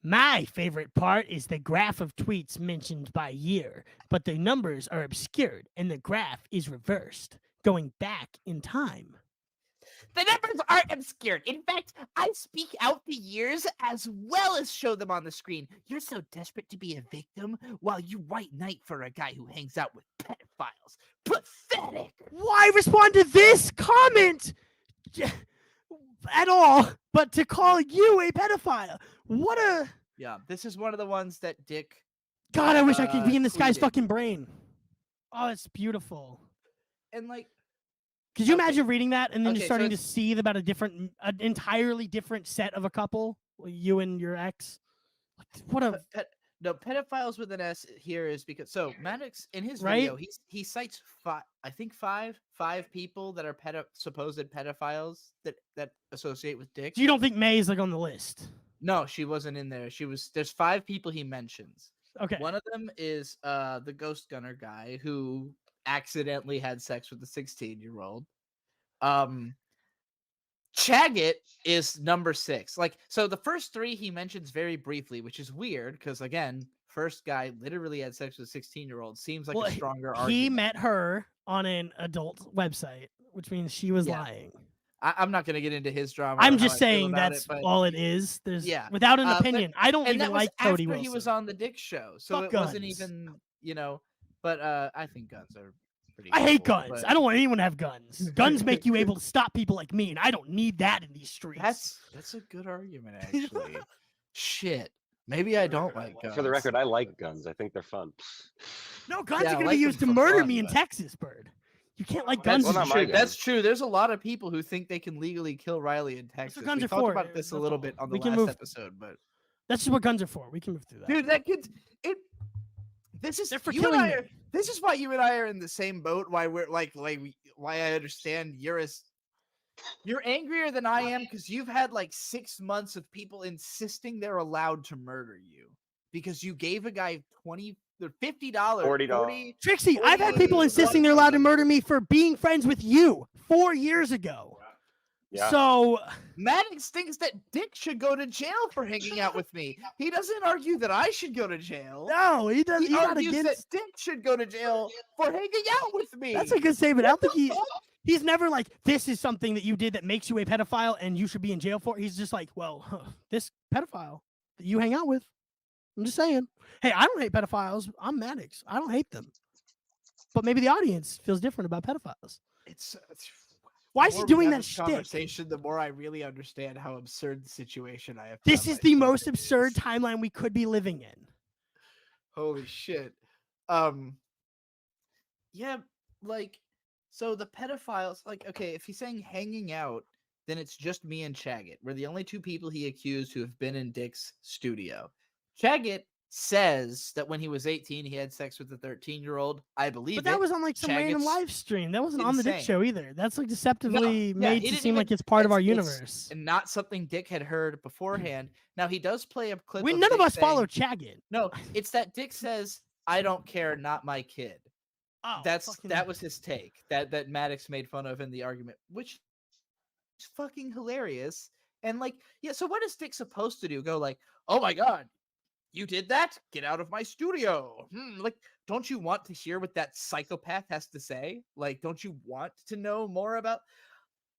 My favorite part is the graph of tweets mentioned by year, but the numbers are obscured and the graph is reversed, going back in time. The numbers aren't obscured. In fact, I speak out the years as well as show them on the screen. You're so desperate to be a victim while you white knight for a guy who hangs out with pedophiles. Pathetic. Why respond to this comment at all, but to call you a pedophile? What a... Yeah, this is one of the ones that Dick... God, I wish I could be in this guy's tweeted. fucking brain. Oh, it's beautiful. And like... Could you Okay. imagine reading that and then Okay, just so starting to it's- see about an entirely different set of a couple, you and your ex? What a No, pedophiles with an S here is because Maddox in his Right? video he cites five people that are supposed pedophiles that associate with Dick. So you don't think May's like on the list? No, she wasn't in there. There's 5 people he mentions. Okay. One of them is the Ghost Gunner guy who accidentally had sex with a 16-year-old. Chaggett is number 6. Like, so the first 3 he mentions very briefly, which is weird because again, first guy literally had sex with a 16-year-old. Seems like a stronger argument. He met her on an adult website, which means she was Yeah. lying. I'm not going to get into his drama. I'm or how just I feel saying about that's it, but all it is. There's Yeah. without an But- opinion. I don't and even that was like after Cody Wilson. he was on the Dick show, so Fuck it wasn't guns. even But I think guns are pretty. I hate cool, guns. but I don't want anyone to have guns. Guns make you able to stop people like me, and I don't need that in these streets. That's a good argument, actually. Shit. Maybe I don't like guns. For the record, I like guns. I think they're fun. No, guns Yeah, are I gonna like be 'em used to for murder fun, me in but- Texas, Bird. You can't like That's guns. Well, not and my shit. gun. That's true. There's a lot of people who think they can legally kill Riley in Texas. guns We are talked for. about this a That's little all. bit on the We can last move- episode, but That's just what guns are for. We can move through that. dude, that kid's it. This is They're for you and killing I me. are, This is why you and I are in the same boat. Why we're why I understand you're angrier than I am because you've had like 6 months of people insisting they're allowed to murder you because you gave a guy $50, $40. Trixie, I've had people $40 insisting they're allowed to murder me for being friends with you 4 years ago. Yeah. So Maddox thinks that Dick should go to jail for hanging out with me. He doesn't argue that I should go to jail. no, he doesn't. He He's not argues that against. Dick should go to jail for hanging out with me. That's a good statement. I don't What think the fuck? he's never like, this is something that you did that makes you a pedophile and you should be in jail for. He's just like, well, this pedophile that you hang out with. I'm just saying. Hey, I don't hate pedophiles. I'm Maddox. I don't hate them. But maybe the audience feels different about pedophiles. It's Why the is he more we doing have that this shtick? conversation, the more I really understand how absurd the situation I have. This found is the myself most in absurd is. timeline we could be living in. Holy shit. Yeah, like, so the pedophiles, like, okay, if he's saying hanging out, then it's just me and Chaggett. We're the only two people he accused who have been in Dick's studio. Chaggett says that when he was 18, he had sex with a 13-year-old. I believe But that it. was on like some random Chaggett's live stream. That wasn't on the Dick insane. show either. That's like deceptively yeah, made he to didn't seem like even- it's part of our it's- universe. and not something Dick had heard beforehand. Now he does play a clip. We of none of Dick us follow saying- Chaggett. No, it's that Dick says, "I don't care, not my kid." Oh, That was his take that Maddox made fun of in the argument, which is fucking hilarious. And like, yeah, so what is Dick supposed to do? Go like, "Oh my god, you did that? Get out of my studio." Like, don't you want to hear what that psychopath has to say? Like, don't you want to know more about?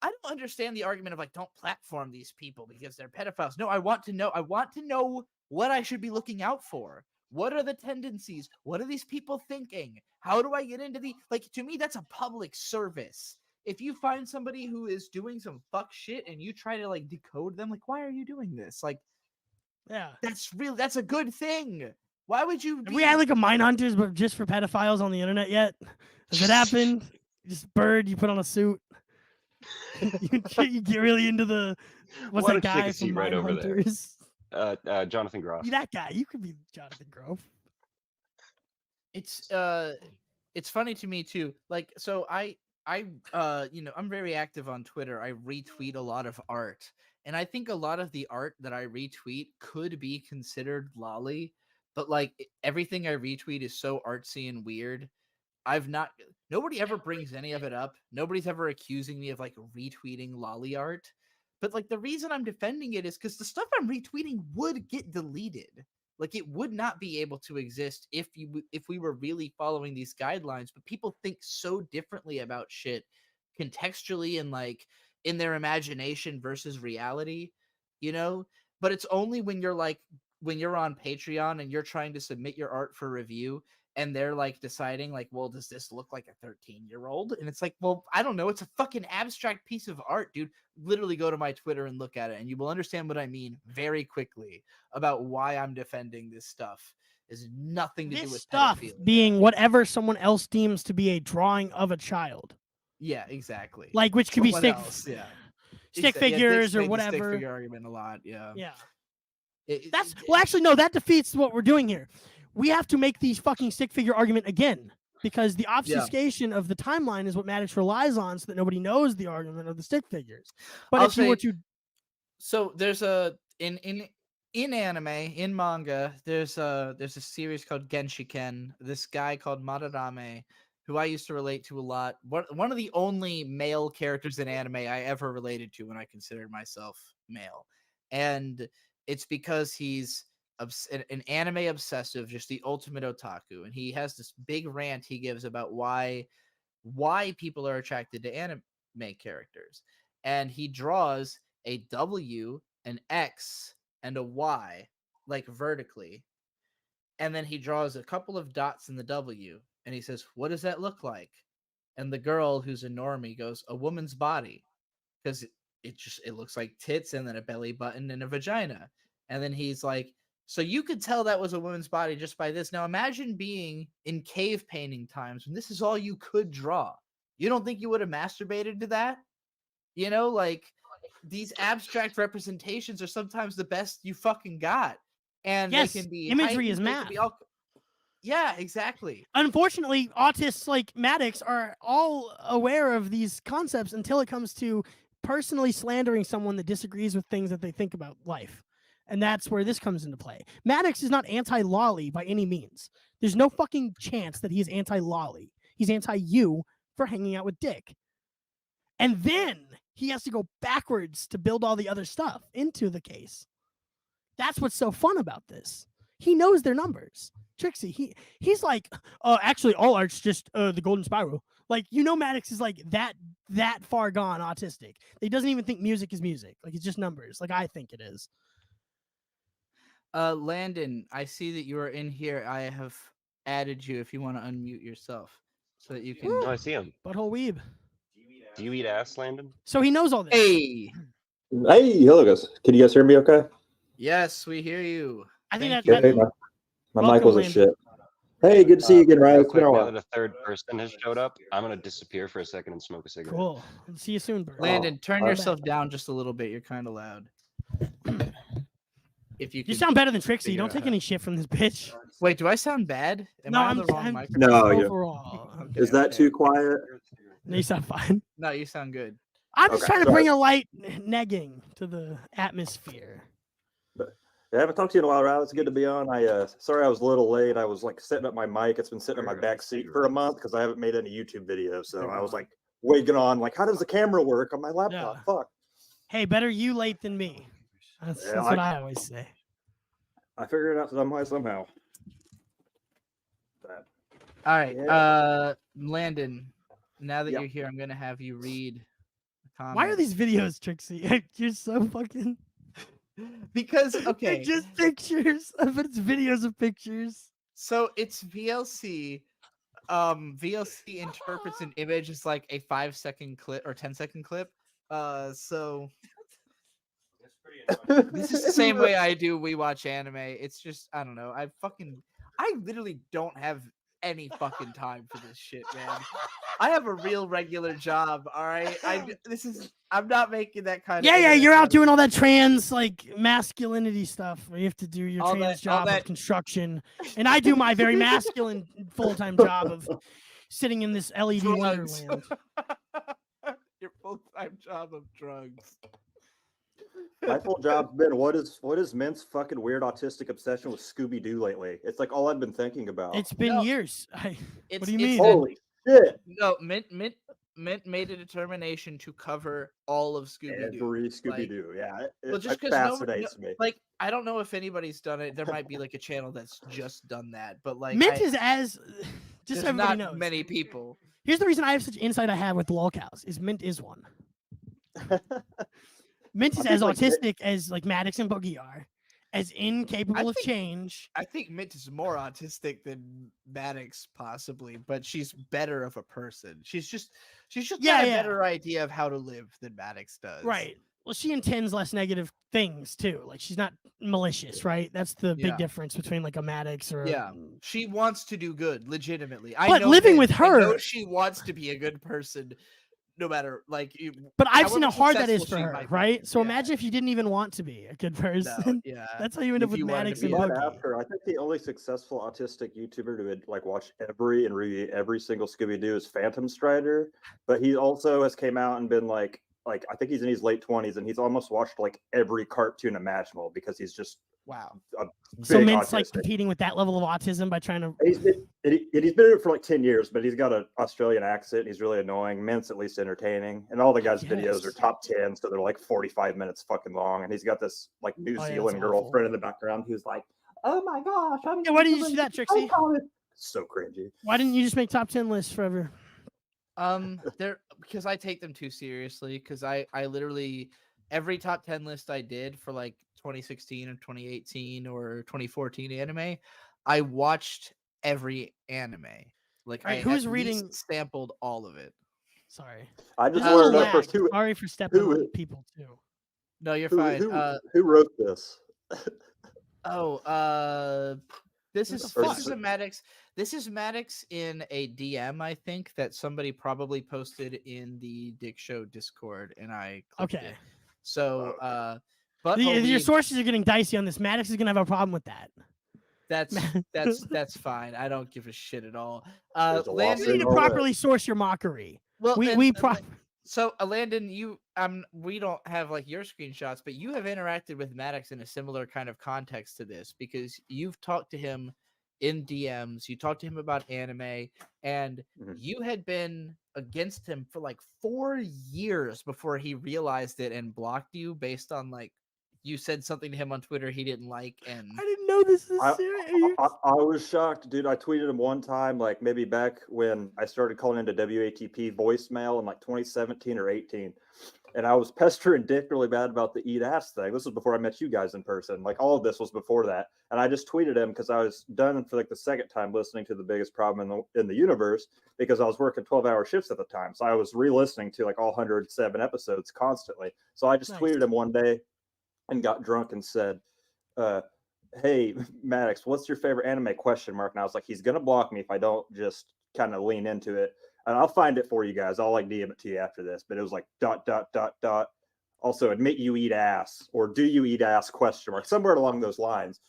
I don't understand the argument of like, don't platform these people because they're pedophiles. No, I want to know what I should be looking out for. What are the tendencies? What are these people thinking? How do I get into the, like, to me, that's a public service. If you find somebody who is doing some fuck shit and you try to like decode them, like, why are you doing this? Like, Yeah. that's a good thing. Why would you Have we had like a Mindhunters, but just for pedophiles on the internet yet? Has it happened? Just Bird, you put on a suit. you get really into the what's Why that don't you take guy a from seat right over there? Mindhunters? Jonathan Groff. That guy. You could be Jonathan Grove. It's funny to me too. Like, so I'm very active on Twitter. I retweet a lot of art. And I think a lot of the art that I retweet could be considered lolly, but like everything I retweet is so artsy and weird. Nobody ever brings any of it up. Nobody's ever accusing me of like retweeting lolly art. But like the reason I'm defending it is because the stuff I'm retweeting would get deleted. Like it would not be able to exist if we were really following these guidelines. But people think so differently about shit contextually and like in their imagination versus reality, you know? But it's only when you're on Patreon and you're trying to submit your art for review and they're like deciding like, well, does this look like a 13-year-old? And it's like, well, I don't know. It's a fucking abstract piece of art, dude. Literally go to my Twitter and look at it and you will understand what I mean very quickly about why I'm defending this stuff. Is nothing to do This with stuff pedophilia. being whatever someone else deems to be a drawing of a child. Yeah, exactly. Like which could be Someone stick else, yeah. stick Dick's figures or made the whatever. Stick figure argument a lot, yeah. Yeah. It- That's it- well actually no, that defeats what we're doing here. We have to make these fucking stick figure argument again because the obfuscation of the timeline is what Maddox relies on so that nobody knows the argument of the stick figures. But I'll if you were say- to So there's a in anime, in manga, there's a series called Genshiken. This guy called Madarame, who I used to relate to a lot. One of the only male characters in anime I ever related to when I considered myself male. And it's because he's an anime obsessive, just the ultimate otaku. And he has this big rant he gives about why people are attracted to anime characters. And he draws a W, an X, and a Y, like vertically. And then he draws a couple of dots in the W, and he says, "What does that look like?" And the girl, who's a normie, goes, "A woman's body," because it looks like tits and then a belly button and a vagina. And then he's like, So you could tell that was a woman's body just by this. Now imagine being in cave painting times when this is all you could draw. You don't think you would have masturbated to that? You know, like these abstract representations are sometimes the best you fucking got. And Yes, they can be imagery heightened, is they can math. be all... Yeah, exactly. Unfortunately, autists like MADDOX are all aware of these concepts until it comes to personally slandering someone that disagrees with things that they think about life. And that's where this comes into play. MADDOX is not anti-lolly by any means. There's no fucking chance that he's anti-lolly. He's anti-you for hanging out with Dick. And then he has to go backwards to build all the other stuff into the case. That's what's so fun about this. He knows their numbers. Trixie, he's like, actually, all art's just the golden spiral. Like, you know, MADDOX is like that far gone autistic. He doesn't even think music is music. Like, it's just numbers. Like I think it is. Landon, I see that you are in here. I have added you if you want to unmute yourself so that you can. No, I see him. Butthole weeb. Do you eat ass, Landon? So he knows all this. Hey, Hey, hello guys. Can you guys hear me okay? yes, we hear you. I think Thank that- you. Hey, my Welcome, mic was a Landon. shit. Hey, good to see you again, Ryan. Real It's been quick, a now while. that a third person has showed up, I'm gonna disappear for a second and smoke a cigarette. Cool. See you soon, Bert. Landon, turn my yourself down just a little bit. You're kind of loud. If you You could sound better than Trixie. figure Don't out take how- any shit from this bitch. Wait, do I sound bad? Am No, I on I'm- the wrong I'm- microphone? No, yeah. Overall. Okay, Is that okay. too quiet? No, you sound fine. No, you sound good. I'm just Okay, trying to sorry. bring a light negging to the atmosphere. I haven't talked to you in a while, Ryan. It's good to be on. Sorry I was a little late. I was like setting up my mic. It's been sitting in my back seat for a month because I haven't made any YouTube videos. So I was like waking on, like, how does the camera work on my laptop? Yeah. Fuck. Hey, better you late than me. That's Yeah, what I always say. I figured it out some way somehow. But, All right, Yeah. Landon. Now that Yep. you're here, I'm gonna have you read the comments. Why are these videos, Trixie? You're so fucking. Because They're okay, just pictures, but it's videos of pictures. so it's VLC. VLC interprets an image as like a 5-second clip or 10-second clip. So this is the same way I do. We watch anime. It's just I don't know. I literally don't have any fucking time for this shit, man. I have a real regular job. All right, I'm not making that kind of. Yeah, internet you're out money. doing all that trans like masculinity stuff where you have to do your All trans that- all job that- of construction, and I do my very masculine full-time job of sitting in this LED Drugs. wonderland. Your full-time job of drugs. my full job's been what is Mint's fucking weird autistic obsession with Scooby Doo lately? It's like all I've been thinking about. It's been No, years. What It's- do you it's mean? that- Holy shit. No, Mint made a determination to cover all of Scooby Doo. Every Scooby Doo, yeah. Well, just It 'cause fascinates me. Like, I don't know if anybody's done it. There might be like a channel that's just done that, but like, Mint is as just so there's everybody not knows. many people. Here's the reason I have such insight I have with lolcows is Mint is one. Mint is I as think, like, autistic as like MADDOX and Boogie are, as incapable of think- change. I think Mint is more autistic than MADDOX, possibly, but she's better of a person. She's just Yeah, got a yeah. better idea of how to live than MADDOX does. Right. Well, she intends less negative things too. Like she's not malicious, right? That's the Yeah. big difference between like a MADDOX or Yeah. She wants to do good, legitimately. But know living Mint. with I know her- she wants to be a good person, no matter like. But I've seen however how hard that is successful for she her, might be. right? So Yeah. imagine if you didn't even want to be a good person. No, yeah. That's how you end up If with you wanted MADDOX to and be But Boogie. after, I think the only successful autistic YouTuber to had, like watch every and review every single Scooby Doo is Phantom Strider. But he also has came out and been like I think he's in his late 20s and he's almost watched like every cartoon imaginable because he's just Wow. a So big Mint's like autistic. competing with that level of autism by trying to. He's been in it for like 10 years, but he's got an Australian accent. He's really annoying. Mint's at least entertaining. And all the guys' videos are Yes. top 10, so they're like 45 minutes fucking long. And he's got this like New Oh, yeah, Zealand that's awful. girlfriend in the background who's like, oh my gosh. I'm Yeah, why didn't you do that, Trixie? So cringy. Why didn't you just make top 10 lists forever? They're because I take them too seriously. Because I literally every top 10 list I did for like 2016 or 2018 or 2014 anime, I watched every anime. Like Alright, I who's at reading- least sampled all of it. Sorry. I just There's a want little to know first lag. who Sorry for stepping who- on people too. No, you're who, fine. who, who wrote this. Oh, this What is the this fuck? is a Maddox. This is Maddox in a DM, I think, that somebody probably posted in the Dick Show Discord, and I clicked Okay. it. So, Your Butthole sources are getting dicey on this. Maddox is gonna have a problem with that. that's fine. I don't give a shit at all. There's a You lawsuit need to on the way. properly source your mockery. Well, We so Landon, we don't have like your screenshots, but you have interacted with Maddox in a similar kind of context to this because you've talked to him in DMs, you talked to him about anime, and Mhm. you had been against him for like 4 years before he realized it and blocked you based on like you said something to him on Twitter he didn't like, and I didn't know this is serious. I was shocked, dude. I tweeted him one time, like maybe back when I started calling into WATP voicemail in like 2017 or 18. And I was pestering Dick really bad about the eat ass thing. This was before I met you guys in person. Like all of this was before that. And I just tweeted him because I was done for like the second time listening to The Biggest Problem in the Universe because I was working 12-hour shifts at the time. So I was re-listening to like all 107 episodes constantly. So I just tweeted him one day and got drunk and said, hey, Maddox, what's your favorite anime ? And I was like, he's going to block me if I don't just kind of lean into it. And I'll find it for you guys. I'll like DM it to you after this. But it was like ... Also, admit you eat ass, or do you eat ass ? Somewhere along those lines.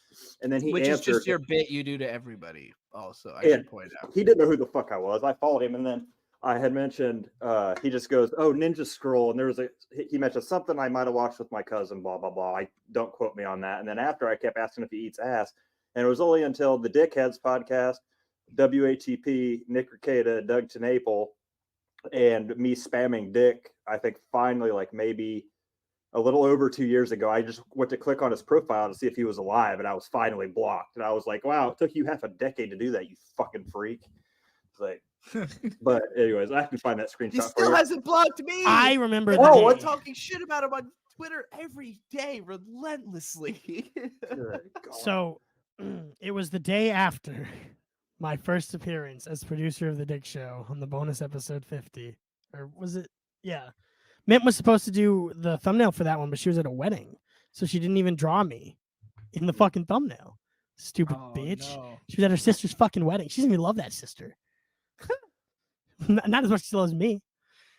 And then he which answered, is just your bit you do to everybody. Also, I and should point out. he didn't know who the fuck I was. I followed him, and then I had mentioned, he just goes, oh, Ninja Scroll. And there was he mentioned something I might have watched with my cousin, blah, blah, blah. I don't quote me on that. And then after I kept asking if he eats ass. And it was only until the Dickheads podcast, WATP, Nick Ricada, Doug Tenaple, and me spamming Dick, I think finally, like maybe a little over 2 years ago, I just went to click on his profile to see if he was alive, and I was finally blocked. And I was like, wow, it took you half a decade to do that, you fucking freak. It's like, but anyways, I can find that screenshot. He still hasn't blocked me. I remember and the I'm day. talking shit about him on Twitter every day, relentlessly. So it was the day after my first appearance as producer of the Dick Show on the bonus episode 50. Or was it? Yeah. Mint was supposed to do the thumbnail for that one, but she was at a wedding. So she didn't even draw me in the fucking thumbnail. Stupid bitch. No. She was at her sister's fucking wedding. She doesn't even love that sister. Not as much as she loves me.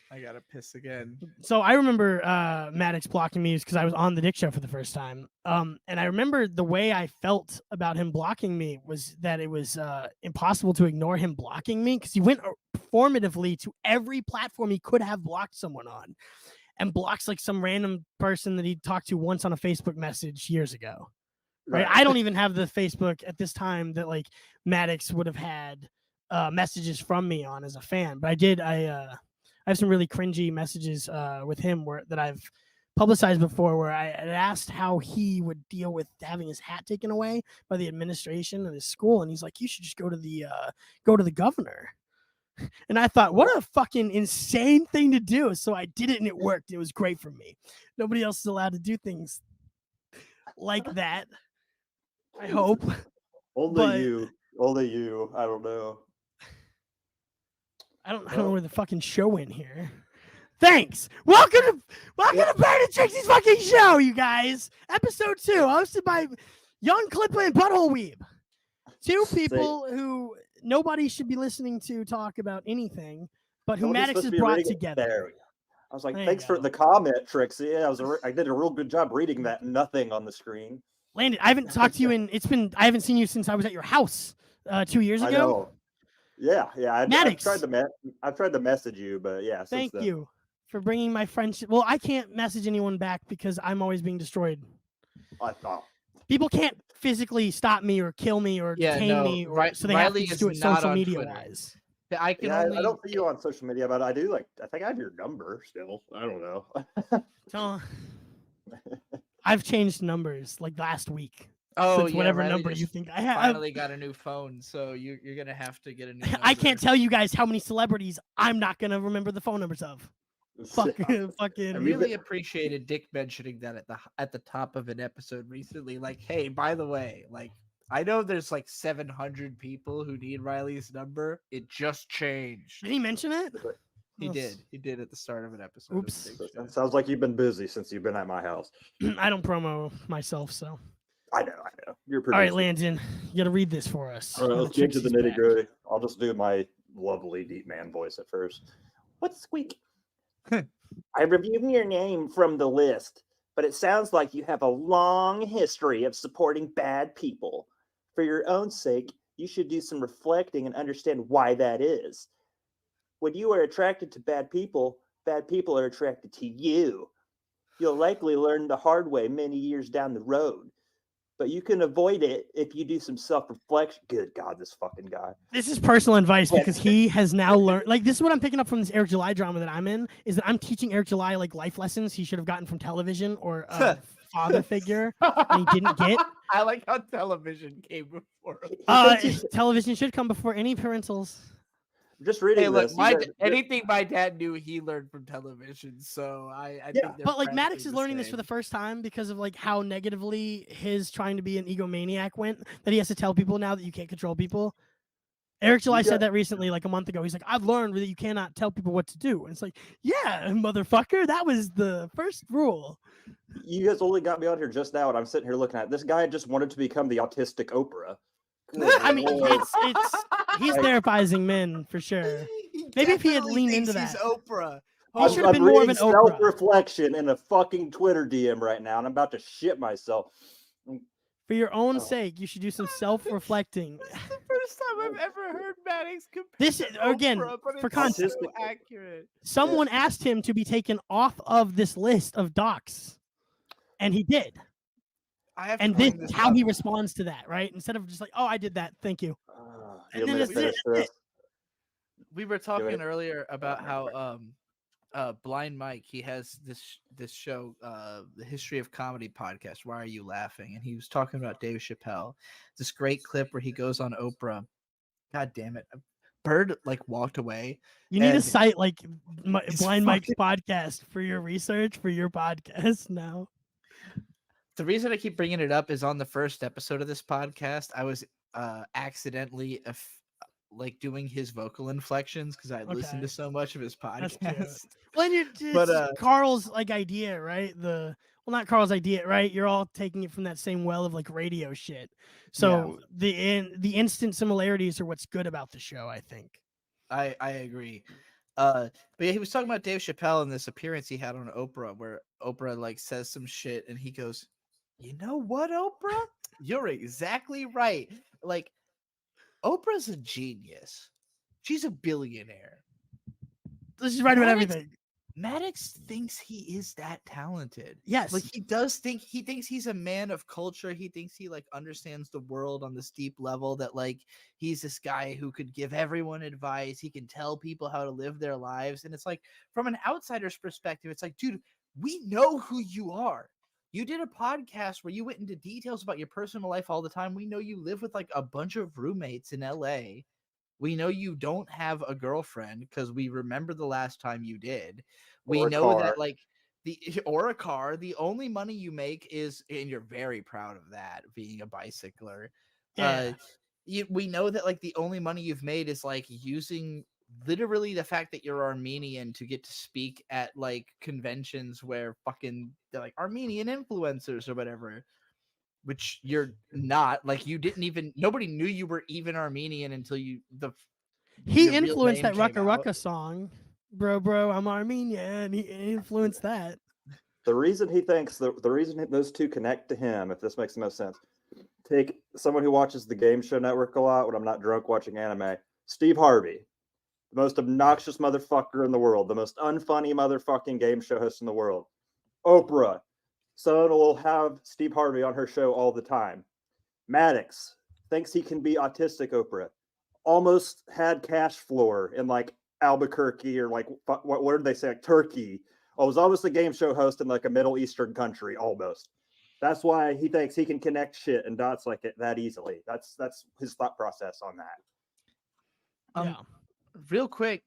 I gotta piss again. So I remember Maddox blocking me because I was on the Dick Show for the first time. And I remember the way I felt about him blocking me was that it was impossible to ignore him blocking me because he went performatively to every platform he could have blocked someone on and blocks like some random person that he talked to once on a Facebook message years ago. Right? I don't even have the Facebook at this time that like Maddox would have had messages from me on as a fan, but I did. I have some really cringy messages with him that I've publicized before, where I had asked how he would deal with having his hat taken away by the administration of his school, and he's like, "You should just go to the governor." And I thought, what a fucking insane thing to do. So I did it, and it worked. It was great for me. Nobody else is allowed to do things like that. I hope. Only you. I don't know. I don't know where the fucking show went here. Thanks. Welcome to Bird and Trixie's fucking show, you guys. Episode 2, hosted by Young Clipland and Butthole Weeb. Two people who nobody should be listening to talk about anything, but who Maddox has brought together. There we go. I was like, thanks for the comment, Trixie. Yeah, I did a real good job reading that nothing on the screen. Landon, I haven't talked to you I haven't seen you since I was at your house 2 years ago. I know. Yeah. Maddox. I've tried to message you, but yeah. Thank you for bringing my friendship. Well, I can't message anyone back because I'm always being destroyed. I thought people can't physically stop me or kill me or detain me, so they have to just do it social media wise. I don't see you on social media, but I do. I think I have your number still. I don't know. So, I've changed numbers like last week. Oh, since whatever number you think I have. Finally got a new phone, so you're gonna have to get a new number. I can't tell you guys how many celebrities I'm not gonna remember the phone numbers of. Fucking. I really appreciated Dick mentioning that at the top of an episode recently. Like, hey, by the way, like I know there's like 700 people who need Riley's number. It just changed. Did he mention it? He did. He did at the start of an episode. Oops. It sounds like you've been busy since you've been at my house. I don't promo myself, so. I know. You're All right, producing. Landon, you got to read this for us. All right, Now let's that get to the Trixie's nitty back. gritty. I'll just do my lovely deep man voice at first. What's squeak? I reviewed your name from the list, but it sounds like you have a long history of supporting bad people. For your own sake, you should do some reflecting and understand why that is. When you are attracted to bad people are attracted to you. You'll likely learn the hard way many years down the road, but you can avoid it if you do some self-reflection. Good God, this fucking guy. This is personal advice Yes. because he has now learned. Like, this is what I'm picking up from this Eric July drama that I'm in. Is that I'm teaching Eric July like life lessons he should have gotten from television or a father figure, and he didn't get. I like how television came before. Television should come before any parentals. Just reading Hey, look, this. anything my dad knew, he learned from television. So I think they're But like practically MADDOX is the learning this for same. the first time because of like how negatively his trying to be an egomaniac went, that he has to tell people now that you can't control people. Eric July said that recently, like a month ago. He's like, I've learned that you cannot tell people what to do. And it's like, yeah, motherfucker, that was the first rule. You guys only got me on here just now, and I'm sitting here looking at this guy. Just wanted to become the autistic Oprah. I mean, he's therapizing men for sure. Maybe if he had definitely leaned thinks into he's that. Oprah. He should have been more of an Oprah. Self-reflection in a fucking Twitter DM right now, and I'm about to shit myself. For your own sake, you should do some self-reflecting. This is the first time I've ever heard MADDOX compare This to is again Oprah, but for it's context. so accurate. Someone asked him to be taken off of this list of docs, and he did. And this is how he responds to that, right? Instead of just like, "Oh, I did that, thank you." You want me to finish this? We were talking earlier about how Blind Mike, he has this show, the History of Comedy podcast, Why Are You Laughing? And he was talking about Dave Chappelle. This great clip where he goes on Oprah. God damn it. Bird like walked away. You need to cite like Blind Mike's podcast for your research for your podcast now. The reason I keep bringing it up is on the first episode of this podcast, I was accidentally like doing his vocal inflections because I listened to so much of his podcast. Well, it's Carl's like idea, right? Not Carl's idea, right? You're all taking it from that same well of like radio shit. So the instant similarities are what's good about the show, I think. I agree. But yeah, he was talking about Dave Chappelle in this appearance he had on Oprah, where Oprah like says some shit and he goes, "You know what, Oprah? You're exactly right. Like, Oprah's a genius. She's a billionaire. She's right about everything." MADDOX thinks he is that talented. Yes. Like he thinks he's a man of culture. He thinks he like understands the world on this deep level, that like he's this guy who could give everyone advice. He can tell people how to live their lives. And it's like, from an outsider's perspective, it's like, dude, we know who you are. You did a podcast where you went into details about your personal life all the time. We know you live with like a bunch of roommates in LA. We know you don't have a girlfriend because we remember the last time you did. We know that like or a car. The only money you make is, and you're very proud of that, being a bicycler. Yeah. We know that like the only money you've made is like using literally the fact that you're Armenian to get to speak at like conventions where fucking they're like Armenian influencers or whatever, which you're not. Like you didn't even, nobody knew you were even Armenian until he influenced that Rucka Rucka song, bro, I'm Armenian. He influenced that. The reason he thinks the reason those two connect to him, if this makes the most sense, take someone who watches the Game Show Network a lot when I'm not drunk watching anime. Steve Harvey, the most obnoxious motherfucker in the world, the most unfunny motherfucking game show host in the world. Oprah, someone will have Steve Harvey on her show all the time. MADDOX thinks he can be autistic Oprah. Almost had cash floor in like Albuquerque or like what did they say, like Turkey. I was almost a game show host in like a Middle Eastern country, almost. That's why he thinks he can connect shit and dots like it that easily. That's his thought process on that. Real quick,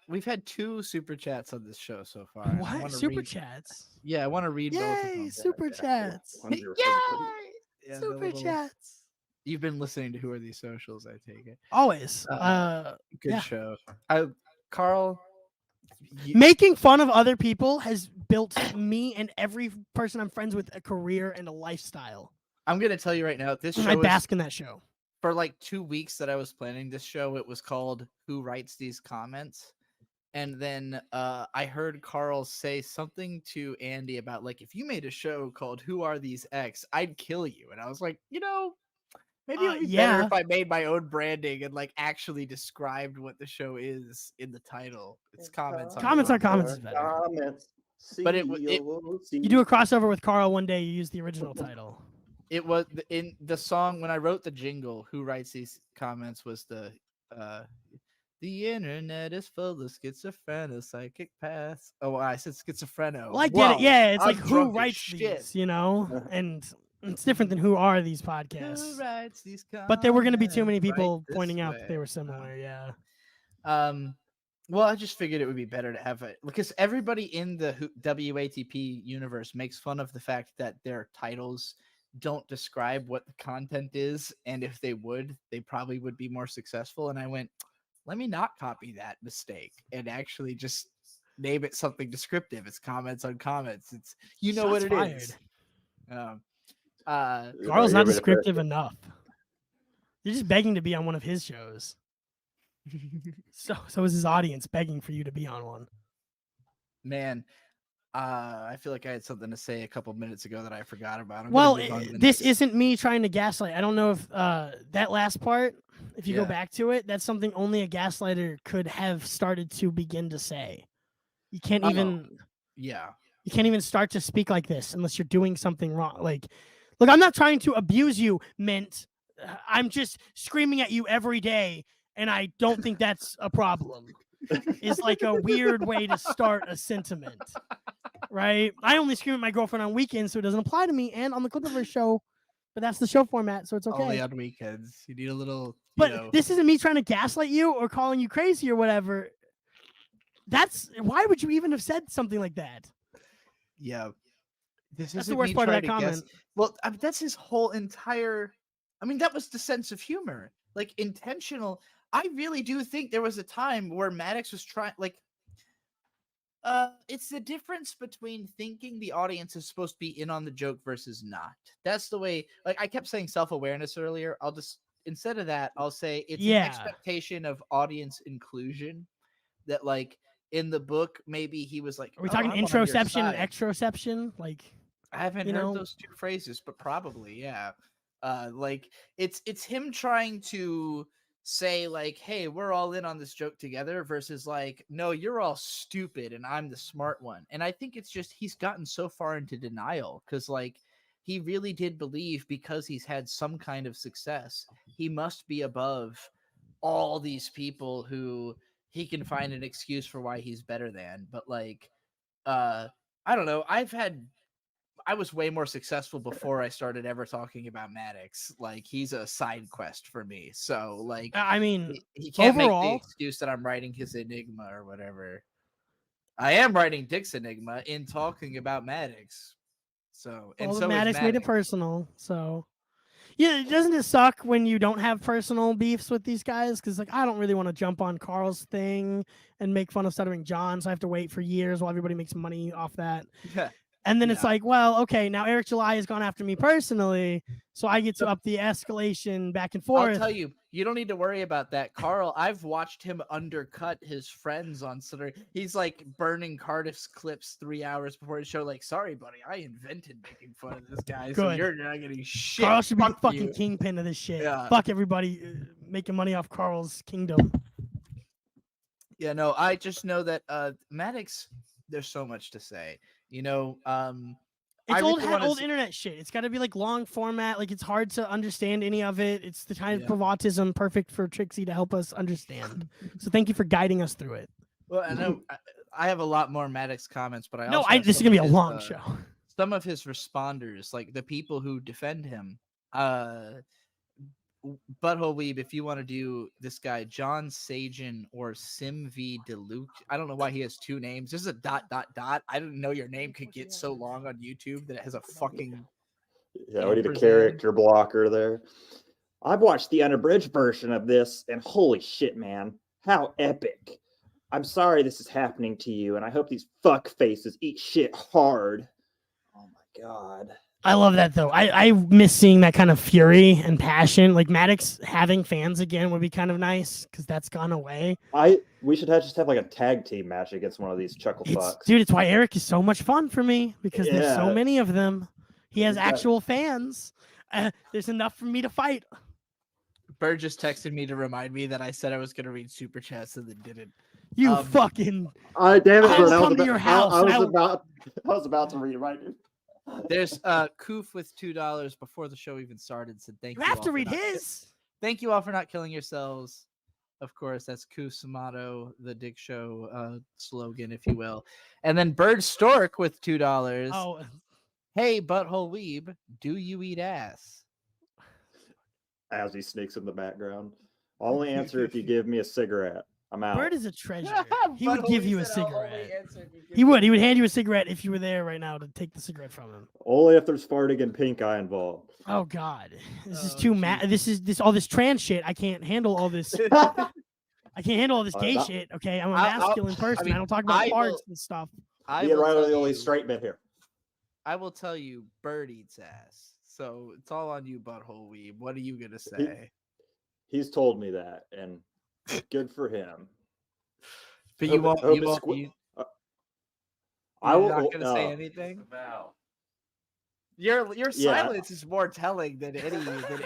we've had 2 super chats on this show so far. What super chats? Yeah, I want to read both of them. Yay, super chats! Yay, super chats! You've been listening to Who Are These Socials, I take it. Always. Good show. Carl, making fun of other people has built me and every person I'm friends with a career and a lifestyle. I'm gonna tell you right now, this I show is bask in that show. for like 2 weeks that I was planning this show. It was called "Who Writes These Comments," and then I heard Carl say something to Andy about like, if you made a show called "Who Are These X," I'd kill you. And I was like, maybe it would be better Yeah. if I made my own branding and like actually described what the show is in the title. It's comments on Comments on comments is better. Comments. But it You do a crossover with Carl one day. You use the original title. It was in the song when I wrote the jingle. Who writes these comments was the internet is full of schizophrenic psychic paths. Oh, I said schizophreno. Well, I get it. Yeah, it's I'm like who drunk as writes shit. these, and it's different than who are these Who podcasts. writes these comments? But there were going to be too many right people this pointing out that they way? were similar. Yeah. Well, I just figured it would be better to have it because everybody in the WATP universe makes fun of the fact that their titles don't describe what the content is, and if they would, they probably would be more successful. And I went, let me not copy that mistake and actually just name it something descriptive. It's comments on comments. It's what Shots it fired. is. Carl's not descriptive enough. You're just begging to be on one of his shows. So is his audience begging for you to be on one. Man, I feel like I had something to say a couple minutes ago that I forgot about. I'm gonna Well, move on to the this next. isn't me trying to gaslight. I don't know if that last part, if you go Yeah. back to it, that's something only a gaslighter could have started to begin to say. You can't even Yeah. you can't even start to speak like this unless you're doing something wrong. Like, look, I'm not trying to abuse you, Mint. I'm just screaming at you every day, and I don't think that's a problem. Is like a weird way to start a sentiment, right? I only scream at my girlfriend on weekends, so it doesn't apply to me, and on the Clipperverse show, but that's the show format, so it's okay. Only on weekends. You need a little. But this isn't me trying to gaslight you or calling you crazy or whatever. That's why would you even have said something like that? Yeah. That's the worst part of that comment. Well, that's his whole entire. I mean, that was the sense of humor, like intentional. I really do think there was a time where Maddox was trying, like, it's the difference between thinking the audience is supposed to be in on the joke versus not. That's the way. Like I kept saying self-awareness earlier. I'll just instead of that, I'll say it's an expectation of audience inclusion. That like in the book, maybe he was like, are we talking introception and extroception? Like, I haven't heard those two phrases, but probably, yeah. Like it's him trying to say like, hey, we're all in on this joke together versus like, no, you're all stupid and I'm the smart one. And I think it's just he's gotten so far into denial because like he really did believe because he's had some kind of success, he must be above all these people who he can find an excuse for why he's better than. But like, I don't know. I was way more successful before I started ever talking about Maddox. Like he's a side quest for me. So like, I mean, he can't overall, make the excuse that I'm writing his Enigma or whatever. I am writing Dick's Enigma in talking about Maddox. So and so Maddox made it personal. So yeah, doesn't it suck when you don't have personal beefs with these guys? Because like I don't really want to jump on Carl's thing and make fun of Stuttering John, so I have to wait for years while everybody makes money off that. Yeah. And then it's like, well, okay, now Eric July has gone after me personally, so I get to up the escalation back and forth. I'll tell you, you don't need to worry about that. Carl, I've watched him undercut his friends on Stuttering. He's like burning Cardiff's clips 3 hours before his show. Like, sorry, buddy, I invented making fun of this guy, so you're not getting shit. Carl should be the fucking you. kingpin of this shit. Yeah. Fuck everybody making money off Carl's kingdom. Yeah, no, I just know that Maddox, there's so much to say. You know, it's old internet shit. It's got to be like long format. Like it's hard to understand any of it. It's the kind of autism perfect for Trixie to help us understand. So thank you for guiding us through it. Well, I know I have a lot more Maddox comments, but this is gonna be a long show. Some of his responders, like the people who defend him, Butthole Weeb, if you want to do this guy, John Sajan or Sim V. DeLuke. I don't know why he has two names. This is a ... I didn't know your name could get so long on YouTube that it has a fucking... Yeah, we need a character blocker there. I've watched the unabridged version of this, and holy shit, man. How epic. I'm sorry this is happening to you, and I hope these fuck faces eat shit hard. Oh my god. I love that though. I miss seeing that kind of fury and passion. Like Maddox having fans again would be kind of nice because that's gone away. We should just have like a tag team match against one of these chuckle fucks. Dude, it's why Eric is so much fun for me because there's so Yeah. many of them. He has He's got- actual fans. There's enough for me to fight. Bird just texted me to remind me that I said I was going to read super chats and then didn't. You Um, fucking. Damn it, I will Vern, come to your house. I and I was about to read it right. There's Koof with $2 before the show even started. Said thank you. You have all to for read not- his. Thank you all for not killing yourselves. Of course, that's Koof's motto, the Dick Show slogan, if you will. And then Bird Stork with $2. Oh, Hey, butthole weeb, do you eat ass? As he sneaks in the background. I'll only answer if you give me a cigarette. I'm out. Bird is a treasure. He Butthole would give Weeb you a said, "I'll only cigarette. answer if you give He me would. He would hand you a cigarette if you were there right now to take the cigarette from him. Only if there's farting and pink eye involved. Oh God, this is Oh, too mad. This all this trans shit. I can't handle all this. I can't handle all this gay that- shit. Okay, I'm a I'll- masculine person. I, mean, don't talk about I farts will- and stuff. I Me and will Riley are tell the only you- straight men here. I will tell you, Bird eats ass. So it's all on you, butthole weeb. What are you gonna say? He's told me that, and good for him. But you hope won't. You it's won't. squi- You, I you're will. not gonna say anything. Your Yeah. silence is more telling than any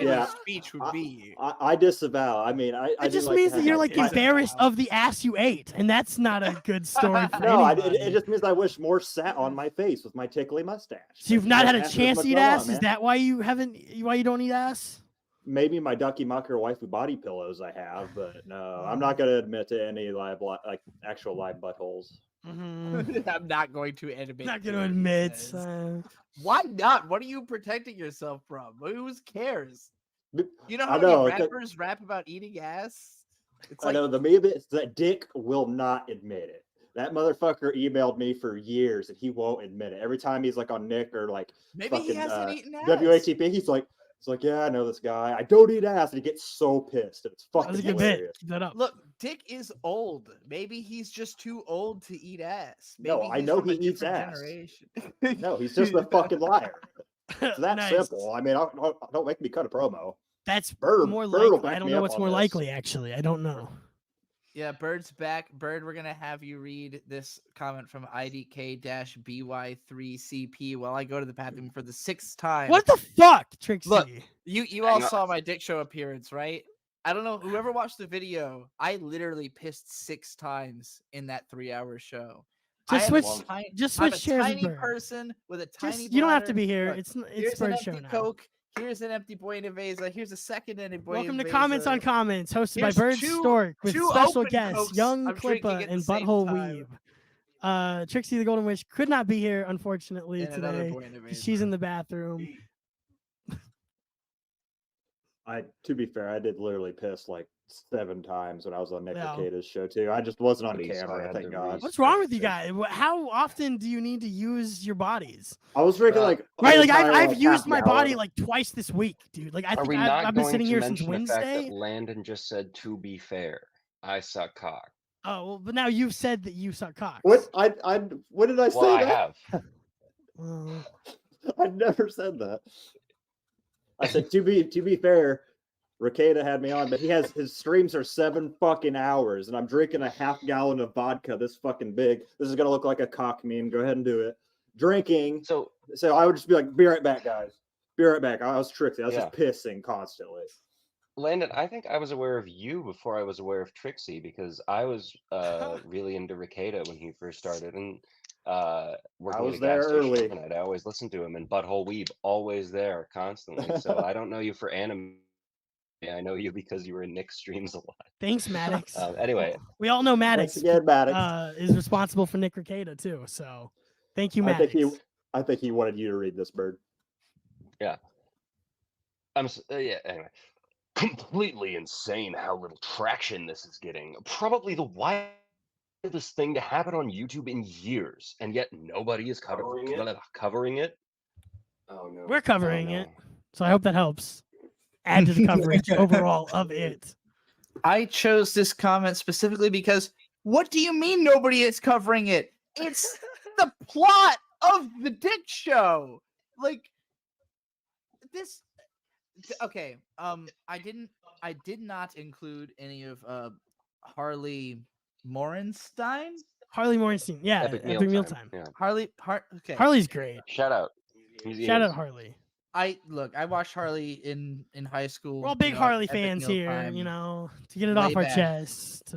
Yeah. speech would be. I disavow. I mean, I It do just like to means that have you're my- like my- embarrassed of the ass you ate, and that's not a good story for No, anybody. it just means I wish more sat on my face with my tickly mustache. So you've not had a Ask as chance much to eat as I want, ass? Is man. that why you haven't? Why you don't eat ass? Maybe my Ducky Mucker waifu body pillows I have, but no, I'm not gonna admit to any actual live buttholes. Mhm. I'm not going to admit. Not to gonna it, he admit. says. Why not? What are you protecting yourself from? Who cares? You know I how know, many 'cause- rappers rap about eating ass? It's I like know the meme is that Dick will not admit it. That motherfucker emailed me for years and he won't admit it. Every time he's like on Nick or like maybe he fucking hasn't eaten ass. WATP, he's like, yeah, I know this guy. I don't eat ass, and he gets so pissed. And it's That fucking was a good hilarious. bit. Keep that up. Look, Dick is old. Maybe he's just too old to eat ass. Maybe No, I he's know from a he eats different ass. generation. No, he's just a fucking liar. It's that Nice. simple. I mean, don't make me cut a promo. That's Bird- more Bird will likely. back I don't me know up what's on more this. likely. Actually, I don't know. Yeah, Bird's back. Bird, we're gonna have you read this comment from IDK-BY3CP while I go to the bathroom for the 6th time. What the fuck, Trixie? Look, you all Hang on. saw my Dick Show appearance, right? I don't know. Whoever watched the video, I literally pissed 6 times in that 3-hour show. Just I am switch. a tiny- Just I'm switch a chairs with tiny Bird. person with a tiny. Just, you don't have to bladder. be here. Look, It's here's an Bird's show empty now. Coke. Here's an empty Boy Invasa. Here's a second empty Boy Welcome to Invasa. Comments on Comments, hosted Here's by Bird two- Stork with two special open guests Cokes Young I'm drinking Klippa at the and same Butthole time. Weeb. Trixie the Golden Witch could not be here, unfortunately, And another today. Boy 'Cause she's Invasa. in the bathroom. To be fair, I did literally piss like 7 times when I was on Nick Yeah. Cicada's show too. I just wasn't on Please, I camera, had thank to God. What's wrong with you guys? How often do you need to use your bodies? I was drinking Uh, like Right, an like entire, I've like, used half my body gallon. like twice this week, dude. Like I Are think we I've not been going sitting to here since mention the fact Wednesday. that Landon just said, to be fair, I suck cock? Oh, well, but now you've said that you suck cocks. What what did I say? Well, I that? have. Well, I never said that. I said to be fair, Ricada had me on, but his streams are 7 fucking hours, and I'm drinking a half gallon of vodka this fucking big. This is gonna look like a cock meme. Go ahead and do it. Drinking. So So I would just be like, be right back, guys. Be right back. I was Trixie. I was Yeah. just pissing constantly. Landon, I think I was aware of you before I was aware of Trixie because I was really into Ricada when he first started, and working was at a gas there station early. overnight, I always listened to him. And Butthole Weeb always there constantly. So I don't know you for anime. I know you because you were in Nick's streams a lot. thanks, Maddox. Anyway, We all know Maddox Once again, Maddox. is responsible for Nick Ricada too. So thank you, I Maddox. I think he wanted you to read this, Bird. yeah. Anyway, completely insane how little traction this is getting. Probably the wildest thing to happen on YouTube in years, and yet nobody is covering it. Oh no, We're covering Oh, no. it. So I hope that helps. Add to the coverage overall of it. I chose this comment specifically because what do you mean nobody is covering it? It's the plot of the Dick Show. Like, this. Okay. I did not include any of Harley Morenstein. Harley Morenstein. Yeah, Epic Epic Mealtime. Mealtime. Yeah. Okay. Harley's great. Shout out. He Shout is. out Harley. I watched Harley in high school. We're all big you know, Harley Epic fans here, Mealtime. you know, to get it way off our back. chest.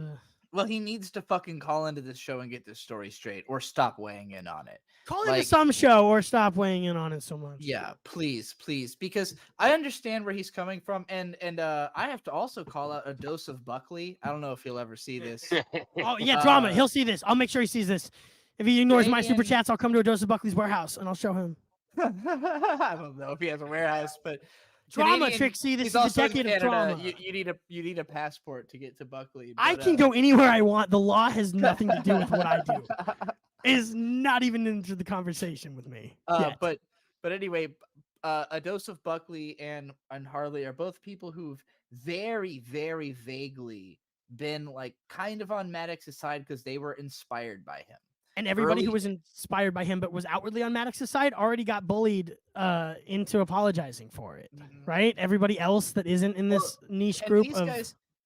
Well, he needs to fucking call into this show and get this story straight, or stop weighing in on it. Call into Like- some show or stop weighing in on it so much. Yeah, please, because I understand where he's coming from, and I have to also call out a dose of Buckley. I don't know if you'll ever see this. Oh yeah, drama. He'll see this. I'll make sure he sees this. If he ignores my super Canadian- chats, I'll come to a Dose of Buckley's warehouse and I'll show him. I don't know if he has a warehouse, but Drama, Canadian- Trixie. This he's is a also in decade of Canada. drama. You need a passport to get to Buckley. I but, can go anywhere I want. The law has nothing to do with what I do. It is not even into the conversation with me. yet. But anyway, a dose of Buckley and Harley are both people who've very, very vaguely been like kind of on Maddox's side because they were inspired by him. And everybody who early- was inspired by him but was outwardly on Maddox's side already got bullied into apologizing for it, right? Everybody else that isn't in this niche And group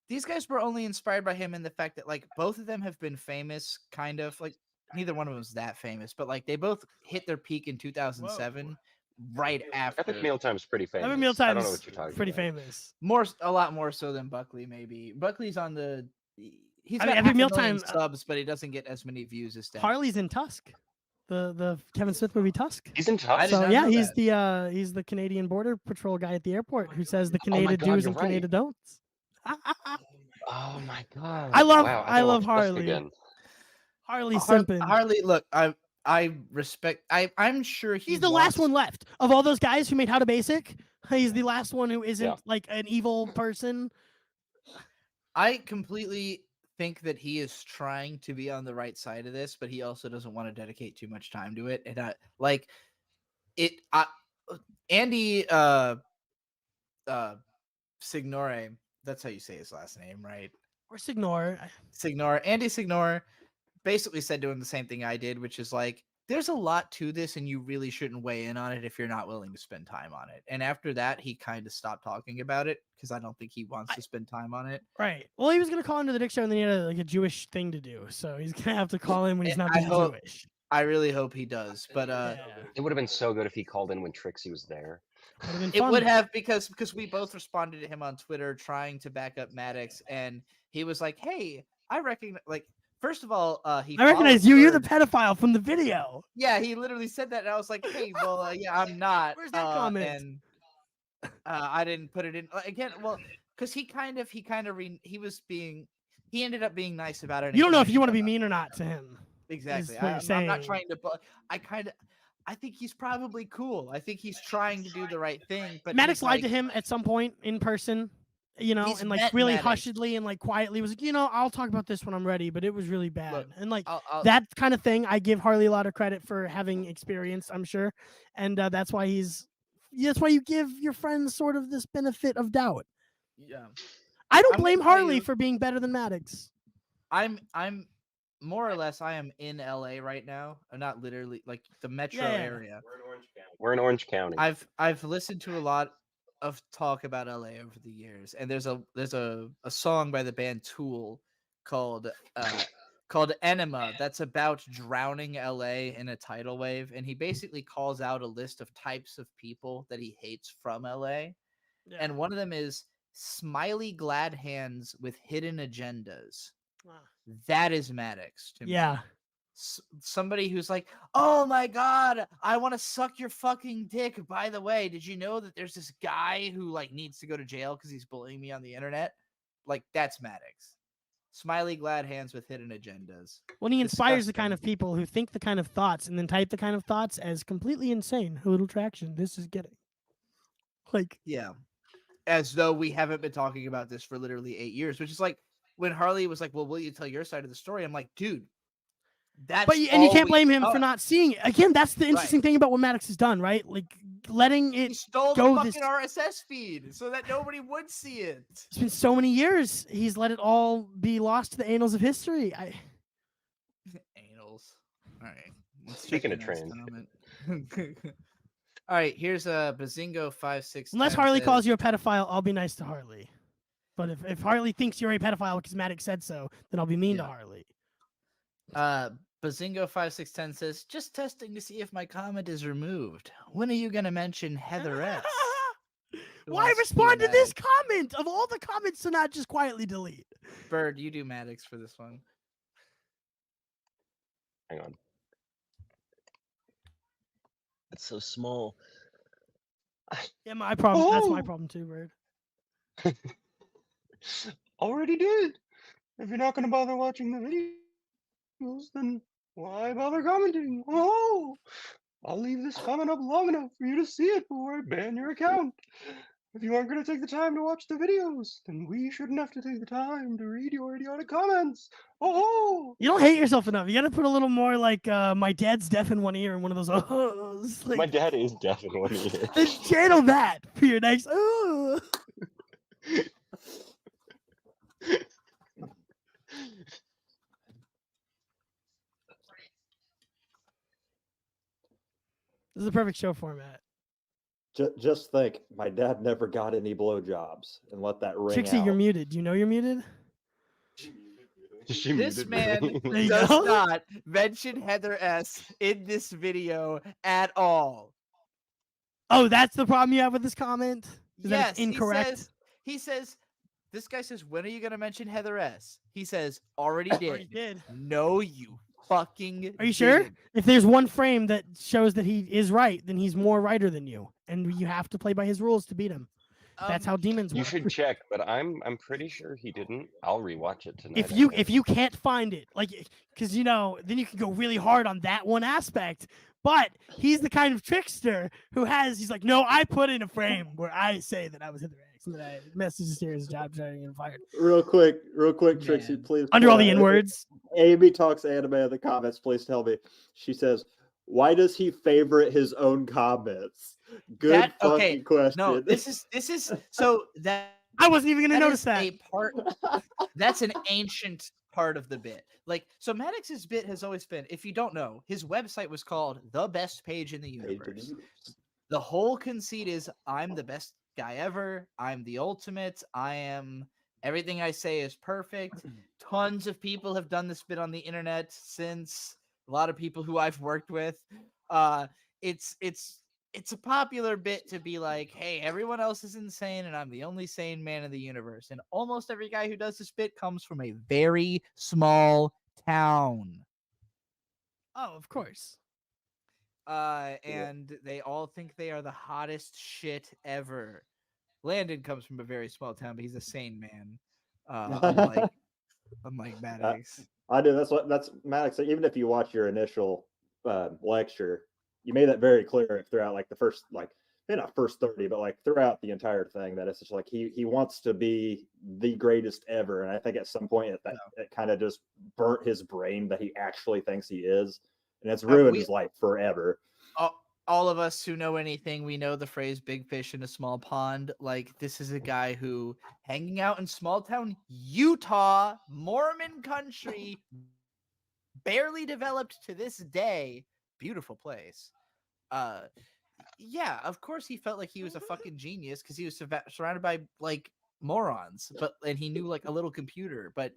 these guys were only inspired by him in the fact that like both of them have been famous, kind of like neither one of them is that famous, but like they both hit their peak in 2007, right after. Epic Mealtime's pretty famous. Epic I don't know Mealtime's what you're talking pretty about. famous. A lot more so than Buckley, maybe. Buckley's on the. He's I got mean, Epic 500,000 Mealtime, subs, but he doesn't get as many views as that. Harley's in Tusk, the Kevin Smith movie Tusk. He's in Tusk. I did So not yeah, know he's that. he's the Canadian Border Patrol guy at the airport who says the Oh my Canada God, do's you're and Canada right. don'ts. Oh my god. I love- Wow, I gotta love watch Tusk Harley. again. Harley's simping. Harley, look, I respect. I'm sure He's the last one left of all those guys who made How to Basic. He's the last one who isn't Yeah. like an evil person. I completely think that he is trying to be on the right side of this, but he also doesn't want to dedicate too much time to it. And Andy Signore, that's how you say his last name, right? Or Signor. Andy Signore basically said to him the same thing I did, which is like, there's a lot to this and you really shouldn't weigh in on it if you're not willing to spend time on it. And after that, he kind of stopped talking about it because I don't think he wants to spend time on it. Right. Well, he was gonna call into the Dick Show, and then he had like a Jewish thing to do, so he's gonna have to call in when he's not I being hope- Jewish. I really hope he does, but It would have been so good if he called in when Trixie was there. Would've been it fun. would have because we both responded to him on Twitter trying to back up Maddox, and he was like, "Hey, I recognize." Like, first of all, he I recognize followed you. You're the her- pedophile from the video. Yeah, he literally said that, and I was like, "Hey, well, yeah, I'm not." Where's that comment? And I didn't put it in again. Well, because he ended up being nice about it. and You don't know if kinda you want to shut be up. mean or not to him. Exactly. what you're I'm not saying. trying to. I think he's probably cool. I think he's trying to do the right thing. But Maddox he's lied like, to him at some point in person, you know, He's and like met really Maddox. hushedly and like quietly was like, you know, I'll talk about this when I'm ready, but it was really bad. Look, and like I'll- that kind of thing, I give Harley a lot of credit for having experience, I'm sure, and that's why you give your friends sort of this benefit of doubt. Yeah. I don't I'm gonna blame tell Harley you- for being better than Maddox. I'm more or less I am in LA right now. I'm not literally like the metro Yeah. area. We're in Orange County. I've listened to a lot of talk about LA over the years, and there's a song by the band Tool called Enema that's about drowning LA in a tidal wave, and he basically calls out a list of types of people that he hates from LA, and one of them is smiley glad hands with hidden agendas. That is Maddox to me. Yeah. Somebody who's like, oh my god, I want to suck your fucking dick. By the way, did you know that there's this guy who like needs to go to jail because he's bullying me on the internet? Like, that's Maddox. Smiley glad hands with hidden agendas. When he inspires the kind Disgusting. of people who think the kind of thoughts and then type the kind of thoughts as completely insane. A little traction. This is getting. Like, Yeah. As though we haven't been talking about this for literally 8 years, which is like when Harley was like, well, will you tell your side of the story? I'm like, dude, that's but you all can't we blame him for got. not seeing it. Again, that's the interesting thing about what Maddox has done, right? Like letting He it. stole the go fucking this- RSS feed so that nobody would see it. It's been so many years. He's let it all be lost to the annals of history. Anals. All right. Let's check Speaking the of next trains. comment. All right, here's a Bazingo 5610. Unless Harley says, calls you a pedophile, I'll be nice to Harley. But if Harley thinks you're a pedophile because Maddox said so, then I'll be mean to Yeah. Harley. Bazingo 5610 says, just testing to see if my comment is removed. When are you gonna mention Heather S? Who Why wants to respond do to this Maddox? comment? Of all the comments to not just quietly delete. Bird, you do Maddox for this one. Hang on. It's so small. Yeah, my problem. That's my Oh! problem too, Bird. Already did. If you're not going to bother watching the videos, then why bother commenting? Oh! I'll leave this comment up long enough for you to see it before I ban your account. If you aren't going to take the time to watch the videos, then we shouldn't have to take the time to read your idiotic comments. Oh! You don't hate yourself enough. You got to put a little more like my dad's deaf in one ear and one of those ohs. My Like, dad is deaf in one ear. then channel that for your next. Oh. This is the perfect show format. Just think, my dad never got any blowjobs, and let that ring Trixie, out. you're muted. Do you know you're muted? She This muted man me. There you does go. not mention Heather S in this video at all. Oh, that's the problem you have with this comment? Is that Yes, it's incorrect? he says, this guy says, when are you gonna mention Heather S? He says, already Already did. did. No, you fucking Are you sure? didn't. If there's one frame that shows that he is right, then he's more righter than you, and you have to play by his rules to beat him. That's how demons You work. should check, but I'm pretty sure he didn't. I'll rewatch it tonight. If you can't find it, like, because then you can go really hard on that one aspect. But he's the kind of trickster he's like, no, I put in a frame where I say that I was Heather X and that I messaged this serious job trying and fired. Real quick, Trixie, Man. please. Under all the N N-words. Amy talks anime in the comments. Please tell me. She says, "Why does he favorite his own comments?" Good fucking question. No, this is so that I wasn't even gonna notice is that. a part. That's an ancient part of the bit. Like, so Maddox's bit has always been, if you don't know, his website was called The Best Page in the Universe. The whole conceit is, I'm the best guy ever. I'm the ultimate. Everything I say is perfect. Tons of people have done this bit on the internet since. A lot of people who I've worked with. It's a popular bit to be like, hey, everyone else is insane and I'm the only sane man in the universe. And almost every guy who does this bit comes from a very small town. Oh, of course. And they all think they are the hottest shit ever. Landon comes from a very small town, but he's a sane man. Unlike Maddox. I do. That's Maddox. Even if you watch your initial lecture, you made that very clear throughout, like the first, like maybe not first 30, but like throughout the entire thing, that it's just like he wants to be the greatest ever. And I think at some point it kind of just burnt his brain that he actually thinks he is, and it's ruined his life forever. All of us who know anything, we know the phrase "big fish in a small pond." Like, this is a guy who, hanging out in small town Utah, Mormon country, barely developed to this day, beautiful place. Yeah, of course he felt like he was a fucking genius because he was surrounded by like morons, and he knew like a little computer. But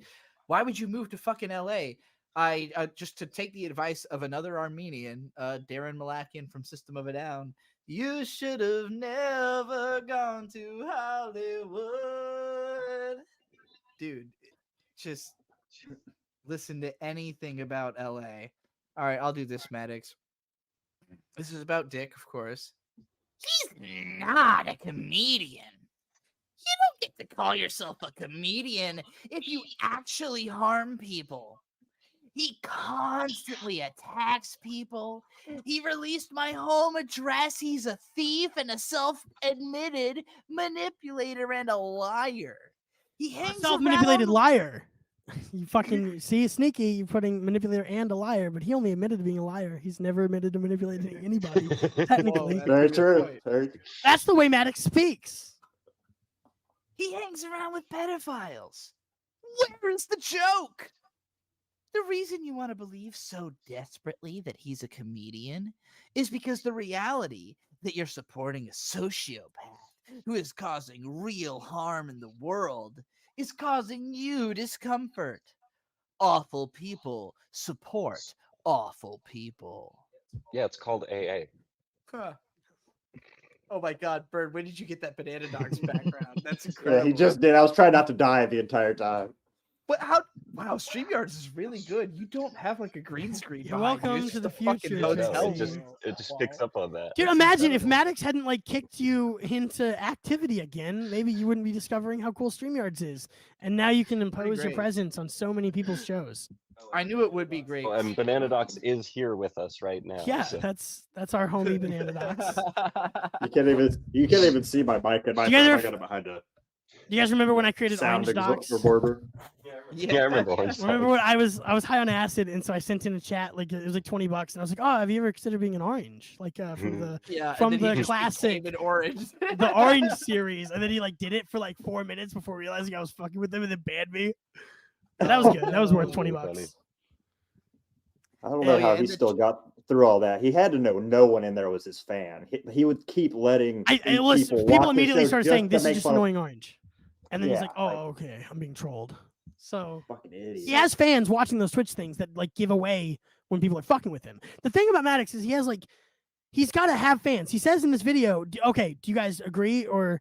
why would you move to fucking LA? I just to take the advice of another Armenian, Darren Malakian from System of a Down. You should have never gone to Hollywood, dude. Just listen to anything about LA. All right, I'll do this, Maddox. This is about Dick, of course. He's not a comedian. You don't get to call yourself a comedian if you actually harm people. He constantly attacks people. He released my home address. He's a thief and a self-admitted manipulator and a liar. He hangs Self-manipulated around... liar. You fucking see, sneaky. You're putting manipulator and a liar, but he only admitted to being a liar. He's never admitted to manipulating anybody. Technically, Whoa, Very true. that's the way Maddox speaks. He hangs around with pedophiles. Where is the joke? The reason you want to believe so desperately that he's a comedian is because the reality that you're supporting a sociopath who is causing real harm in the world is causing you discomfort. Awful people support awful people. Yeah, it's called AA. Huh. Oh my God, Bird, when did you get that Banana Dogs background? That's Yeah, incredible. he just did. I was trying not to die the entire time. But how? Wow, StreamYards is really good. You don't have like a green screen. You're behind you. welcome It's to just the a fucking future, No, hotel it just room. picks up on that. Dude, That's imagine if incredible. MADDOX hadn't like kicked you into activity again. Maybe you wouldn't be discovering how cool StreamYards is, and now you can impose your great. presence on so many people's shows. I knew it would be great. Oh, and Banana Docs is here with us right now. Yeah, so- that's our homie Banana Docs. You can't even see my mic in my You guys phone. are I got it behind a Do you guys remember when I created sound Orange Docs? recorder. Yeah, I remember Orange Remember Docs. when I was high on acid, and so I sent in a chat like it was like $20, and I was like, "Oh, have you ever considered being an orange?" Like from the Yeah, from and then the he just classic became an orange. the Orange series, and then he like did it for like 4 minutes before realizing I was fucking with him, and then banned me. But that was good. That was worth That's $20. really funny. I don't Hell know how yeah, he and the still got through all that. He had to know no one in there was his fan. He would keep letting People watch his immediately shows started just saying to this is make just fun of annoying Orange, and then he's Yeah, like, "Oh, like- okay, I'm being trolled." So fucking idiot. he has fans watching those Twitch things that like give away when people are fucking with him. The thing about MADDOX is he's got to have fans. He says in this video, okay, do you guys agree or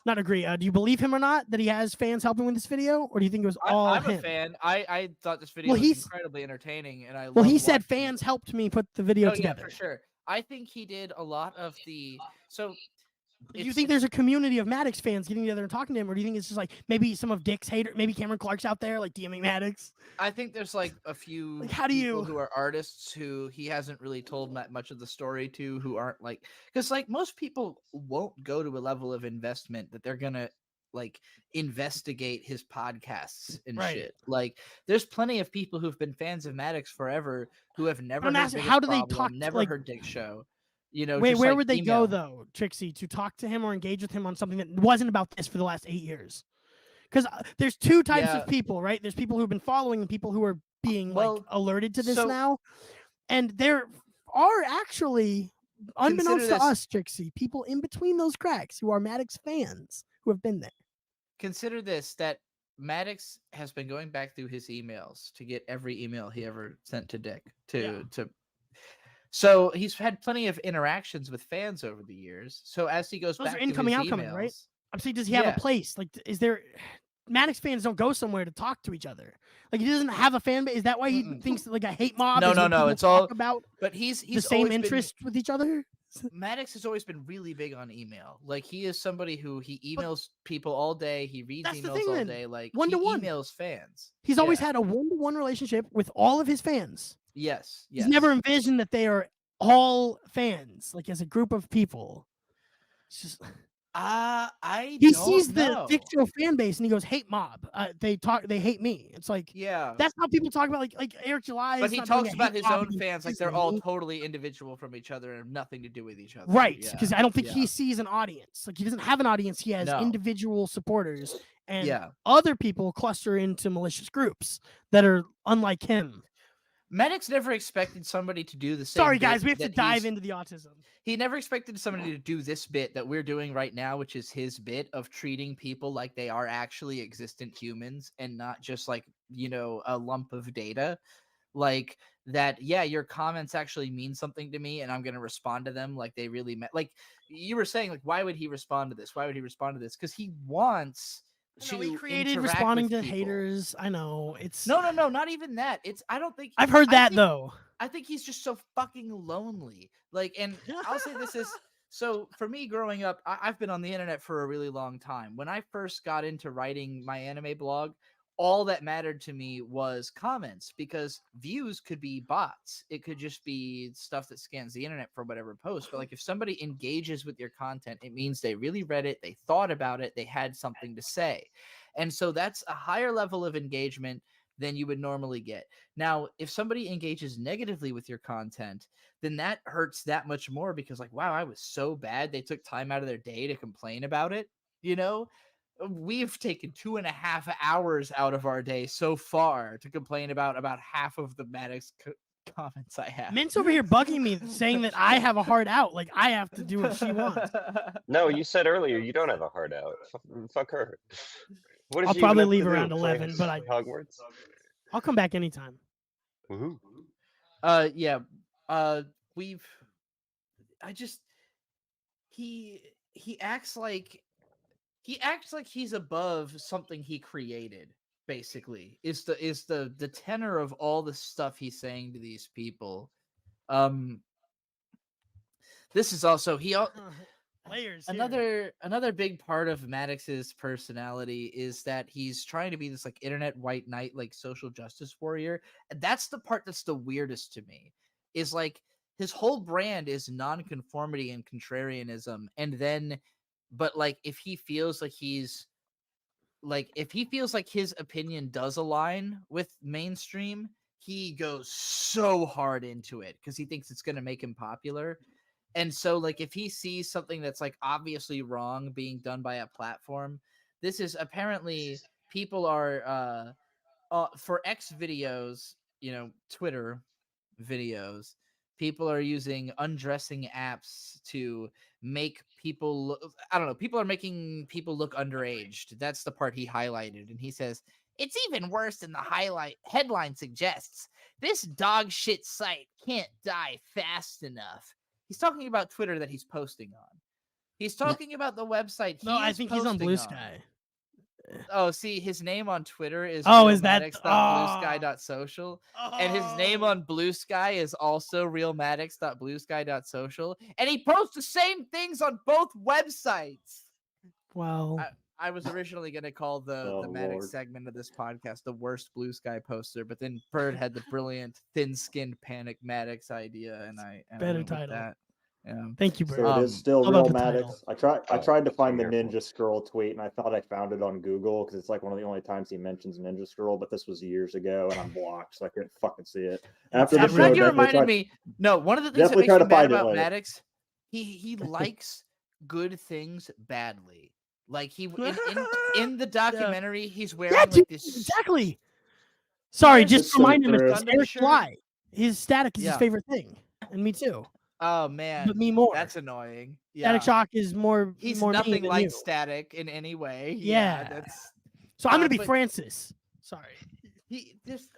not agree? Do you believe him or not that he has fans helping with this video, or do you think it was all I'm him? a fan. I thought this video Well, was he's- incredibly entertaining, and I Well, he loved said watching it. fans helped me put the video Oh yeah, together. for sure. I think he did a lot of the so. Do you think there's a community of MADDOX fans getting together and talking to him, or do you think it's just like maybe some of Dick's hater, maybe Cameron Clark's out there like DMing MADDOX? I think there's like a few Like, how do people you- who are artists who he hasn't really told that much of the story to, who aren't like, because like most people won't go to a level of investment that they're gonna like investigate his podcasts and Right. shit. Like, there's plenty of people who've been fans of MADDOX forever who have never I'm heard asking, Biggest how do they Problem, talk? never Like, heard Dick's show. You know, wait, just where like would they email. go though, Trixie, to talk to him or engage with him on something that wasn't about this for the last 8 years? Because there's two types Yeah. of people, right? There's people who've been following and people who are being like Well, alerted to this so- now, and there are actually, unbeknownst to this- us, Trixie, people in between those cracks who are MADDOX fans who have been there. Consider this, that MADDOX has been going back through his emails to get every email he ever sent to Dick to so he's had plenty of interactions with fans over the years. So as he goes Those back are to incoming, his outcoming, right? emails- I'm saying, does he have Yeah. a place? Like, is there? MADDOX fans don't go somewhere to talk to each other. Like, he doesn't have a fan base. Is that why he Mm-mm. thinks that like a hate mob? No, is no, when no, people it's talk all- about but he's the same always been- interest with each other. MADDOX has always been really big on email. Like, he is somebody who he emails people all day. He reads That's the emails thing all then. day. Like, One to he one. emails fans. He's always Yeah. had a one-to-one relationship with all of his fans. Yes. He's never envisioned that they are all fans, like as a group of people. It's just I he don't sees the know. fictional fan base and he goes, "Hate mob. They hate me." It's like Yeah. that's how people talk about like Eric July. But is he not doing talks a about hate his mob own against fans like they're all Disney. totally individual from each other and have nothing to do with each other. Right, Yeah. because I don't think yeah. he sees an audience. Like he doesn't have an audience. He has No. individual supporters, and Yeah. other people cluster into malicious groups that are unlike him. MADDOX never expected somebody to do the same. Sorry, bit guys, we have to that dive he's- into the autism. He never expected somebody to do this bit that we're doing right now, which is his bit of treating people like they are actually existent humans and not just like, you know, a lump of data. Like that, yeah, your comments actually mean something to me and I'm going to respond to them like they really meant. Like you were saying, like, why would he respond to this? Why would he respond to this? Because he wants I know, he to created interact responding with to people. haters. I know it's No, not even that. It's I don't think I've heard I that think- though. I think he's just so fucking lonely. Like, and I'll say this is so for me growing up, I've been on the internet for a really long time. When I first got into writing my anime blog, all that mattered to me was comments because views could be bots. It could just be stuff that scans the internet for whatever post. But like if somebody engages with your content, it means they really read it, they thought about it, they had something to say. And so that's a higher level of engagement than you would normally get. Now, if somebody engages negatively with your content, then that hurts that much more because like, wow, I was so bad. They took time out of their day to complain about it, you know? we've taken 2.5 hours out of our day so far to complain about half of the Maddox comments I have. Mint's over here bugging me, saying that I have a hard out. Like I have to do what she wants. No, you said earlier you don't have a heart out. Fuck her. What is I'll she even probably up to leave do? around Play 11, but Hogwarts. I'll come back anytime. Woohoo. Yeah. We've. I just. He acts like he's above something he created. Basically, is the tenor of all the stuff he's saying to these people. This is also Layers. Another big part of Maddox's personality is that he's trying to be this like internet white knight, like social justice warrior. And that's the part that's the weirdest to me. Is like his whole brand is nonconformity and contrarianism, and then, but like if he feels like his opinion does align with mainstream, he goes so hard into it because he thinks it's going to make him popular. And so, like, if he sees something that's like obviously wrong being done by a platform, this is apparently people are for X videos, Twitter videos, people are using undressing apps to make people look, I don't know, people are making people look underaged. That's the part he highlighted, and he says it's even worse than the headline suggests. This dog shit site can't die fast enough. He's talking about Twitter that he's posting on. He's talking about the website. No, I think he's on Blue Sky. Oh, see, his name on Twitter is is that realmaddox.bluesky.social, and his name Oh. on Blue Sky is also realmaddox.bluesky.social, and he posts the same things on both websites. Well, I was originally going to call the Maddox Lord. segment of this podcast the worst Blue Sky poster, but then Bird had the brilliant thin-skinned panic Maddox idea, and I better went with title. that. Yeah. Thank you, Bird. So it is still how about real the Maddox. title? I tried to find the I'm here for Ninja Scroll tweet, and I thought I found it on Google because it's like one of the only times he mentions Ninja Scroll. But this was years ago, and I'm blocked, so I couldn't fucking see it. After the I'm show, glad you definitely reminded tried- me. No, one of the things that definitely makes try me to mad find it about later. Maddox, he likes good things badly. Like in the documentary, he's wearing Yeah, dude, like this exactly. Sorry, wears just this so remind him true. it's Gundam Eric shirt. Fly. His static is his Yeah. favorite thing, and me too. Oh man, But me more. That's annoying. Yeah, Static Shock is more. he's more me nothing than like you. Static in any way. Yeah. That's So I'm gonna be but- Francis. Sorry. he just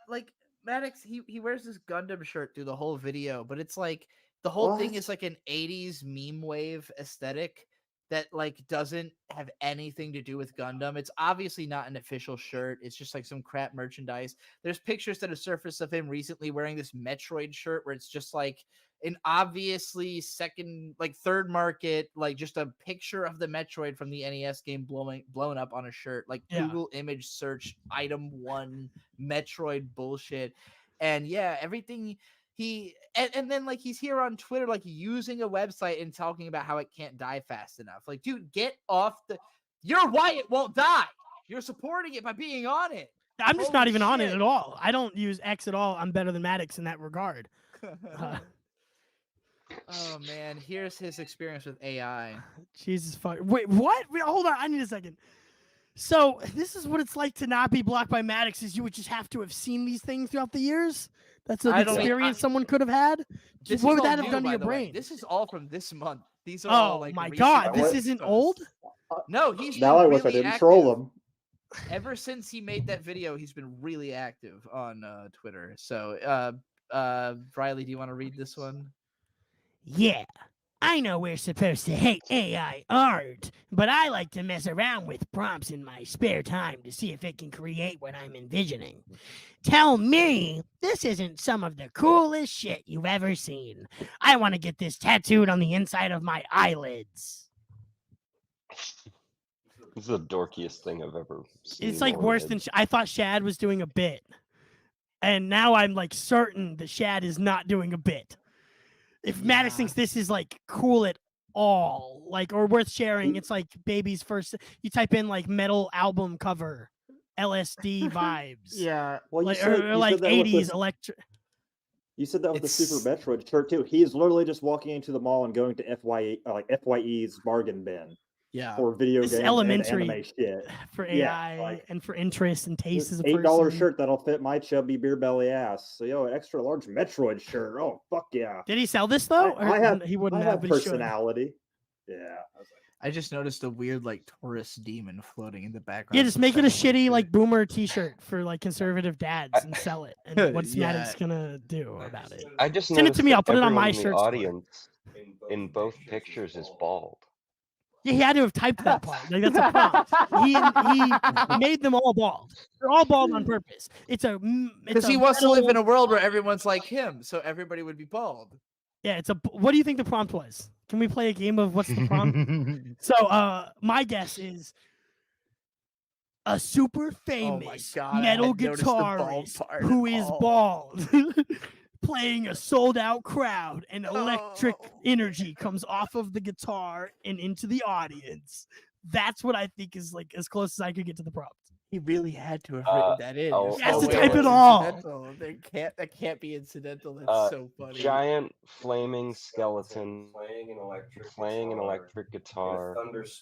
like Maddox. He wears this Gundam shirt through the whole video, but it's like the whole thing What? is like an 80s meme wave aesthetic that like doesn't have anything to do with Gundam. It's obviously not an official shirt. It's just like some crap merchandise. There's pictures that have surfaced of him recently wearing this Metroid shirt where it's just like an obviously third market, like just a picture of the Metroid from the NES game blown up on a shirt, like Yeah. Google image search item 1 Metroid bullshit. And yeah, everything and then like he's here on Twitter like using a website and talking about how it can't die fast enough. Like, dude, get off you're why it won't die. You're supporting it by being on it. I'm just not Holy even on it shit. at all. I don't use X at all. I'm better than Maddox in that regard. Oh man, here's his experience with AI. Jesus fuck. Wait, what? Wait, hold on. I need a second. So this is what it's like to not be blocked by Maddox. Is you would just have to have seen these things throughout the years. That's an I don't- experience someone could have had. This What is would all that have new, done to by your the way. brain? This is all from this month. These are all Oh like my recent god, this posts. isn't old. No, he's Now been I wish I really didn't troll active. him. Ever since he made that video, he's been really active on Twitter. So, Riley, do you want to read this one? Yeah, I know we're supposed to hate AI art, but I like to mess around with prompts in my spare time to see if it can create what I'm envisioning. Tell me this isn't some of the coolest shit you've ever seen. I want to get this tattooed on the inside of my eyelids. This is the dorkiest thing I've ever seen. It's like or worse read. than I thought Shad was doing a bit. And now I'm like certain that Shad is not doing a bit. If Maddox Yeah. thinks this is like cool at all, like or worth sharing, it's like baby's first. You type in like metal album cover, LSD vibes. Yeah. Well, you Like, said, or you like said that with 80s the, electric. you said that with the Super It's- Metroid shirt too. He is literally just walking into the mall and going to FYE's bargain bin. Yeah. for video This is games and elementary anime shit. for Yeah, AI like and for interest and taste this as a $8 person. shirt that'll fit my chubby beer belly ass. So yo, an extra large Metroid shirt. Oh fuck yeah! Did he sell this though? I have he wouldn't I have, have but he should. personality. Yeah, I was like, I just noticed a weird like tourist demon floating in the background. Yeah, of just the make it a second shitty picture. like boomer T-shirt for like conservative dads and sell it. And what's Yeah. Maddox gonna do about it? I just Send it to noticed me. that I'll put it on everyone my in the shirt store. audience in both pictures is bald. Yeah, he had to have typed that part. Like that's a prompt. He made them all bald. They're all bald on purpose. Because he wants to live in a world where everyone's like him, so everybody would be bald. Yeah, what do you think the prompt was? Can we play a game of what's the prompt? So my guess is a super famous God, I metal hadn't noticed the bald guitarist part who at is all. bald playing a sold out crowd, and electric Oh. energy comes off of the guitar and into the audience. That's what I think is like as close as I could get to the prompt. He really had to have written that in. oh, There's He has no to way type it's it all. incidental. That can't be incidental. That's so funny. Giant flaming skeleton playing an electric guitar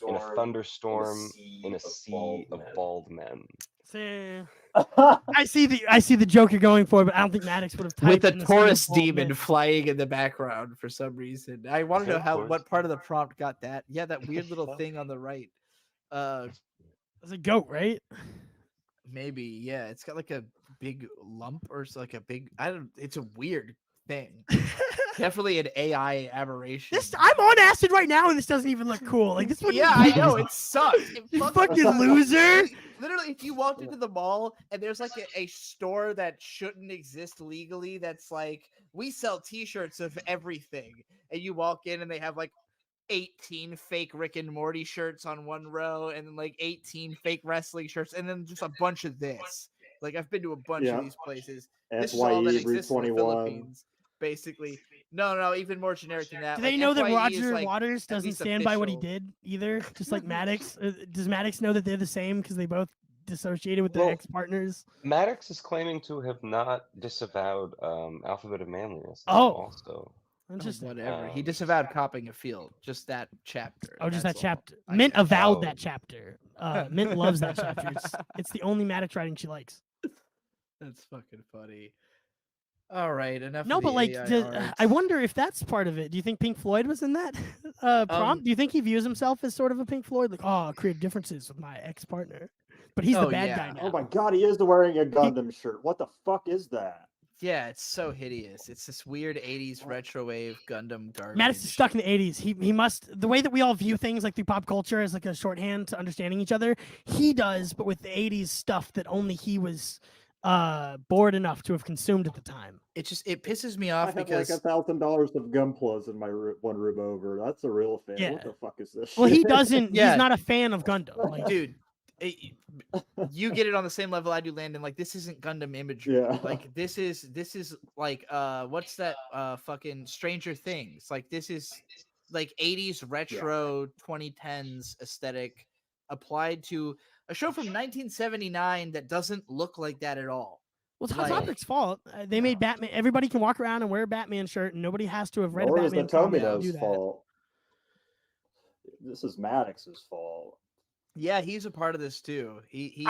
in a thunderstorm in a sea of bald men. See, I see the joke you're going for, but I don't think Maddox would have typed With a in sea of tourist bald demon men. flying in the background for some reason. I want to know Of how course. what part of the prompt got that. Yeah, that weird little thing on the right. It's a goat, right? Maybe, yeah. It's got like a big lump or like a big. It's a weird thing. Definitely an AI aberration. I'm on acid right now, and this doesn't even look cool. Like this one. Yeah, I know it sucks. It You fucking fucking sucks. loser. Literally, if you walked into the mall and there's like a store that shouldn't exist legally, that's like we sell T-shirts of everything, and you walk in and they have like 18 fake Rick and Morty shirts on one row, and then like 18 fake wrestling shirts, and then just a bunch of this. Like I've been to a bunch of these places. This is all that FYE exists in the 21. Philippines, basically. No, even more generic than that. Do Like, they know that FYE is, Roger like, Waters at doesn't least stand by what he official. did either? Just like Maddox. Does Maddox know that they're the same because they both dissociated with their Well, ex-partners? Maddox is claiming to have not disavowed Alphabet of Manliness. Oh. Also. Interesting. Whatever. He Um, disavowed copping a field. Just that chapter. Oh, just that that's all. chapter. I Mint guess. avowed Oh. that chapter. Mint loves that chapter. It's the only Maddox writing she likes. That's fucking funny. All right, enough. No, of the but like, AI art. I wonder if that's part of it. Do you think Pink Floyd was in that prompt? Do you think he views himself as sort of a Pink Floyd? Like, oh, create differences with my ex-partner. But he's the Oh, bad yeah. guy now. oh my god, he is wearing a Gundam shirt. What the fuck is that? Yeah, it's so hideous. It's this weird 80s retro wave Gundam garbage. Maddox is stuck in the 80s. He must, the way that we all view things like through pop culture as like a shorthand to understanding each other, he does, but with the 80s stuff that only he was bored enough to have consumed at the time. It pisses me I off have because like $1,000 of Gunplas in my one room over. That's a real fan. Yeah. What the fuck is this? Well, he shit? doesn't, Yeah. he's not a fan of Gundam. Like, dude, you get it on the same level I do, Landon. Like this isn't Gundam imagery. Yeah. Like this is like what's that fucking Stranger Things? Like this is like 80s retro 2010s aesthetic applied to a show from 1979 that doesn't look like that at all. well, it's Hot Like- Topic's fault. They made Batman, everybody can walk around and wear a Batman shirt, and nobody has to have read Nor a is the Batman comic to do Tomino's that. fault. This is Maddox's fault. Yeah, he's a part of this too. He's you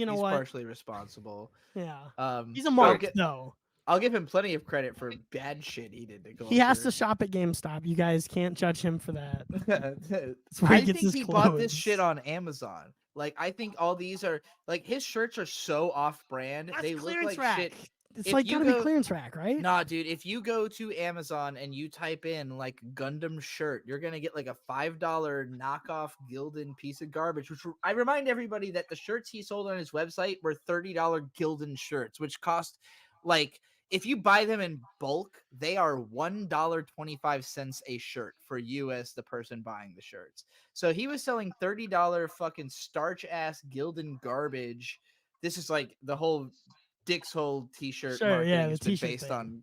know he's what? partially responsible. Yeah. He's a I'll mark, gi- though. I'll give him plenty of credit for bad shit he did to go. He has to shop at GameStop. You guys can't judge him for that. That's where I he gets think his he bought this clothes. shit on Amazon. Like I think all these are like his shirts are so off-brand. That's They look clearance like rack. shit. It's If like you gotta be go- clearance rack, right? Nah, dude, if you go to Amazon and you type in like Gundam shirt, you're gonna get like a $5 knockoff Gildan piece of garbage. Which I remind everybody that the shirts he sold on his website were $30 Gildan shirts, which cost like if you buy them in bulk, they are $1.25 a shirt for you as the person buying the shirts. So he was selling $30 fucking starch ass Gildan garbage. This is like the whole Dick's Hole t-shirt Sure, marketing yeah, the has been t-shirt based thing. on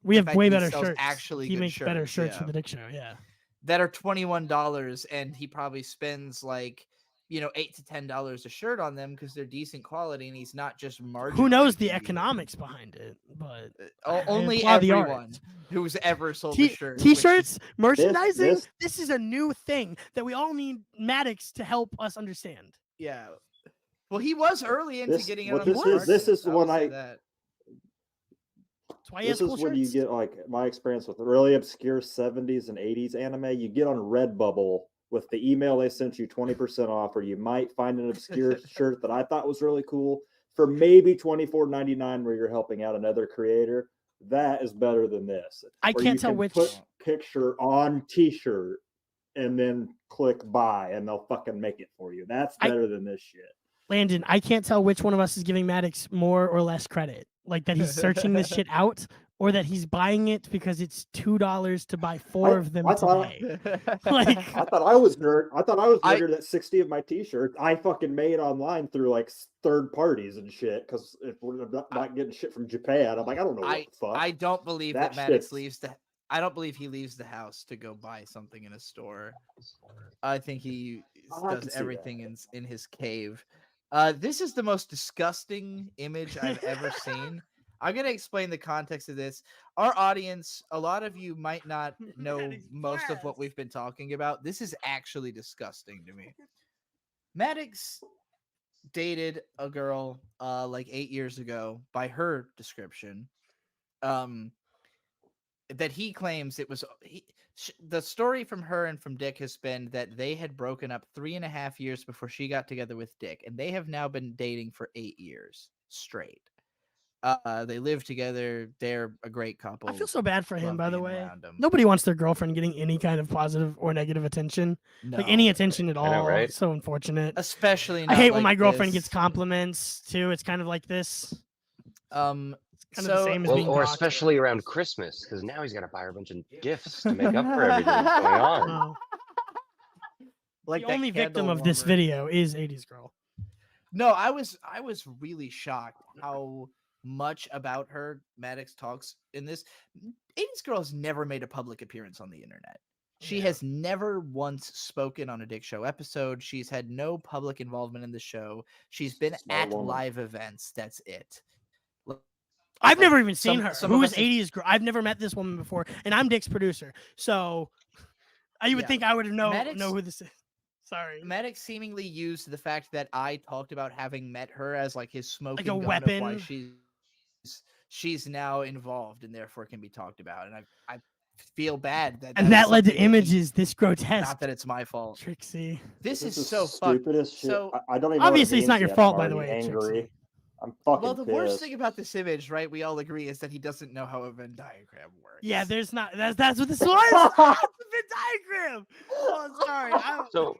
We the have fact way that he better sells shirts. actually He good makes better shirts yeah, for the Dick Show. Yeah. that are $21, and he probably spends like $8 to $10 a shirt on them because they're decent quality, and he's not just margin. Who knows the breaking you. economics behind it? But Only applaud the art. everyone who's ever sold a shirt. which is- T-shirts, merchandising. this- This is a new thing that we all need MADDOX to help us understand. Yeah. Well, he was early into This- getting it what on the this is- market. this is I will when say I- that. That's why he has This cool is when you shirts. get like my experience with really obscure 70s and 80s anime. You get on Redbubble with the email they sent you 20% off, or you might find an obscure shirt that I thought was really cool for maybe $24.99 where you're helping out another creator. That is better than this. I where can't you tell can which- put picture on t-shirt and then click buy and they'll fucking make it for you. That's better than this shit. Landon, I can't tell which one of us is giving MADDOX more or less credit. Like that he's searching this shit out, or that he's buying it because it's $2 to buy 4 of them I thought- today. Like, I thought I was nerd. I thought I was I- nerd that 60 of my t-shirts I fucking made online through like third parties and shit. Because if we're not getting shit from Japan, I'm like, I don't know what the fuck. I don't believe that, That Maddox shit's- leaves the. I don't believe he leaves the house to go buy something in a store. I think he Oh, I can does see everything that. in his cave. This is the most disgusting image I've ever seen. I'm gonna explain the context of this. Our audience, a lot of you might not know Maddox most of what glass. we've been talking about. This is actually disgusting to me. Maddox dated a girl like 8 years ago, by her description. That he claims it was the story from her and from Dick has been that they had broken up 3.5 years before she got together with Dick, and they have now been dating for 8 years straight. They live together. They're a great couple. I feel so bad for him, Love by the being way. around 'em. Nobody wants their girlfriend getting any kind of positive or negative attention. Like No, any attention at I know, all. right? It's so unfortunate. especially I not hate when like my girlfriend gets this. compliments too. It's kind of like this. Kind Kind of the same as Well, being or doxxed. especially around Christmas, because now he's got to buy her a bunch of gifts to make up for everything that's going on. Oh, like the that only victim candle of this warmer. video is 80s girl. No, I was really shocked how much about her Maddox talks in this. 80s Girl has never made a public appearance on the internet. She Yeah. has never once spoken on a Dick Show episode. She's had no public involvement in the show. She's been Smart at woman. live events. That's it. I've Like, never even seen some- her. some Who of is us have- 80s girl? I've never met this woman before, and I'm Dick's producer, so you would Yeah. think I would know Maddox- who this is. Sorry. Maddox seemingly used the fact that I talked about having met her as like his smoking a gun of weapon? why she's now involved and therefore can be talked about. And I feel bad that And is that led to something he- images this grotesque. Not that it's my fault. Trixie. This is so stupid fucked. as shit. So I don't even know what it Obviously, it's not means your yet. fault, I'm by the already way, angry. Trixie. I'm fucking well, the worst pissed. thing about this image, right? We all agree is that he doesn't know how a Venn diagram works. Yeah, there's not. That's what this was. It's a Venn diagram. Oh, sorry. So,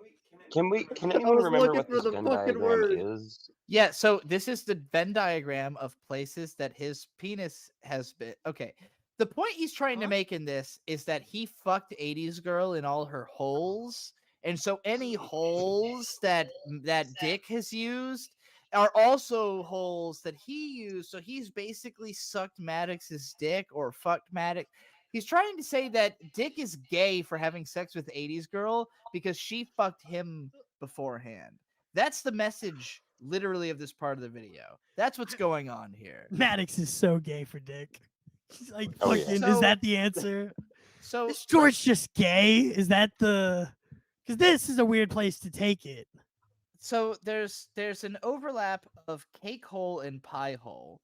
can I anyone was remember looking what for this the Venn fucking diagram word. is? Yeah, so this is the Venn diagram of places that his penis has been. Okay. The point he's trying to make in this is that he fucked 80s girl in all her holes. And so any holes that Dick has used are also holes that he used. So he's basically sucked Maddox's dick or fucked Maddox. He's trying to say that Dick is gay for having sex with 80s girl because she fucked him beforehand. That's the message literally of this part of the video. That's what's going on here. Maddox is so gay for Dick. He's like, Oh, yeah. fucking, So- is that the answer? So Is George just gay? Is that the? Because this is a weird place to take it. So there's an overlap of cake hole and pie hole.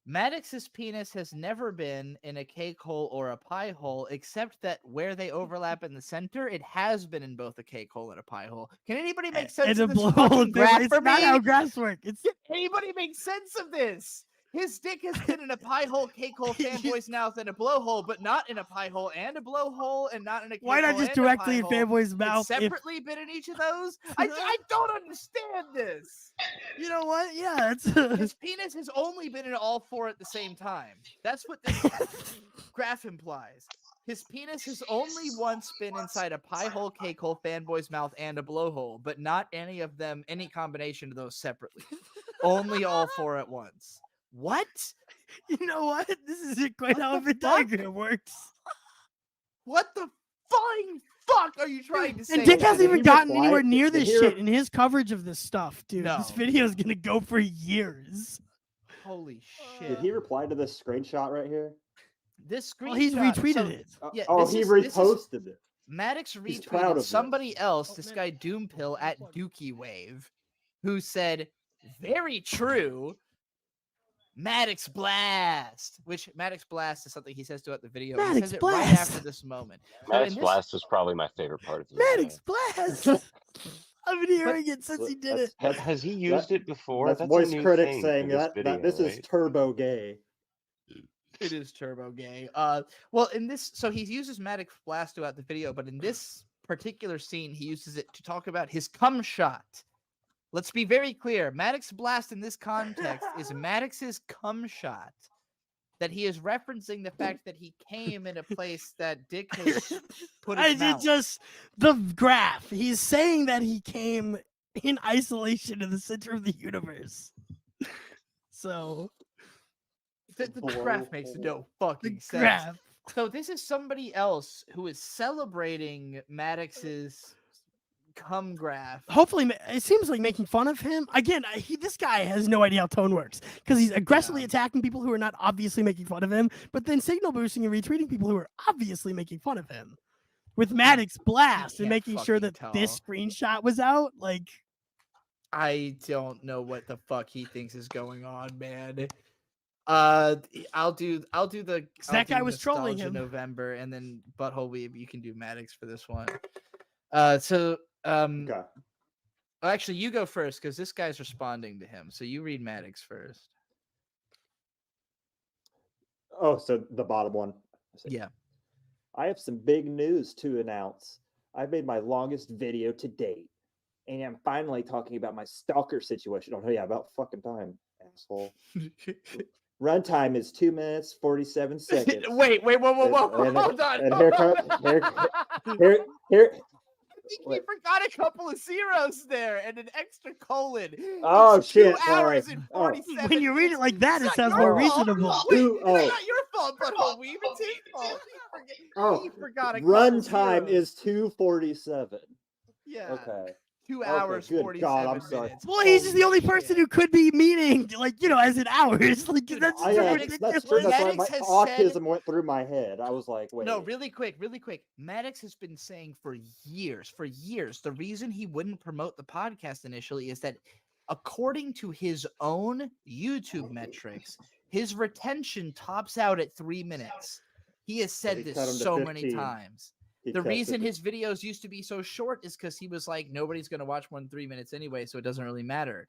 Maddox's penis has never been in a cake hole or a pie hole, except that where they overlap in the center, it has been in both a cake hole and a pie hole. Can anybody make sense And a of this blowhole. fucking graph It's for not me? how graphs work. It's Can anybody make sense of this? His dick has been in a pie hole, cake hole, fanboy's mouth, and a blowhole, but not in a pie hole and a blowhole, and not in a cake why not hole just and a directly pie in hole. Fanboy's It's mouth? If, separately been in each of those? I don't understand this. you know what? Yeah, it's. His penis has only been in all four at the same time. That's what this graph implies. His penis has only once been inside a pie hole, cake hole, fanboy's mouth, and a blowhole, but not any of them, any combination of those separately. Only all four at once. What? You know what? This isn't quite What how a the Venn fuck? diagram works. What the fine fuck are you trying to say? And Dick hasn't Did even he gotten reply- anywhere near did this he shit in his coverage of this stuff, dude. This No. video is gonna go for years. Holy shit! Did he reply to this screenshot right here? This screenshot. Well, he's retweeted so, it. Yeah, oh, this he is- this is- reposted it. Maddox He's proud of retweeted this. somebody else, Oh, this man. guy Doompill at Dookie Wave, who said, "Very true, Maddox Blast," which Maddox Blast is something he says throughout the video. He Maddox says it right Blast. after this moment. So Maddox in this- Blast is probably my favorite part of the video. Maddox Blast. I've been hearing it since he did it. Has he used it before? That's a voice new critics thing saying for this that video, this is right? turbo gay. It is turbo gay. Well, in this, so he uses Maddox Blast throughout the video, but in this particular scene, he uses it to talk about his cum shot. Let's be very clear. Maddox Blast in this context is Maddox's cum shot. That he is referencing the fact that he came in a place that Dick has put his mouth. The graph. He's saying that he came in isolation in the center of the universe. So The graph makes no fucking the sense. graph. So this is somebody else who is celebrating Maddox's cum graph. Hopefully, it seems like making fun of him. Again, this guy has no idea how tone works because he's aggressively attacking people who are not obviously making fun of him, but then signal boosting and retweeting people who are obviously making fun of him with Maddox Blast and can't making sure fucking that this tell. screenshot was out. Like, I don't know what the fuck he thinks is going on, man. I'll do the that guy was trolling Nostalgia him. November, and then Butthole Weeb. You can do Maddox for this one. Okay. Actually, you go first because this guy's responding to him. So you read Maddox first. Oh, so the bottom one. Yeah. I have some big news to announce. I made my longest video to date, and I'm finally talking about my stalker situation. Oh yeah, about fucking time, asshole. Runtime is 2 minutes 47 seconds. Wait, whoa, And- hold on. and here I think he forgot a couple of zeros there and an extra colon. Oh, It's shit, 2 hours sorry. and Oh. 47 when you read it like that, it It's sounds not more your fault. reasonable. Wait, Oh. it's not your fault, Butthole Weeb. It's his fault. Oh, He forgot a couple runtime zeros. is 2:47. Yeah. Okay. 2 hours, good 47 God, I'm sorry. minutes. Well, he's just the only Holy person shit. who could be meaning, like, as in hours. Like, Dude, that's I, just Maddox- that's true. ridiculous. That's why my Maddox has autism said- went through my head. I was like, wait. No, really quick. Maddox has been saying for years, the reason he wouldn't promote the podcast initially is that according to his own YouTube metrics, his retention tops out at 3 minutes. He has said he this cut him to so many 15. times. He The tested reason it. his videos used to be so short is because he was like, nobody's going to watch more than 3 minutes anyway, so it doesn't really matter.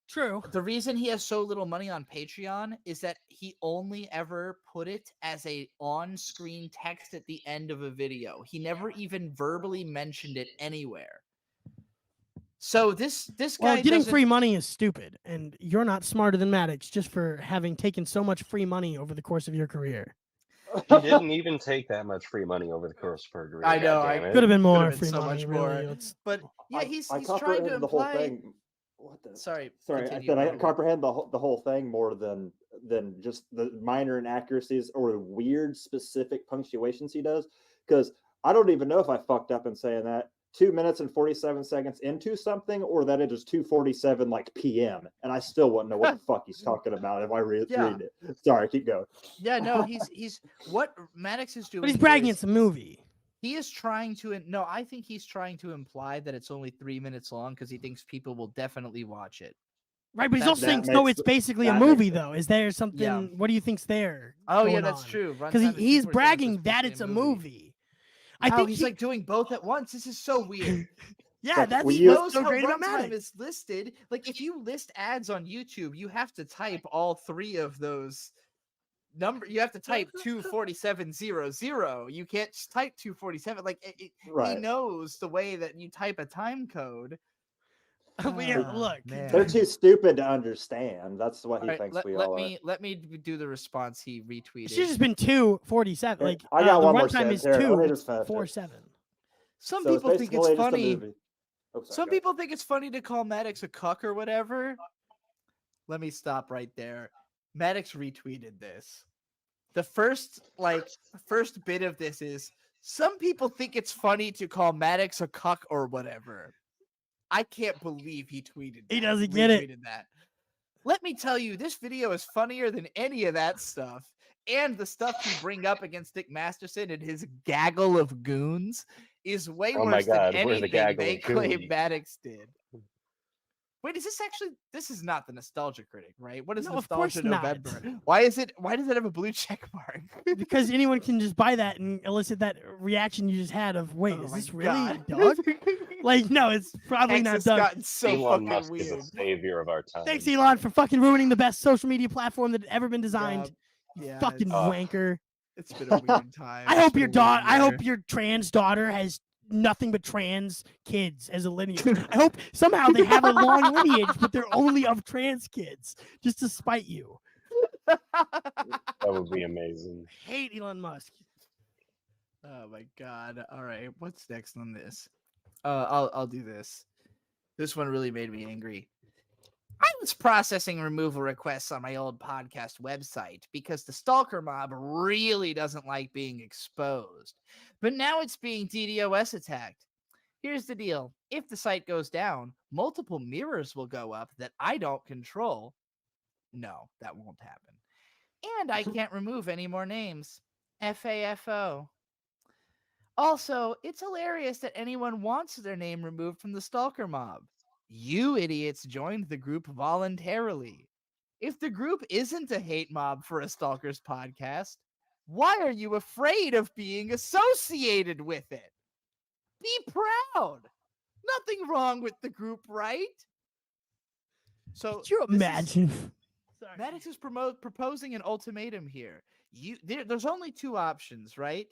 True. The reason he has so little money on Patreon is that he only ever put it as a on-screen text at the end of a video. He never even verbally mentioned it anywhere. So this guy Well, getting doesn't- free money is stupid, and you're not smarter than Maddox just for having taken so much free money over the course of your career. He didn't even take that much free money over the course of her career. I know, I goddammit. Could have been more been free so money, much more. really. It's- But yeah, I he's trying to comprehend the whole imply. thing. What the? Sorry, Sorry, I continue, said I Butthole Weeb. comprehend the whole thing more than just the minor inaccuracies or weird specific punctuations he does. Because I don't even know if I fucked up in saying that 2 minutes and 47 seconds into something, or that it is 2:47 like PM, and I still wouldn't know what the fuck he's talking about if I read it. Sorry, keep going. Yeah, no, he's what Maddox is doing. But he's bragging is it's a movie. He is trying to. No, I think he's trying to imply that it's only 3 minutes long because he thinks people will definitely watch it. Right, but he's That- also saying, that no, makes- it's basically a that makes movie, sense. though. Is there something, Yeah. what do you think's there? Oh yeah, going that's on? true. Because Runtime is he's 2:47, bragging so that supposed it's to a be movie. I Wow, think he's he- like doing both at once. This is so weird. yeah, Like, that's we He use- knows so how great about runtime Maddox. is listed. Like if you list ads on YouTube, you have to type all three of those number. You have to type 24700. You can't just type 247. Like he Right. knows the way that you type a time code. But yeah, Ah, look, man. They're too stupid to understand. That's what he All right, thinks let, we let all me let me do the response he retweeted. it should have just been 2:47. Here, Like, I got the one more runtime is sentence. Here, let me 2, just finish it. 4:7. Some So people think it's basically just a funny. movie. Oh, sorry, Some go ahead. people think it's funny to call Maddox a cuck or whatever. Let me stop right there. Maddox retweeted this. The first bit of this is Some people think it's funny to call Maddox a cuck or whatever. I can't believe he tweeted that. He doesn't get it. Retweeted that. Let me tell you, this video is funnier than any of that stuff. And the stuff you bring up against Dick Masterson and his gaggle of goons is way Oh my worse God, than we're the anything gaggle they of claim goons. Maddox did. Wait, is this actually? This is not the Nostalgia Critic, right? What is No, of course Nostalgia not. November? Why is it? Why does it have a blue check mark? Because anyone can just buy that and elicit that reaction you just had of, wait, Oh is my this really God. Doug? Like, no, it's probably X not has Doug. gotten so Elon fucking Musk weird. is a savior of our time. Thanks, Elon, for fucking ruining the best social media platform that had ever been designed. You Yeah, fucking it's- wanker. It's been a weird time. I It's hope been your a weird daughter. I hope year. your trans daughter has nothing but trans kids as a lineage. I hope somehow they have a long lineage, but they're only of trans kids, just to spite you. That would be amazing. Hate Elon Musk. Oh my God! All right, what's next on this? I'll do this. This one really made me angry. I was processing removal requests on my old podcast website because the stalker mob really doesn't like being exposed. But now it's being DDoS attacked. Here's the deal. If the site goes down, multiple mirrors will go up that I don't control. No, that won't happen. And I can't remove any more names. FAFO. Also, it's hilarious that anyone wants their name removed from the stalker mob. You idiots joined the group voluntarily. If the group isn't a hate mob for a stalkers podcast, why are you afraid of being associated with it? Be proud. Nothing wrong with the group, right? So Could you this is- imagine? Maddox is proposing an ultimatum here. There's only two options, right?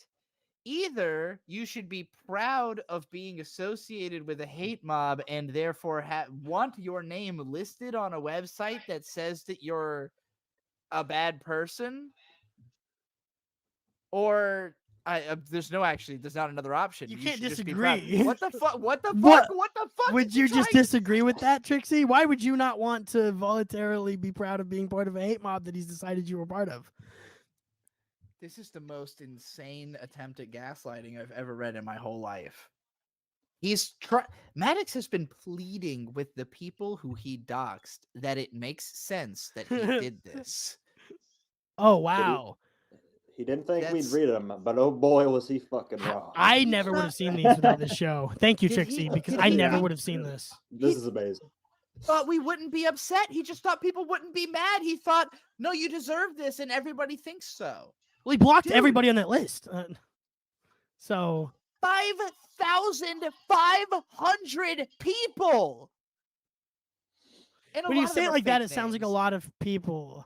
Either you should be proud of being associated with a hate mob and therefore want your name listed on a website that says that you're a bad person, or there's not another option. You can't should just be proud. disagree. What the fuck? What the fuck? What- What the fuck? Would is you he just trying- disagree with that, Trixie? Why would you not want to voluntarily be proud of being part of a hate mob that he's decided you were part of? This is the most insane attempt at gaslighting I've ever read in my whole life. Maddox has been pleading with the people who he doxed that it makes sense that he did this. Oh, wow. He didn't think That's- we'd read them, but oh boy, was he fucking wrong. I never would have seen these without this show. Thank you, Did Trixie, he- because did I he- never Yeah. would have seen this. This is amazing. Thought we wouldn't be upset. He just thought people wouldn't be mad. He thought, no, you deserve this, and everybody thinks so. Well, he blocked Dude. everybody on that list. So 5,500 people. And when you say it like that, it sounds like a lot of people.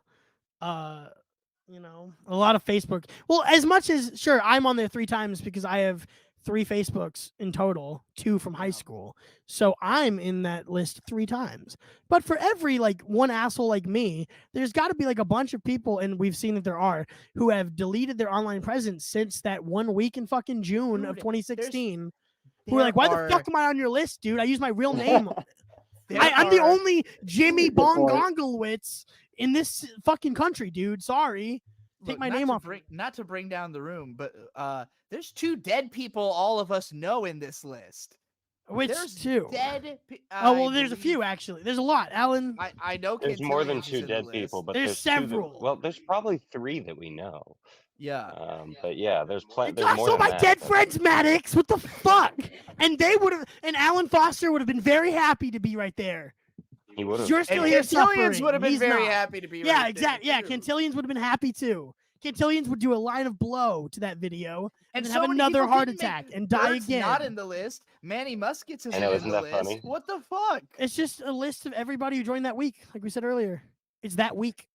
You know, a lot of Facebook. Well, as much as sure, I'm on there 3 times because I have 3 Facebooks in total, 2 from high Wow. school. So I'm in that list 3 times. But for every like one asshole like me, there's got to be like a bunch of people, and we've seen that there are, who have deleted their online presence since that 1 week in fucking June of Dude, 2016. Who are like, why the fuck am I on your list, dude? I use my real name. I'm the only Jimmy Good point. Bongonglewitz in this fucking country, dude. Sorry. Take my name off. Not to bring down the room, but there's 2 dead people all of us know in this list. Which There's 2? dead. Oh, well, there's a few, actually. There's a lot, Alan. I know. There's more than Cantillions is 2 in the dead list. people, but There's there's 2 several. well, there's probably 3 that we know. Yeah. But yeah, there's It's plenty. There's more also than my that, dead but- friends, Maddox. What the fuck? And they would have, and Alan Foster would have been very happy to be right there. He would have. You're still And here Cantillions suffering. would have been He's very not. happy to be. Yeah, right exactly. there, Yeah, too. Cantillions would have been happy too. Cantillions would do a line of blow to that video and then so have many another people heart didn't make- attack and die Bert's again. Not in the list. Manny Muskets isn't know, in isn't the that list. funny? What the fuck? It's just a list of everybody who joined that week, like we said earlier. It's that week.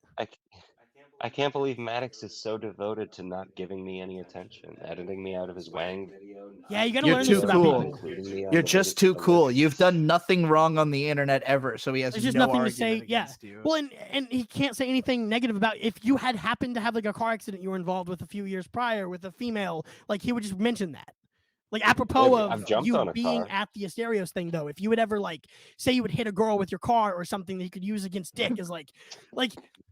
I can't believe Maddox is so devoted to not giving me any attention, editing me out of his Wang video. Yeah, you gotta You're learn too this about cool. people. including me on You're the just video- too the cool. list. You've done nothing wrong on the internet ever, so he has There's just no nothing to say. argument Yeah. against you. Well, and he can't say anything negative about if you had happened to have like a car accident you were involved with a few years prior with a female, like he would just mention that. Like apropos I've of jumped you on a being car. at the Asterios thing, though, if you would ever like say you would hit a girl with your car or something that you could use against Dick is like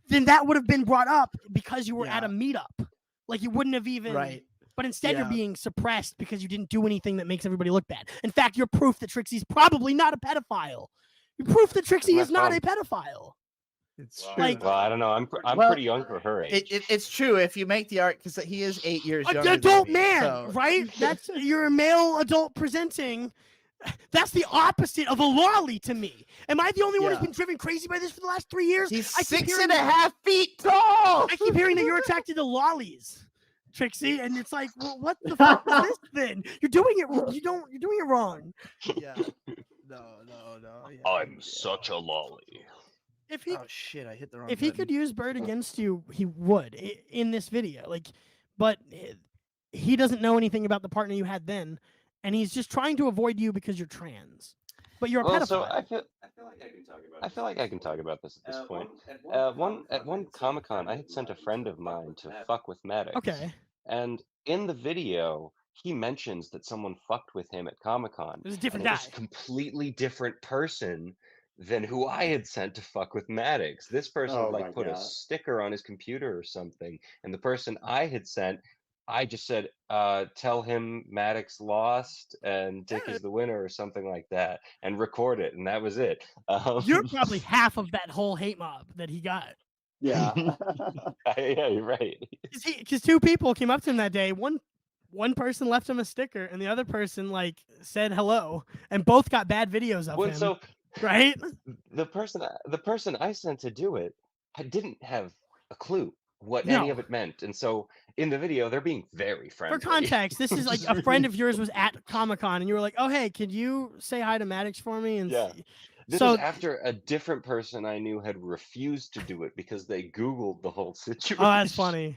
then that would have been brought up because you were at a meetup. Like you wouldn't have even Right. but instead you're Yeah. being suppressed because you didn't do anything that makes everybody look bad. In fact, you're proof that Trixie's probably not a pedophile. You're proof that Trixie my is not a phone. pedophile. It's Well, true. Like- well, I don't know. I'm Well, pretty young for her age. It's true if you make the art because he is 8 years An younger adult than me, man, so- right? That's you're a male adult presenting. That's the opposite of a lolly to me. Am I the only one who's Yeah. been driven crazy by this for the last 3 years? He's I keep 6.5 feet tall. I keep hearing that you're attracted to lollies, Trixie, and it's like, well, what the fuck is this then? You're doing it. You're doing it wrong. Yeah. No. Yeah, I'm yeah. such a lolly. If he Oh shit! I hit the wrong. if he button. could use Bird against you, he would in this video. Like, but he doesn't know anything about the partner you had then, and he's just trying to avoid you because you're trans. But you're a Well, pedophile. so I feel like I can talk about this at this point. At one Comic-Con, I had sent a friend of mine to fuck with Maddox. Okay. And in the video, he mentions that someone fucked with him at Comic-Con. It was a different and it was guy. a completely different person than who I had sent to fuck with Maddox. This person Oh had my put a God. sticker on his computer or something, and the person I had sent, I just said, tell him Maddox lost and Dick is the winner or something like that, and record it, and that was it. You're probably half of that whole hate mob that he got. Yeah. Yeah, you're right. Because two people came up to him that day. One person left him a sticker, and the other person said hello, and both got bad videos of Well, him. so Right? the person I sent to do it didn't have a clue what any of No. it meant, and so in the video they're being very friendly. For context, this is like a friend of yours was at Comic-Con, and you were like, "Oh, hey, could you say hi to Maddox for me?" And Yeah. This so was after a different person I knew had refused to do it because they Googled the whole situation. oh, that's funny.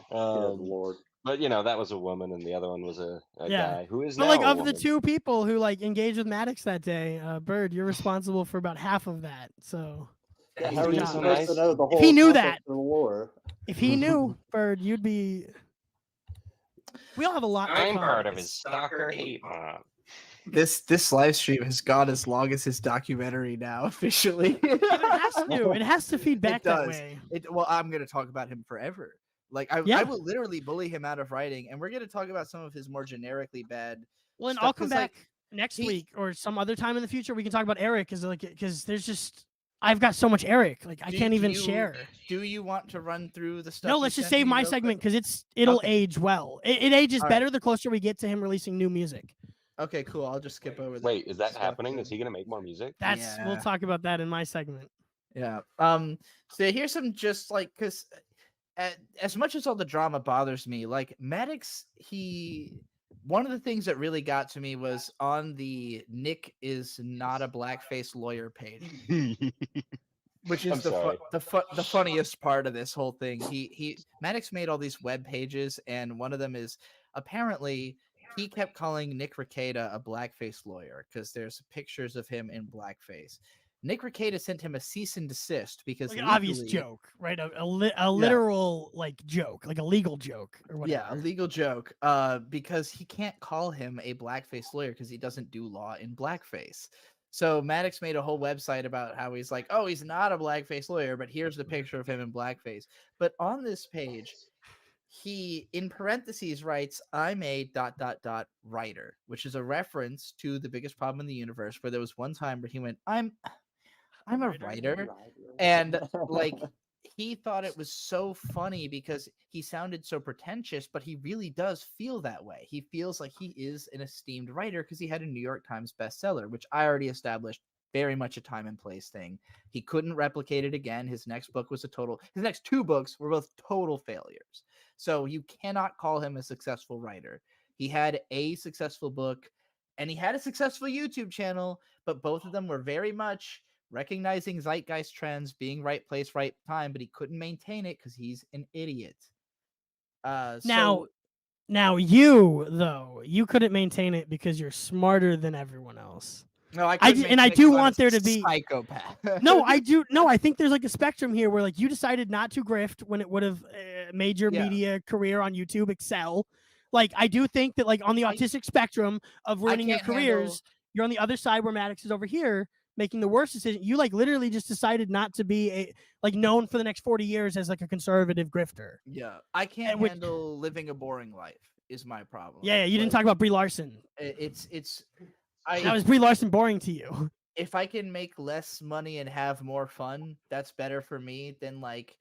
Good Lord. But that was a woman, and the other one was a Yeah. guy who is But now like a of the woman. two people who engaged with Maddox that day, Bird, you're responsible for about half of that. So Yeah, He's how are being you so supposed nice. to know the whole If he knew context that- of the lore? if he knew, Bird, you'd be. We all have a lot. to I'm come. part of his stalker hate mob. This live stream has gone as long as his documentary now officially. It has to. It has to feed back that does. way. Well, I'm gonna talk about him forever. I Yeah. will literally bully him out of writing, and we're gonna talk about some of his more generically bad. Well, and stuff, I'll come 'cause, like, back next he- week or some other time in the future. We can talk about Eric because there's just I've got so much Eric. I Do- can't do even you- share. Do you want to run through the stuff? No, he let's just sent save me my real quick? segment because it'll Okay. age well. It ages All right. better the closer we get to him releasing new music. Okay, cool. I'll just skip over. Wait, is that stuff happening? then. Is he gonna make more music? We'll Yeah. talk about that in my segment. Yeah. So here's some just because as much as all the drama bothers me, Maddox, one of the things that really got to me was on the Nick is not a blackface lawyer page, which is I'm sorry. the funniest part of this whole thing. Maddox made all these web pages, and one of them is apparently he kept calling Nick Rekieta a blackface lawyer because there's pictures of him in blackface. Nick Rekieta sent him a cease and desist because Like an obvious legally- joke, right? A literal joke, like a legal joke or whatever. Yeah, a legal joke. Because he can't call him a blackface lawyer because he doesn't do law in blackface. So Maddox made a whole website about how he's like, oh, he's not a blackface lawyer, but here's the picture of him in blackface. But on this page, he in parentheses writes, I'm a ... writer, which is a reference to The Biggest Problem in the Universe, where there was one time where he went, I'm a writer. And he thought it was so funny because he sounded so pretentious, but he really does feel that way. He feels like he is an esteemed writer because he had a New York Times bestseller, which I already established very much a time and place thing. He couldn't replicate it again. His next book was his next two books were both total failures. So you cannot call him a successful writer. He had a successful book and he had a successful YouTube channel, but both of them were very much recognizing zeitgeist trends, being right place, right time, but he couldn't maintain it because he's an idiot. Now you couldn't maintain it because you're smarter than everyone else. No, I do want there to be psychopath. No, I do. No, I think there's a spectrum here where you decided not to grift when it would have made your media career on YouTube excel. I do think that on the autistic spectrum of ruining your can't handle- careers, you're on the other side where Maddox is over here. making the worst decision. You like literally just decided not to be known for the next 40 years as like a conservative grifter. Yeah, I can't which- handle living a boring life. Is my problem. Yeah, you didn't Like, talk about Brie Larson. It's. How is Brie Larson boring to you? If I can make less money and have more fun, that's better for me than like.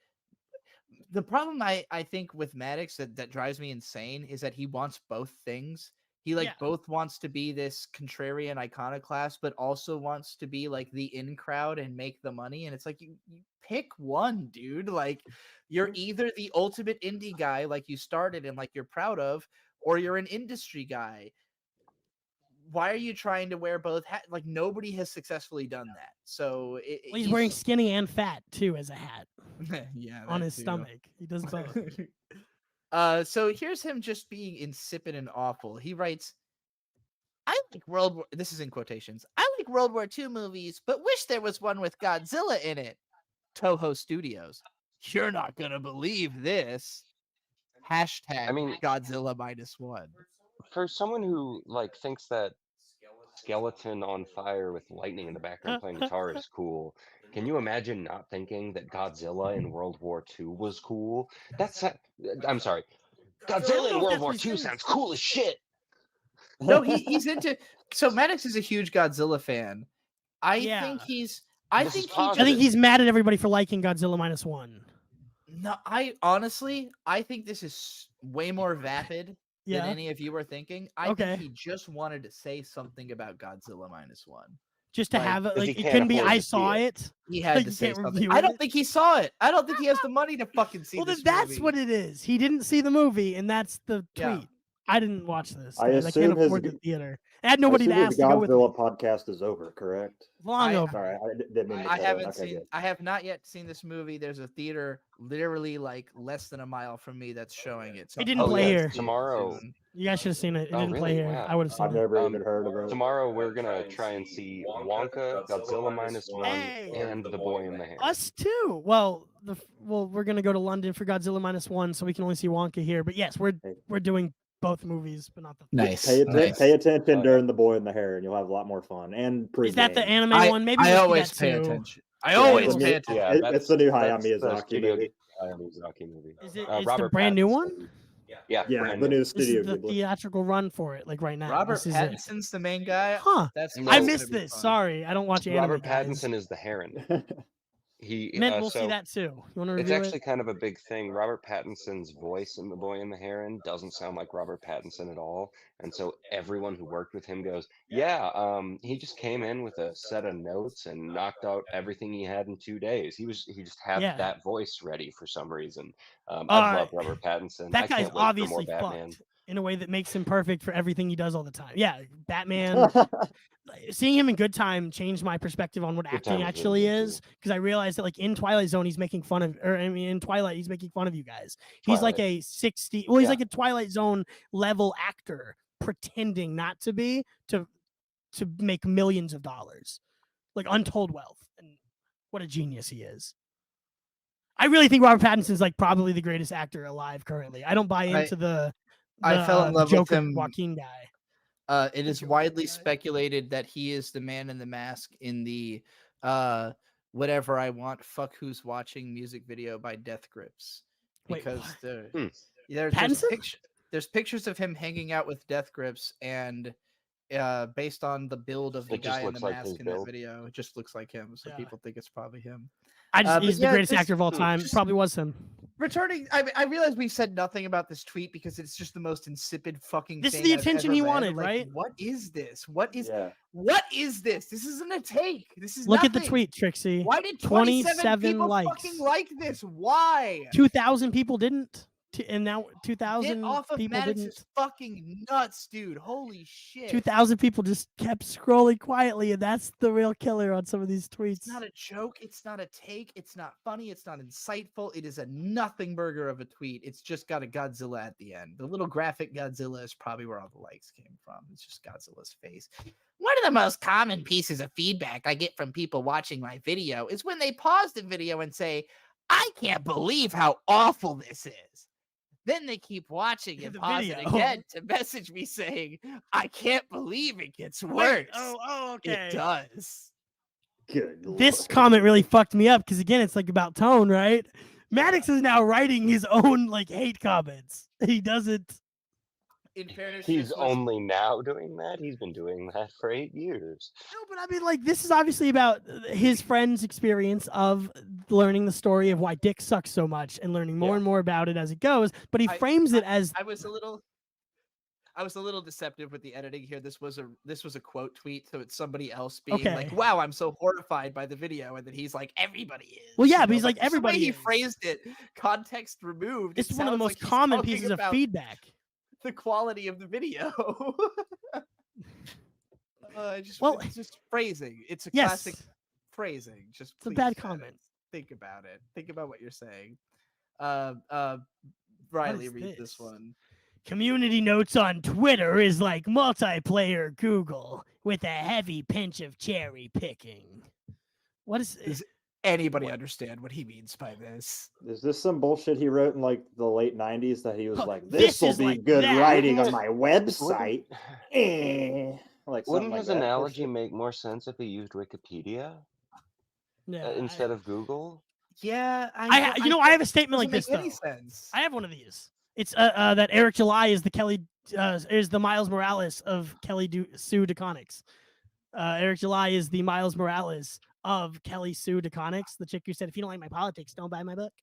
The problem I think with Maddox that drives me insane is that he wants both things. He like Yeah. both wants to be this contrarian iconoclast, but also wants to be like the in crowd and make the money. And it's like you pick one, dude. Like you're either the ultimate indie guy, like you started and like you're proud of, or you're an industry guy. Why are you trying to wear both hats? Like nobody has successfully done that. So He's wearing skinny and fat too as a hat yeah, on that his too. stomach. He does both. So here's him just being insipid and awful. He writes, I like this is in quotations. I like World War II movies, but wish there was one with Godzilla in it. Toho Studios. You're not gonna believe this. Hashtag I mean- Godzilla -1. For someone who like thinks that skeleton on fire with lightning in the background playing guitar is cool, can you imagine not thinking that Godzilla in World War II was cool? I'm sorry. Godzilla in World War II sounds cool as shit. No, he's into. So Maddox is a huge Godzilla fan. I think he's. I This is think he. I positive. think he's mad at everybody for liking Godzilla -1. No, I honestly, I think this is way more vapid Yeah. than any of you were thinking. I Okay. think he just wanted to say something about Godzilla -1. Just to Like, have it, 'cause he like it can't couldn't be. afford I to see saw it. it. He had Like, to you say can't something. review I don't it? think he saw it. I don't think he has the money to fucking see Well, this then that's movie. what it is. He didn't see the movie, and that's the Yeah. tweet. I didn't watch this. I guys. I assume can't his- afford the theater. I had nobody to I assume ask his to go with me. Godzilla podcast is over, correct? Long I- over. Sorry, I didn't mean to I cut in. haven't Okay, seen. good. I have not yet seen this movie. There's a theater literally like less than a mile from me that's showing it. So It didn't I'm play gonna here. see it Tomorrow. soon. You guys should have seen it. It Oh, didn't play really? here. Wow. I would have seen I've it. never even heard of it. Tomorrow we're gonna try and see Wonka, Godzilla -1, Hey! and The Boy in the Hand. Us too. Well, we're gonna go to London for Godzilla -1, so we can only see Wonka here. But yes, we're doing both movies, but not the. Nice. Pay attention during The Boy in the Hair, and you'll have a lot more fun. And Is that the pregame. anime one? Maybe I we'll see always that pay too. attention. I Yeah, always it's pay a attention. new- Yeah, it's the new Hayao that's the Miyazaki Studio movie. Hayao Miyazaki movie. Is it? Uh, It's the Robert brand new Pattinson. one. Yeah, Yeah, brand the new. new This Studio is the Ghibli. theatrical run for it, like right now. Robert This is it. Pattinson's the main guy. Huh? That's I gonna missed be this. fun. Sorry, I don't watch anime. Robert guys. Pattinson is the Heron. He Meant we'll so see that too. You want to it's review actually it? kind of a big thing. Robert Pattinson's voice in The Boy and the Heron doesn't sound like Robert Pattinson at all, and so everyone who worked with him goes, "Yeah, he just came in with a set of notes and knocked out everything he had in 2 days. He just had Yeah. that voice ready for some reason." I Uh, love Robert Pattinson. That I guy's can't wait for more obviously Batman. fucked in a way that makes him perfect for everything he does all the time. Yeah, Batman. Seeing him in Good Time changed my perspective on what Good acting Time is actually really good, is, because I realized that like in Twilight Zone he's making fun of, or I mean in Twilight he's making fun of you guys. He's like Twilight. a 60. Well, he's Yeah. like a Twilight Zone level actor pretending not to be to make millions of dollars, like untold wealth. And what a genius he is. I really think Robert Pattinson's like probably the greatest actor alive currently. I don't buy into the I fell in love with Joker him. Joaquin guy. It is widely speculated that he is the man in the mask in the "Whatever I Want, Fuck Who's Watching" music video by Death Grips, Wait, because what? there's Pattinson? there's pictures of him hanging out with Death Grips, and based on the build of the It just guy in looks the like mask his in that build. video, it just looks like him. So Yeah. people think it's probably him. He's but the yeah, greatest this- actor of all time. just- Probably was him. Returning, I realize we've said nothing about this tweet because it's just the most insipid fucking. This is thing the I've attention ever he read. wanted, Like, right? What is this? What is Yeah. this? This isn't a take. This is Look at the nothing. tweet, Trixie. Why did 27 27 people likes. fucking like this? Why? 2,000 people didn't. And now Get 2,000 off of people Maddox didn't. is fucking nuts, dude. Holy shit. 2,000 people just kept scrolling quietly, and that's the real killer on some of these tweets. It's not a joke. It's not a take. It's not funny. It's not insightful. It is a nothing burger of a tweet. It's just got a Godzilla at the end. The little graphic Godzilla is probably where all the likes came from. It's just Godzilla's face. One of the most common pieces of feedback I get from people watching my video is when they pause the video and say, "I can't believe how awful this is." Then they keep watching and The pause it video. again to message me saying, "I can't believe it gets Wait, worse." oh, okay. It does. Good this lord. comment really fucked me up because again, it's like about tone, right? Maddox is now writing his own like hate comments. He doesn't. In fairness, He's this was only now doing that. He's been doing that for 8 years. No, but I mean, like, this is obviously about his friend's experience of learning the story of why Dick sucks so much and learning more Yeah. and more about it as it goes. But he frames it as I was a little deceptive with the editing here. This was a quote tweet, so it's somebody else being Okay. like, "Wow, I'm so horrified by the video," and then he's like, "Everybody is." Well, yeah, you but he's know, like, just the way "Everybody he is." phrased it, context removed. it's it one of the sounds most like he's common talking pieces of about feedback. the quality of the video. Well, it's just phrasing. It's a yes, classic phrasing. Just it's a please, bad Maddox, comment. think about it. Think about what you're saying. What Riley, is read this? this one. Community notes on Twitter is like multiplayer Google with a heavy pinch of cherry picking. What is Does anybody understand what he means by this? Is this some bullshit he wrote in like the late 90s that he was Huh, like, this this will is be like good that. writing on Wouldn't my website? Like something Wouldn't like his that. analogy make more sense if he used Wikipedia Yeah, instead of Google? Yeah, I have a statement like doesn't this make any though. sense. I have one of these. It's that Eric July is the Miles Morales of Sue DeConnick's. Eric July is the Miles Morales of Kelly Sue DeConnick's, the chick who said, "If you don't like my politics, don't buy my book."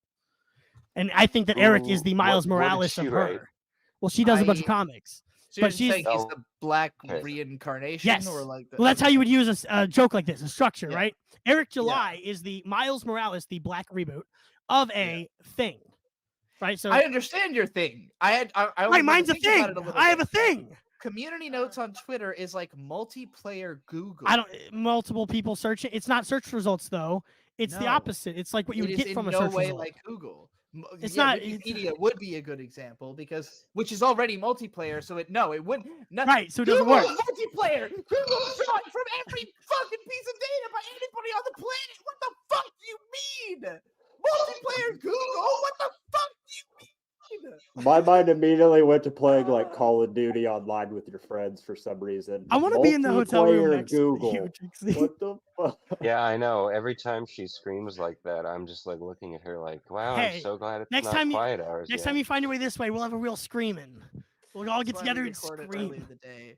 And I think that Eric is the Miles what did Morales she of write? her. Well, she does a bunch of comics. So But you're she's- saying he's Oh, the black okay. reincarnation, Yes. or like the, Well, that's how you would use a joke like this, a structure, Yeah. right? Eric July is the Miles Morales, the black reboot of a thing, right? So I understand your thing. I only right, had to mine's a think about thing. it a little I have bit. a thing. Community notes on Twitter is like multiplayer Google. I don't multiple people searching. It's not search results though. It's the No. opposite. It's like what you It would is get in from a no search way result. like Google. It's Yeah, not- Wikipedia would be a good example because which is already multiplayer, so it wouldn't. Right, so it doesn't Google work. is multiplayer. Google's drawing from every fucking piece of data by anybody on the planet. What the fuck do you mean? Multiplayer Google? What the fuck do you mean? My mind immediately went to playing like Call of Duty online with your friends for some reason. I want to be in the hotel room Multiplayer next to you, Google. Trixie. What the fuck? Yeah, I know. Every time she screams like that, I'm just like looking at her like, wow, Hey, I'm so glad it's next not time you- quiet hours Next yet. time you find your way this way, we'll have a real screaming. We'll all get That's why we together and record it early scream. in the day.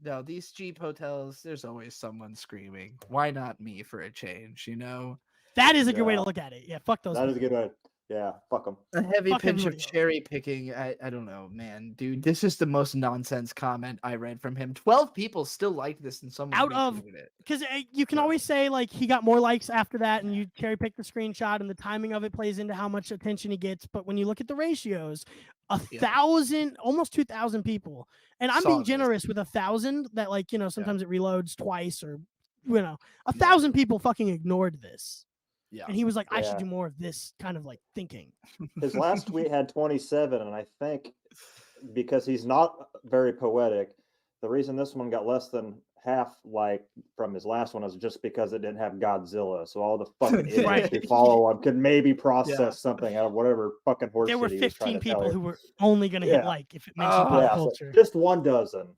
No, these cheap hotels, there's always someone screaming. Why not me for a change, you know? That is a good way to Yeah. look at it. Yeah, fuck those. That is a people. good one. Yeah, fuck them. A heavy Fuck pinch of everybody else. cherry picking. I don't know, man. Dude, this is the most nonsense comment I read from him. 12 people still liked this and someone Out of- retweeted it. Because you can always say like he got more likes after that, and you cherry pick the screenshot, and the timing of it plays into how much attention he gets. But when you look at the ratios, 1,000, almost 2,000 people, and I'm Saw being this. generous with 1,000. That sometimes it reloads twice, or 1,000 people fucking ignored this. Yeah. And he was like, I should Yeah. do more of this kind of like thinking. His last tweet had 27, and I think because he's not very poetic, the reason this one got less than half like from his last one is just because it didn't have Godzilla. So all the fucking idiots Right. who follow him could maybe process something out of whatever fucking horseshit There were he was trying 15 to tell people you. who were only going to hit Yeah. like if it mentioned pop Yeah, so culture. just 1 dozen.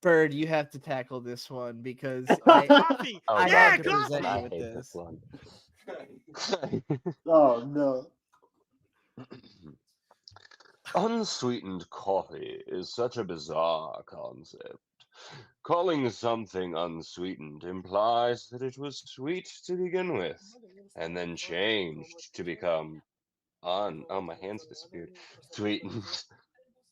Bird, you have to tackle this one because Coffee. Oh, I yeah, have to coffee. present I you with hate this. this one. Oh no. Unsweetened coffee is such a bizarre concept. Calling something unsweetened implies that it was sweet to begin with, and then changed to become oh, my hands disappeared. Sweetened.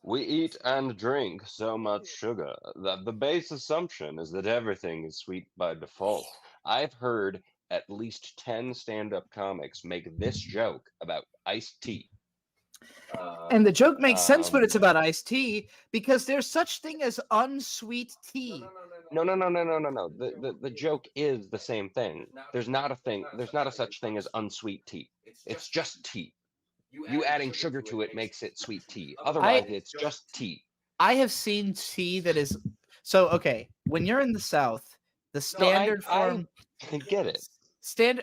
We eat and drink so much sugar that the base assumption is that everything is sweet by default. I've heard at least 10 stand-up comics make this joke about iced tea. And the joke makes sense when it's about iced tea because there's such thing as unsweet tea. No. The joke is the same thing. There's not a such thing as unsweet tea. It's just tea. You adding sugar to it makes it sweet tea. Otherwise, it's just tea. I have seen tea that is so okay. When you're in the South, the standard form. I get it.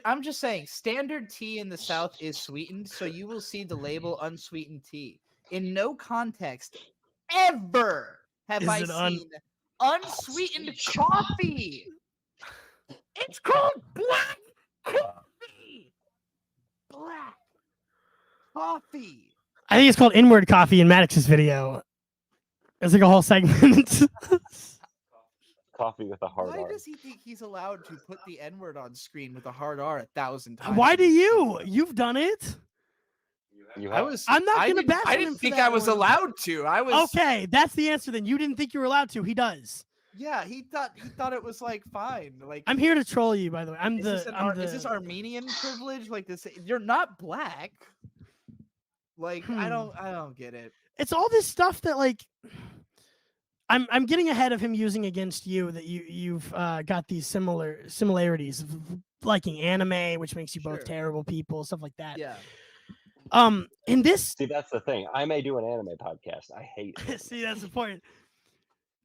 I'm just saying, standard tea in the South is sweetened, so you will see the label unsweetened tea. In no context ever have Is I it seen unsweetened coffee. It's called black coffee. Black coffee. I think it's called Inward Coffee in Maddox's video. It's like a whole segment. Coffee with a hard Why R. does he think he's allowed to put the N-word on screen with a hard R 1,000 times? Why do you? You've done it. You I have was. I'm not I gonna didn't- bash I on didn't him for think that I was one. allowed to. I was. Okay, that's the answer then. You didn't think you were allowed to. He does. Yeah, he thought it was like fine. Like I'm here to troll you, by the way. is this Armenian privilege? Like this, you're not black. Like I don't get it. It's all this stuff that like I'm getting ahead of him using against you that you've got these similarities of liking anime, which makes you both Sure. terrible people, stuff like that. Yeah. In this See, that's the thing. I may do an anime podcast. I hate anime. see, that's the point.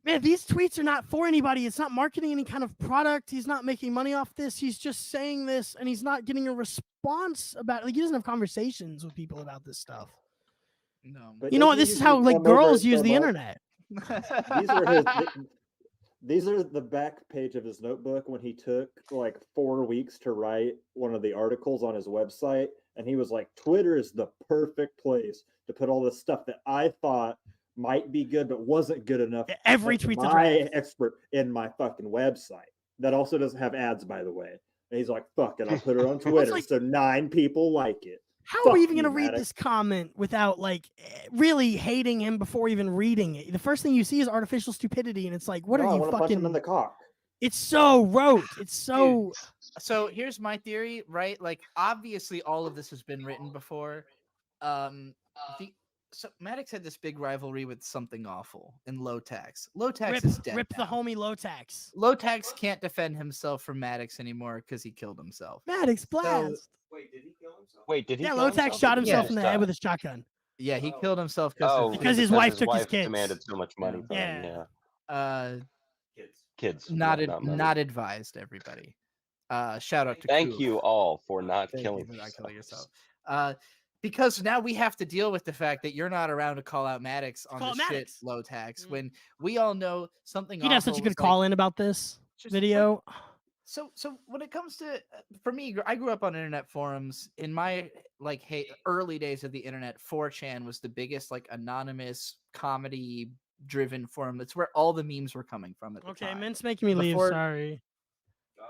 Man, these tweets are not for anybody. It's not marketing any kind of product. He's not making money off this. He's just saying this, and he's not getting a response about it. Like, he doesn't have conversations with people about this stuff. No. But You know what? doesn't This is he how just like come over girls it use so the much? internet. These are his. These are the back page of his notebook when he took like 4 weeks to write one of the articles on his website, and he was like, "Twitter is the perfect place to put all this stuff that I thought might be good but wasn't good enough." Every as tweet's a my draft. expert in my fucking website that also doesn't have ads, by the way. And he's like, "Fuck it, I'll put it on Twitter like- so 9 people like it." How are we Fuck even you, going to read Maddox. this comment without like really hating him before even reading it? The first thing you see is artificial stupidity, and it's like, what No, I are you wanna punch him fucking? in the cock. It's so rote. It's so. So here's my theory, right? Like obviously all of this has been written before. So Maddox had this big rivalry with Something Awful and Low Tax. Low Tax is dead. Rip the now. homie Low Tax. Low Tax can't defend himself from Maddox anymore because he killed himself. Maddox blast. Wait, did he kill himself? Wait, did he? Yeah, kill Low Tax himself or shot did he himself just in the head die? with a shotgun. Yeah, he killed himself Oh, Because his wife took his kids. demanded so much money from him. Yeah. Yeah. Kids. not money. advised, everybody. Shout out to Thank Koof. you all for not Thank killing you for not killing yourselves. yourself. Because now we have to deal with the fact that you're not around to call out Maddox on Call the out shit Maddox. Low Tax when we all know Something He does such a Awful good was, call like, in about this just, video. So when it comes to for me, I grew up on internet forums. In my early days of the internet, 4chan was the biggest like anonymous comedy driven forum. That's where all the memes were coming from at the Okay, time. Mint's making me leave. Before- Sorry.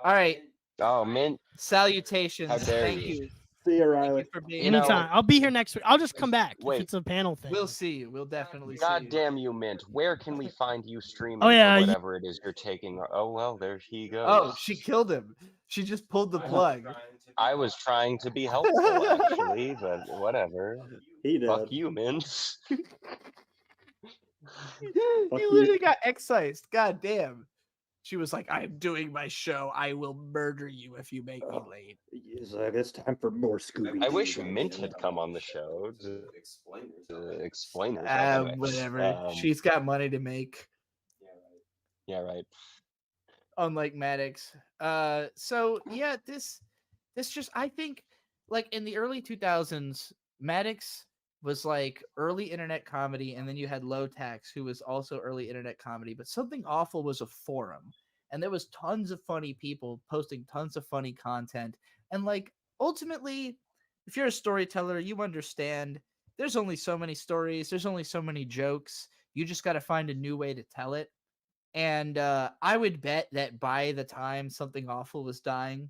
All right, Oh, Mint. salutations. How dare Thank you. you. See you, Thank Riley. you for being You know- Anytime. I'll be here next week. I'll just come back if Wait. it's a panel thing. We'll see you. We'll definitely see God you. damn you, Mint. Where can we find you streaming Oh, yeah, for you- whatever it is you're taking? Oh, well, there he goes. Oh, she killed him. She just pulled the plug. I was trying to be helpful, actually, but whatever. He did. Fuck you, Mint. You you. literally got excised. God damn. She was like, I'm doing my show. I will murder you if you make me late. He's like, it's time for more Scooby. I wish Mint had come on the show to explain herself. Anyway. Whatever. She's got money to make, Yeah, right. unlike Maddox. So yeah, this just, I think, like in the early 2000s, Maddox was like early internet comedy, and then you had Low Tax, who was also early internet comedy, but Something Awful was a forum, and there was tons of funny people posting tons of funny content. And like ultimately, if you're a storyteller, you understand there's only so many stories, there's only so many jokes. You just got to find a new way to tell it. And I would bet that by the time Something Awful was dying,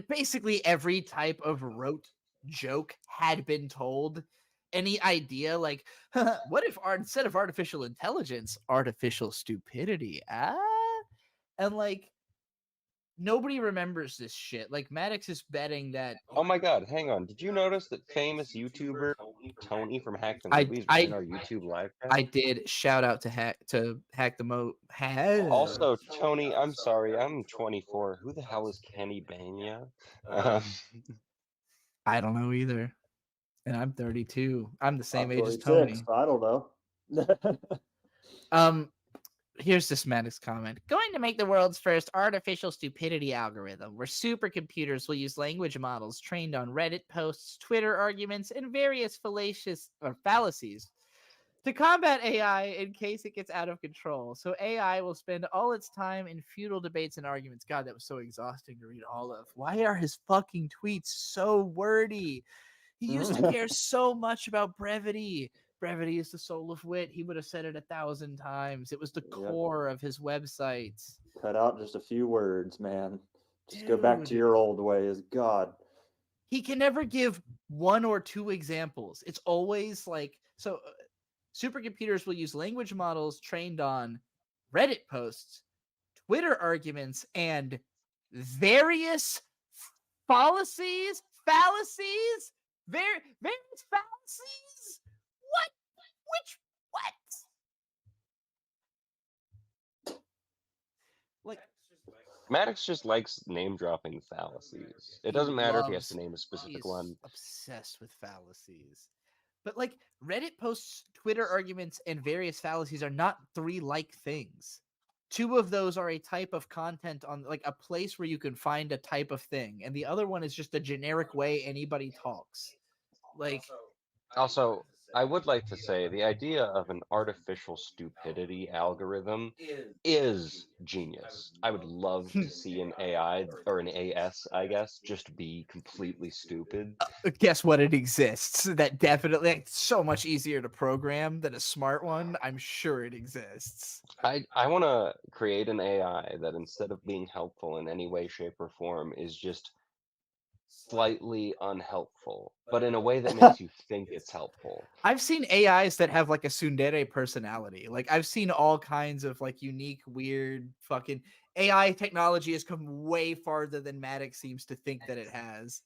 basically every type of rote joke had been told. Any idea like, what if instead of artificial intelligence, artificial stupidity? And like nobody remembers this shit. Like Maddox is betting that Oh my god, hang on. Did you notice that famous YouTuber Tony from Hack the I- Movies was I- in our YouTube live chat? I did shout out to Hack the Mo. Also, Tony, I'm sorry, I'm 24. Who the hell is Kenny Bania? I don't know either. And I'm 32. I'm the same I'm age as 46, Tony. I don't know. Here's this Maddox comment. Going to make the world's first artificial stupidity algorithm, where supercomputers will use language models trained on Reddit posts, Twitter arguments, and various fallacies To combat AI in case it gets out of control. So AI will spend all its time in futile debates and arguments. God, that was so exhausting to read all of. Why are his fucking tweets so wordy? He used to care so much about brevity. Brevity is the soul of wit. He would have said it 1,000 times. It was the core of his websites. Cut out just a few words, man. Just go back to Dude. your old ways. God. He can never give one or two examples. It's always like so. Supercomputers will use language models trained on Reddit posts, Twitter arguments, and various fallacies. Various fallacies. What? Which? What? Like Maddox just likes name dropping fallacies. It doesn't matter if he has to name a specific one. Obsessed with fallacies. But like Reddit posts, Twitter arguments, and various fallacies are not three like things. Two of those are a type of content on like a place where you can find a type of thing, and the other one is just a generic way anybody talks. Like Also, I would like to say the idea of an artificial stupidity algorithm is genius. I would love to see an AI or an AS, I guess, just be completely stupid. guess what? It exists. That definitely it's so much easier to program than a smart one. I'm sure it exists. I want to create an AI that instead of being helpful in any way, shape, or form is just slightly unhelpful, but in a way that makes you think it's helpful. I've seen AIs that have like a tsundere personality. Like I've seen all kinds of like unique, weird, fucking AI technology has come way farther than Maddox seems to think that it has.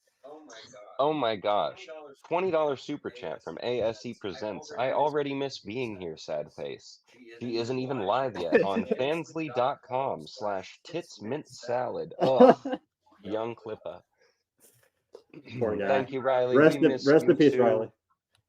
Oh my gosh. $20 super chat from ASE Presents. I already miss being here, sad face. He isn't even live yet on fansly.com/titsmintsalad. Ugh. Young Clippa. Poor guy. Thank you, Riley. Rest We in miss rest you in peace, too. Riley.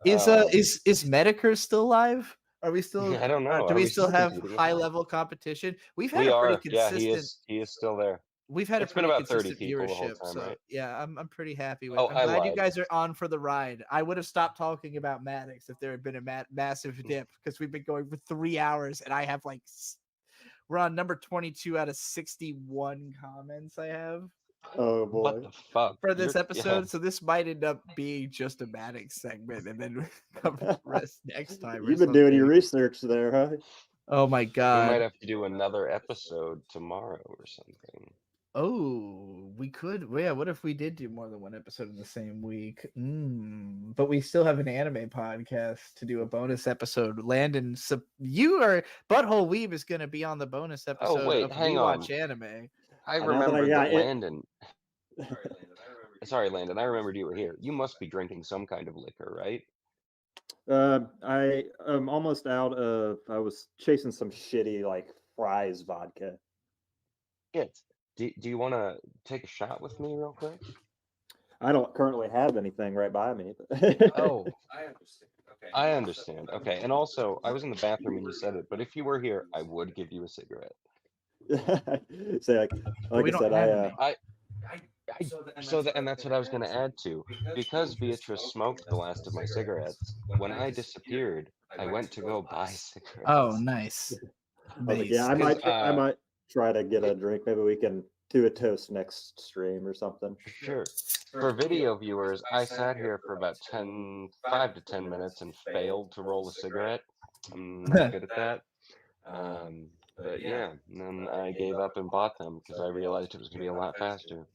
Is Medicare still live? Are we still? I don't know. Do Are we we still still have competing? high level competition? We've had We a pretty are. Yeah, consistent. he is still there. We've had It's a been pretty about 30 consistent people the whole viewership, time, so right? yeah, I'm pretty happy with. Oh, I'm I glad you lied. guys are on for the ride. I would have stopped talking about Maddox if there had been a massive dip because we've been going for 3 hours and I have like we're on number 22 out of 61 comments I have. Oh boy. What the fuck? For this episode, Yeah. so this might end up being just a Maddox segment, and then cover the rest next time. You've been doing your research there, huh? Oh my We god! might have to do another episode tomorrow or something. Oh, we could. Well, yeah, what if we did do more than one episode in the same week? But we still have an anime podcast to do a bonus episode. Landon, so you are Butthole Weeb is going to be on the bonus episode wait, of hang We on. Watch Anime. I Now that I remembered got that it- Landon. Sorry, Landon. I remembered you were here. You must be drinking some kind of liquor, right? I am almost out of. I was chasing some shitty like fries vodka. Shit. Do you want to take a shot with me real quick? I don't currently have anything right by me. Oh, I understand. Okay, and also, I was in the bathroom when you said it, but if you were here, I would give you a cigarette. Say like we I don't said, have I any. And that's what I was going to add to. Because Beatrice smoked the last of my cigarettes, when I disappeared, I went to go buy cigarettes. Oh, nice. I was like, yeah, I Nice. might try to get a drink. Maybe we can do a toast next stream or something. Sure. For video viewers, I sat here for about 5 to 10 minutes and failed to roll a cigarette. I'm not good at that. But yeah, and then I gave up and bought them because I realized it was going to be a lot faster.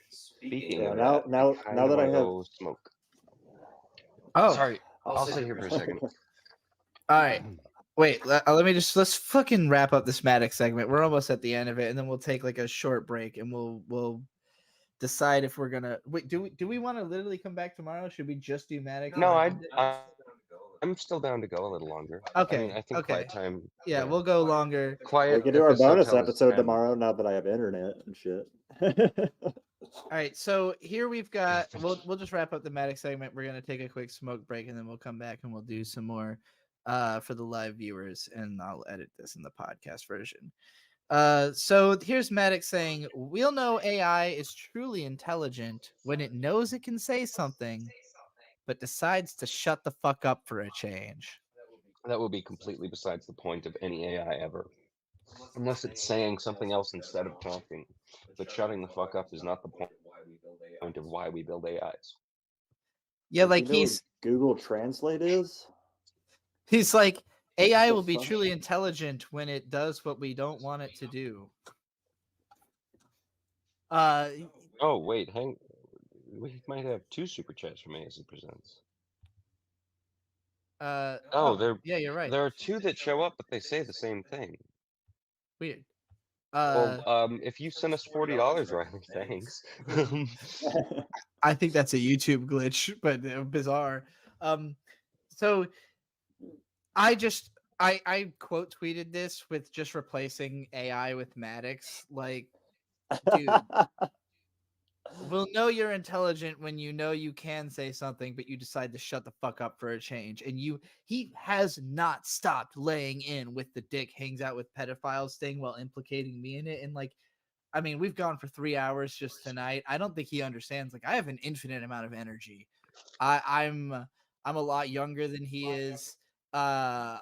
Speaking Yeah, of now that, now I now that I wanna have go smoke. Oh, Sorry, I'll sit here for a second. all right. Wait, let's fucking wrap up this Maddox segment. We're almost at the end of it, and then we'll take like a short break, and we'll decide if we're gonna wait. Do we want to literally come back tomorrow? Should we just do Maddox? No, I'm still down to go a little longer. Okay, I mean, I think okay. quiet time. Yeah, we'll go longer. Quiet. we can do our bonus till is episode 10. tomorrow. Now that I have internet and shit. All right, so here we've got. We'll just wrap up the Maddox segment. We're gonna take a quick smoke break, and then we'll come back and we'll do some more for the live viewers, and I'll edit this in the podcast version. So here's Maddox saying, "We'll know AI is truly intelligent when it knows it can say something, but decides to shut the fuck up for a change." That would be completely besides the point of any AI ever. Unless it's saying something else instead of talking. But shutting the fuck up is not the point of why we build AIs. Yeah, Does he like know what Google Translate is? he's like, AI the will be fuck? truly intelligent when it does what we don't want it to do. Oh wait, we might have 2 super chats from ASC Presents. Oh, yeah, you're right. there are 2 that show up, but they say the same thing. Weird. Well, if you send us $40, Riley, thanks. I think that's a YouTube glitch, but bizarre. So I quote tweeted this with just replacing AI with Maddox. Like, dude, we'll know you're intelligent when you know you can say something, but you decide to shut the fuck up for a change. And he has not stopped laying in with the dick hangs out with pedophiles thing while implicating me in it. And like, I mean, we've gone for 3 hours just tonight. I don't think he understands. Like, I have an infinite amount of energy. I'm a lot younger than he is. I'm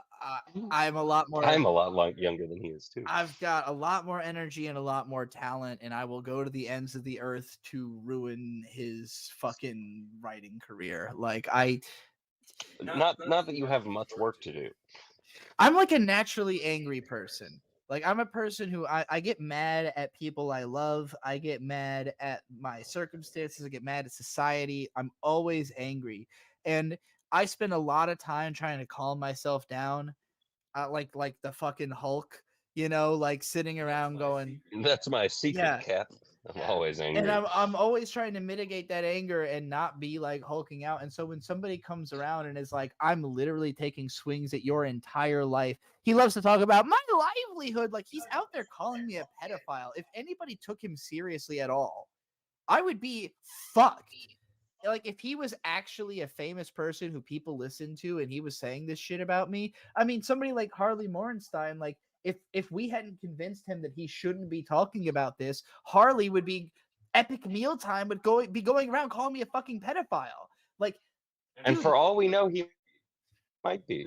a lot more. I'm a lot younger than he is too. I've got a lot more energy and a lot more talent, and I will go to the ends of the earth to ruin his fucking writing career. Like Not that you have much work to do. I'm like a naturally angry person. Like I'm a person who I get mad at people I love. I get mad at my circumstances. I get mad at society. I'm always angry. And I spend a lot of time trying to calm myself down. Like the fucking Hulk, you know, like sitting around going, That's my secret, yeah. Cap. I'm always angry. And I'm always trying to mitigate that anger and not be like hulking out. And so when somebody comes around and is like, I'm literally taking swings at your entire life, he loves to talk about my livelihood. Like he's out there calling me a pedophile. If anybody took him seriously at all, I would be fucked. Like if he was actually a famous person who people listen to and he was saying this shit about me, I mean, somebody like Harley Morenstein, like if we hadn't convinced him that he shouldn't be talking about this, Harley would be epic mealtime would be going around calling me a fucking pedophile. Like, and dude, for all we know, he might be.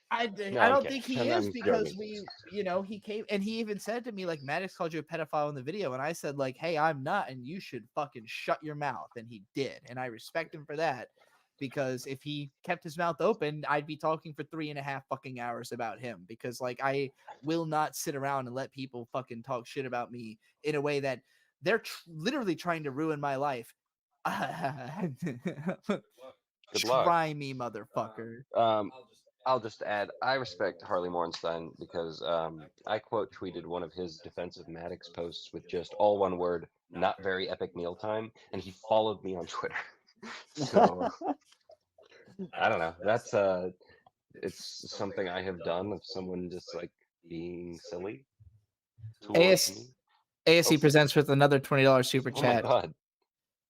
I No, don't okay. think he is because he came and he even said to me like Maddox called you a pedophile in the video and I said like, hey, I'm not and you should fucking shut your mouth, and he did, and I respect him for that because if he kept his mouth open, I'd be talking for 3.5 fucking hours about him because like I will not sit around and let people fucking talk shit about me in a way that they're literally trying to ruin my life. Good luck. Try me, motherfucker. I'll just add, I respect Harley Morenstein because I quote tweeted one of his defensive Maddox posts with just all one word, not very epic mealtime, and he followed me on Twitter. So I don't know. That's it's something I have done of someone just like being silly towards me. ASC presents with another $20 super chat. Oh my god.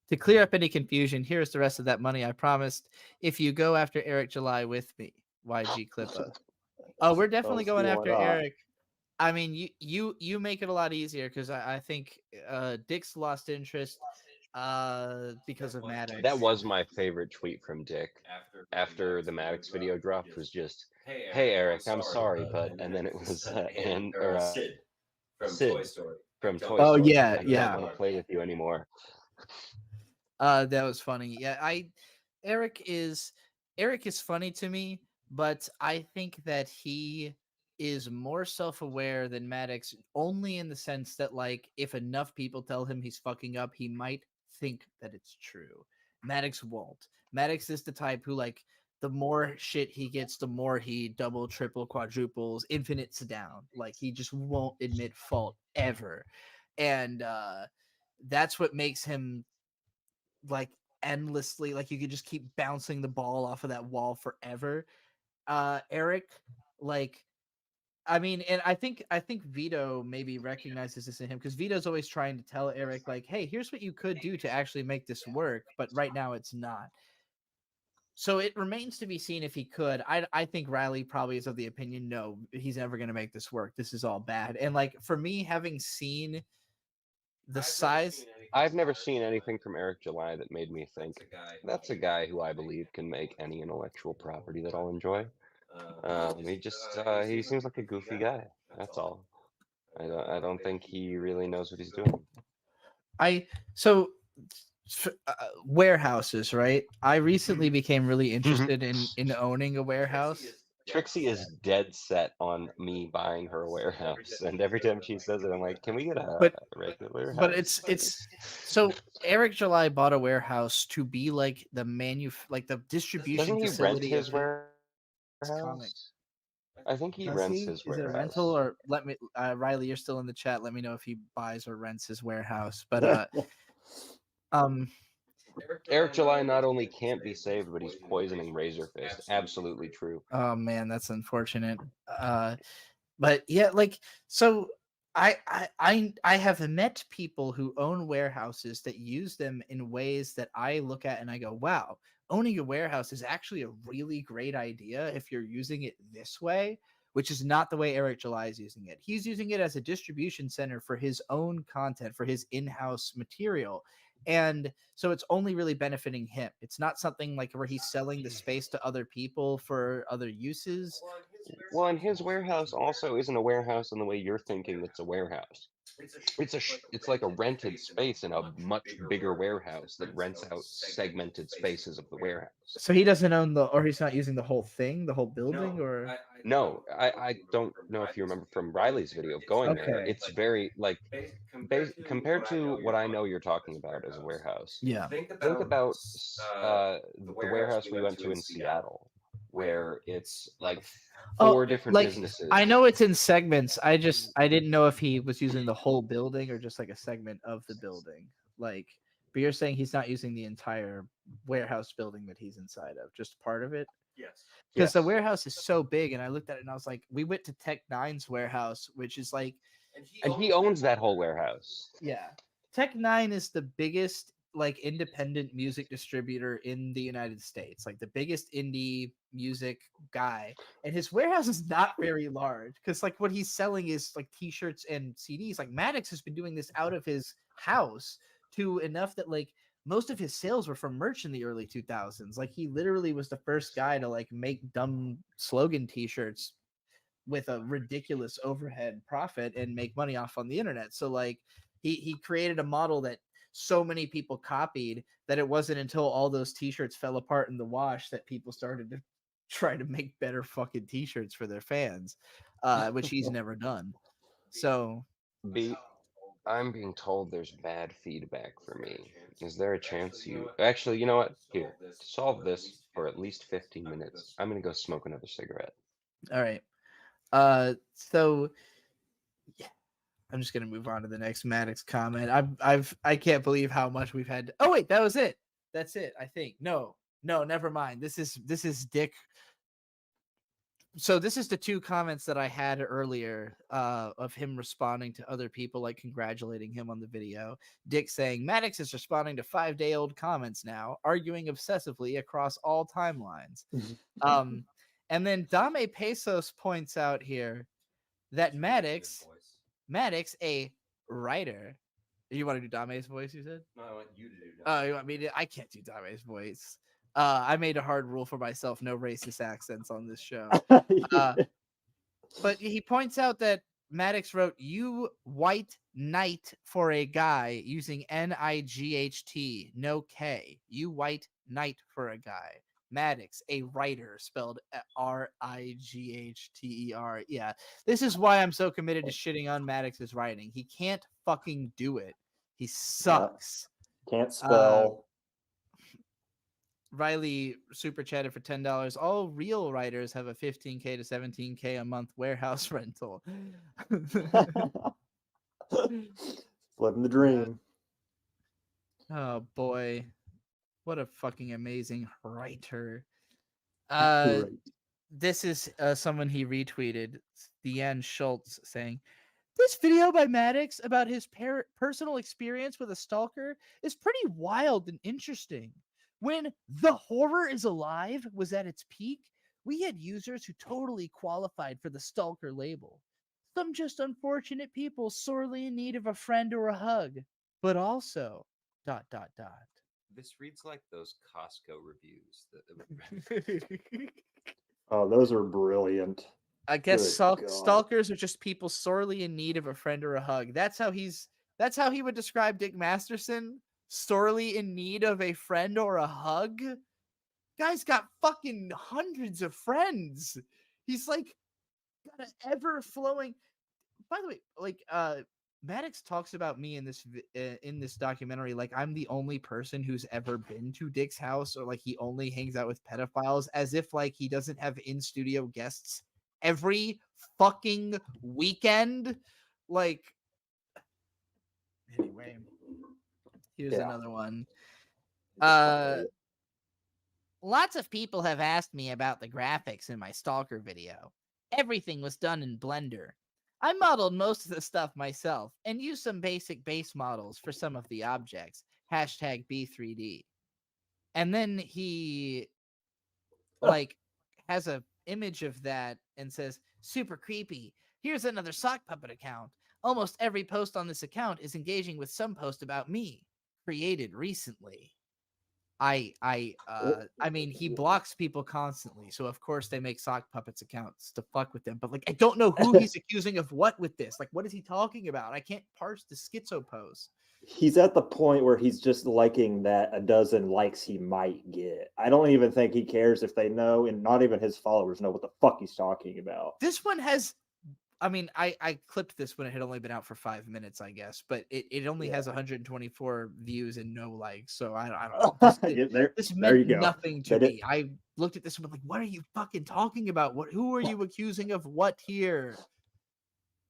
To clear up any confusion, here's the rest of that money I promised. If you go after Eric July with me, YG Clippa. Oh, we're definitely going after Eric. I mean, you make it a lot easier because I think Dick's lost interest because of Maddox. That was my favorite tweet from Dick after the Maddox video dropped. Was just, "Hey Eric, I'm sorry, but," and then it was Sid from Toy Story. Oh yeah, I yeah. don't want to play with you anymore. That was funny. Yeah, Eric is funny to me, but I think that he is more self-aware than Maddox, only in the sense that like if enough people tell him he's fucking up, he might think that it's true. Maddox won't. Maddox is the type who like the more shit he gets, the more he double, triple, quadruples, infinites down. Like he just won't admit fault ever. And that's what makes him like endlessly, like you could just keep bouncing the ball off of that wall forever. Eric, like I mean, and I think Vito maybe recognizes this in him because Vito's always trying to tell Eric, like, hey, here's what you could do to actually make this work, but right now it's not. So it remains to be seen if he could. I think Riley probably is of the opinion, no, he's never going to make this work. This is all bad. And like for me, having seen the size, I've never seen anything from Eric July that made me think that's a guy who I believe can make any intellectual property that I'll enjoy. He seems like a goofy guy. That's all. I don't think he really knows what he's doing. So warehouses, right? I recently became really interested in owning a warehouse. Trixie is dead set on me buying her a warehouse, and every time she says it, I'm like, "Can we get a But regular house?" But it's so Eric July bought a warehouse to be like the like the distribution Doesn't he rent facility his of his comics. warehouse? I think he Does rents he? his Is it a warehouse. rental or let me Riley, you're still in the chat. Let me know if he buys or rents his warehouse. But um Eric July not only can't be saved, but he's poisoning Razorfist. Absolutely true. oh man, that's unfortunate. But yeah, like so I have met people who own warehouses that use them in ways that I look at and I go, wow, owning a warehouse is actually a really great idea if you're using it this way, which is not the way Eric July is using it. He's using it as a distribution center for his own content, for his in-house material. And so it's only really benefiting him. It's not something like where he's selling the space to other people for other uses. Well, and his warehouse also isn't a warehouse in the way you're thinking it's a warehouse. It's like a rented space in a much bigger warehouse that rents out segmented spaces of the warehouse. So he doesn't own or he's not using the whole thing, the whole building, or No, I don't know if you remember from Riley's video of going there. Okay. It's very like compared to what I know you're talking about as a warehouse. Yeah. Think about the warehouse we went to in Seattle, where it's like four different businesses. I know it's in segments. I didn't know if he was using the whole building or just like a segment of the building. Like, but you're saying he's not using the entire warehouse building that he's inside of, just part of it? Yes. Because the warehouse is so big, and I looked at it and I was like, we went to Tech Nine's warehouse, which is like, and he owns that whole warehouse. yeah. Tech Nine is the biggest like independent music distributor in the United States, like the biggest indie music guy, and his warehouse is not very large because like what he's selling is like t-shirts and CDs. Like MADDOX has been doing this out of his house to enough that like most of his sales were from merch in the early 2000s. Like he literally was the first guy to like make dumb slogan t-shirts with a ridiculous overhead profit and make money off on the internet. So like he created a model that so many people copied that it wasn't until all those t-shirts fell apart in the wash that people started to try to make better fucking t-shirts for their fans, which he's never done. So I'm being told there's bad feedback for me. Is there a chance you actually, you know what? Here, to solve this for at least 15 minutes, I'm gonna go smoke another cigarette. all right. So yeah, I'm just gonna move on to the next MADDOX comment. I can't believe how much we've had. Oh wait, that was it. That's it. I think no, never mind. This is Dick. So this is the two comments that I had earlier of him responding to other people, like congratulating him on the video. Dick saying MADDOX is responding to 5-day-old comments now, arguing obsessively across all timelines. And then Dame Pesos points out here that MADDOX, a writer. You want to do Dame's voice, you said? No, I want you to do that. Oh, you want me to? I can't do Dame's voice. I made a hard rule for myself: no racist accents on this show. But he points out that MADDOX wrote "You white knight for a guy" using NIGHT, no K. You white knight for a guy. MADDOX, a writer, spelled RIGHTER. Yeah, this is why I'm so committed to shitting on MADDOX's writing. He can't fucking do it. He sucks. Can't spell. Riley super chatted for $10. All real writers have a $15K to $17K a month warehouse rental. Living the dream. Oh boy, what a fucking amazing writer. Right. This is someone he retweeted, Deanne Schultz, saying, "This video by MADDOX about his personal experience with a stalker is pretty wild and interesting. When The Horror is Alive was at its peak, we had users who totally qualified for the stalker label. Some just unfortunate people sorely in need of a friend or a hug, but also ... This reads like those Costco reviews. Oh, those are brilliant. I guess Good God. stalkers are just people sorely in need of a friend or a hug. That's how he would describe Dick Masterson. Sorely in need of a friend or a hug. Guy's got fucking hundreds of friends. He's like got an ever flowing. By the way, like Maddox talks about me in this documentary like I'm the only person who's ever been to Dick's house, or like he only hangs out with pedophiles, as if like he doesn't have in-studio guests every fucking weekend. Like anyway, here's Yeah. another one. Uh, Lots of people have asked me about the graphics in my Stalker video. Everything was done in Blender. I modeled most of the stuff myself and used some basic base models for some of the objects. Hashtag B3D. And then he like has a image of that and says, super creepy. Here's another sock puppet account. Almost every post on this account is engaging with some post about me, created recently. I mean, he blocks people constantly, so of course they make sock puppets accounts to fuck with them. But like, I don't know who he's accusing of what with this. Like, what is he talking about? I can't parse the schizo pose. He's at the point where he's just liking that a dozen likes he might get. I don't even think he cares if they know, and not even his followers know what the fuck he's talking about. This one has, I mean, I clipped this when it had only been out for 5 minutes, I guess, but it only has 124 views and no likes. So I don't know. This there you meant go. nothing to Did it- me. I looked at this and was like, what are you fucking talking about? Who are you accusing of what here?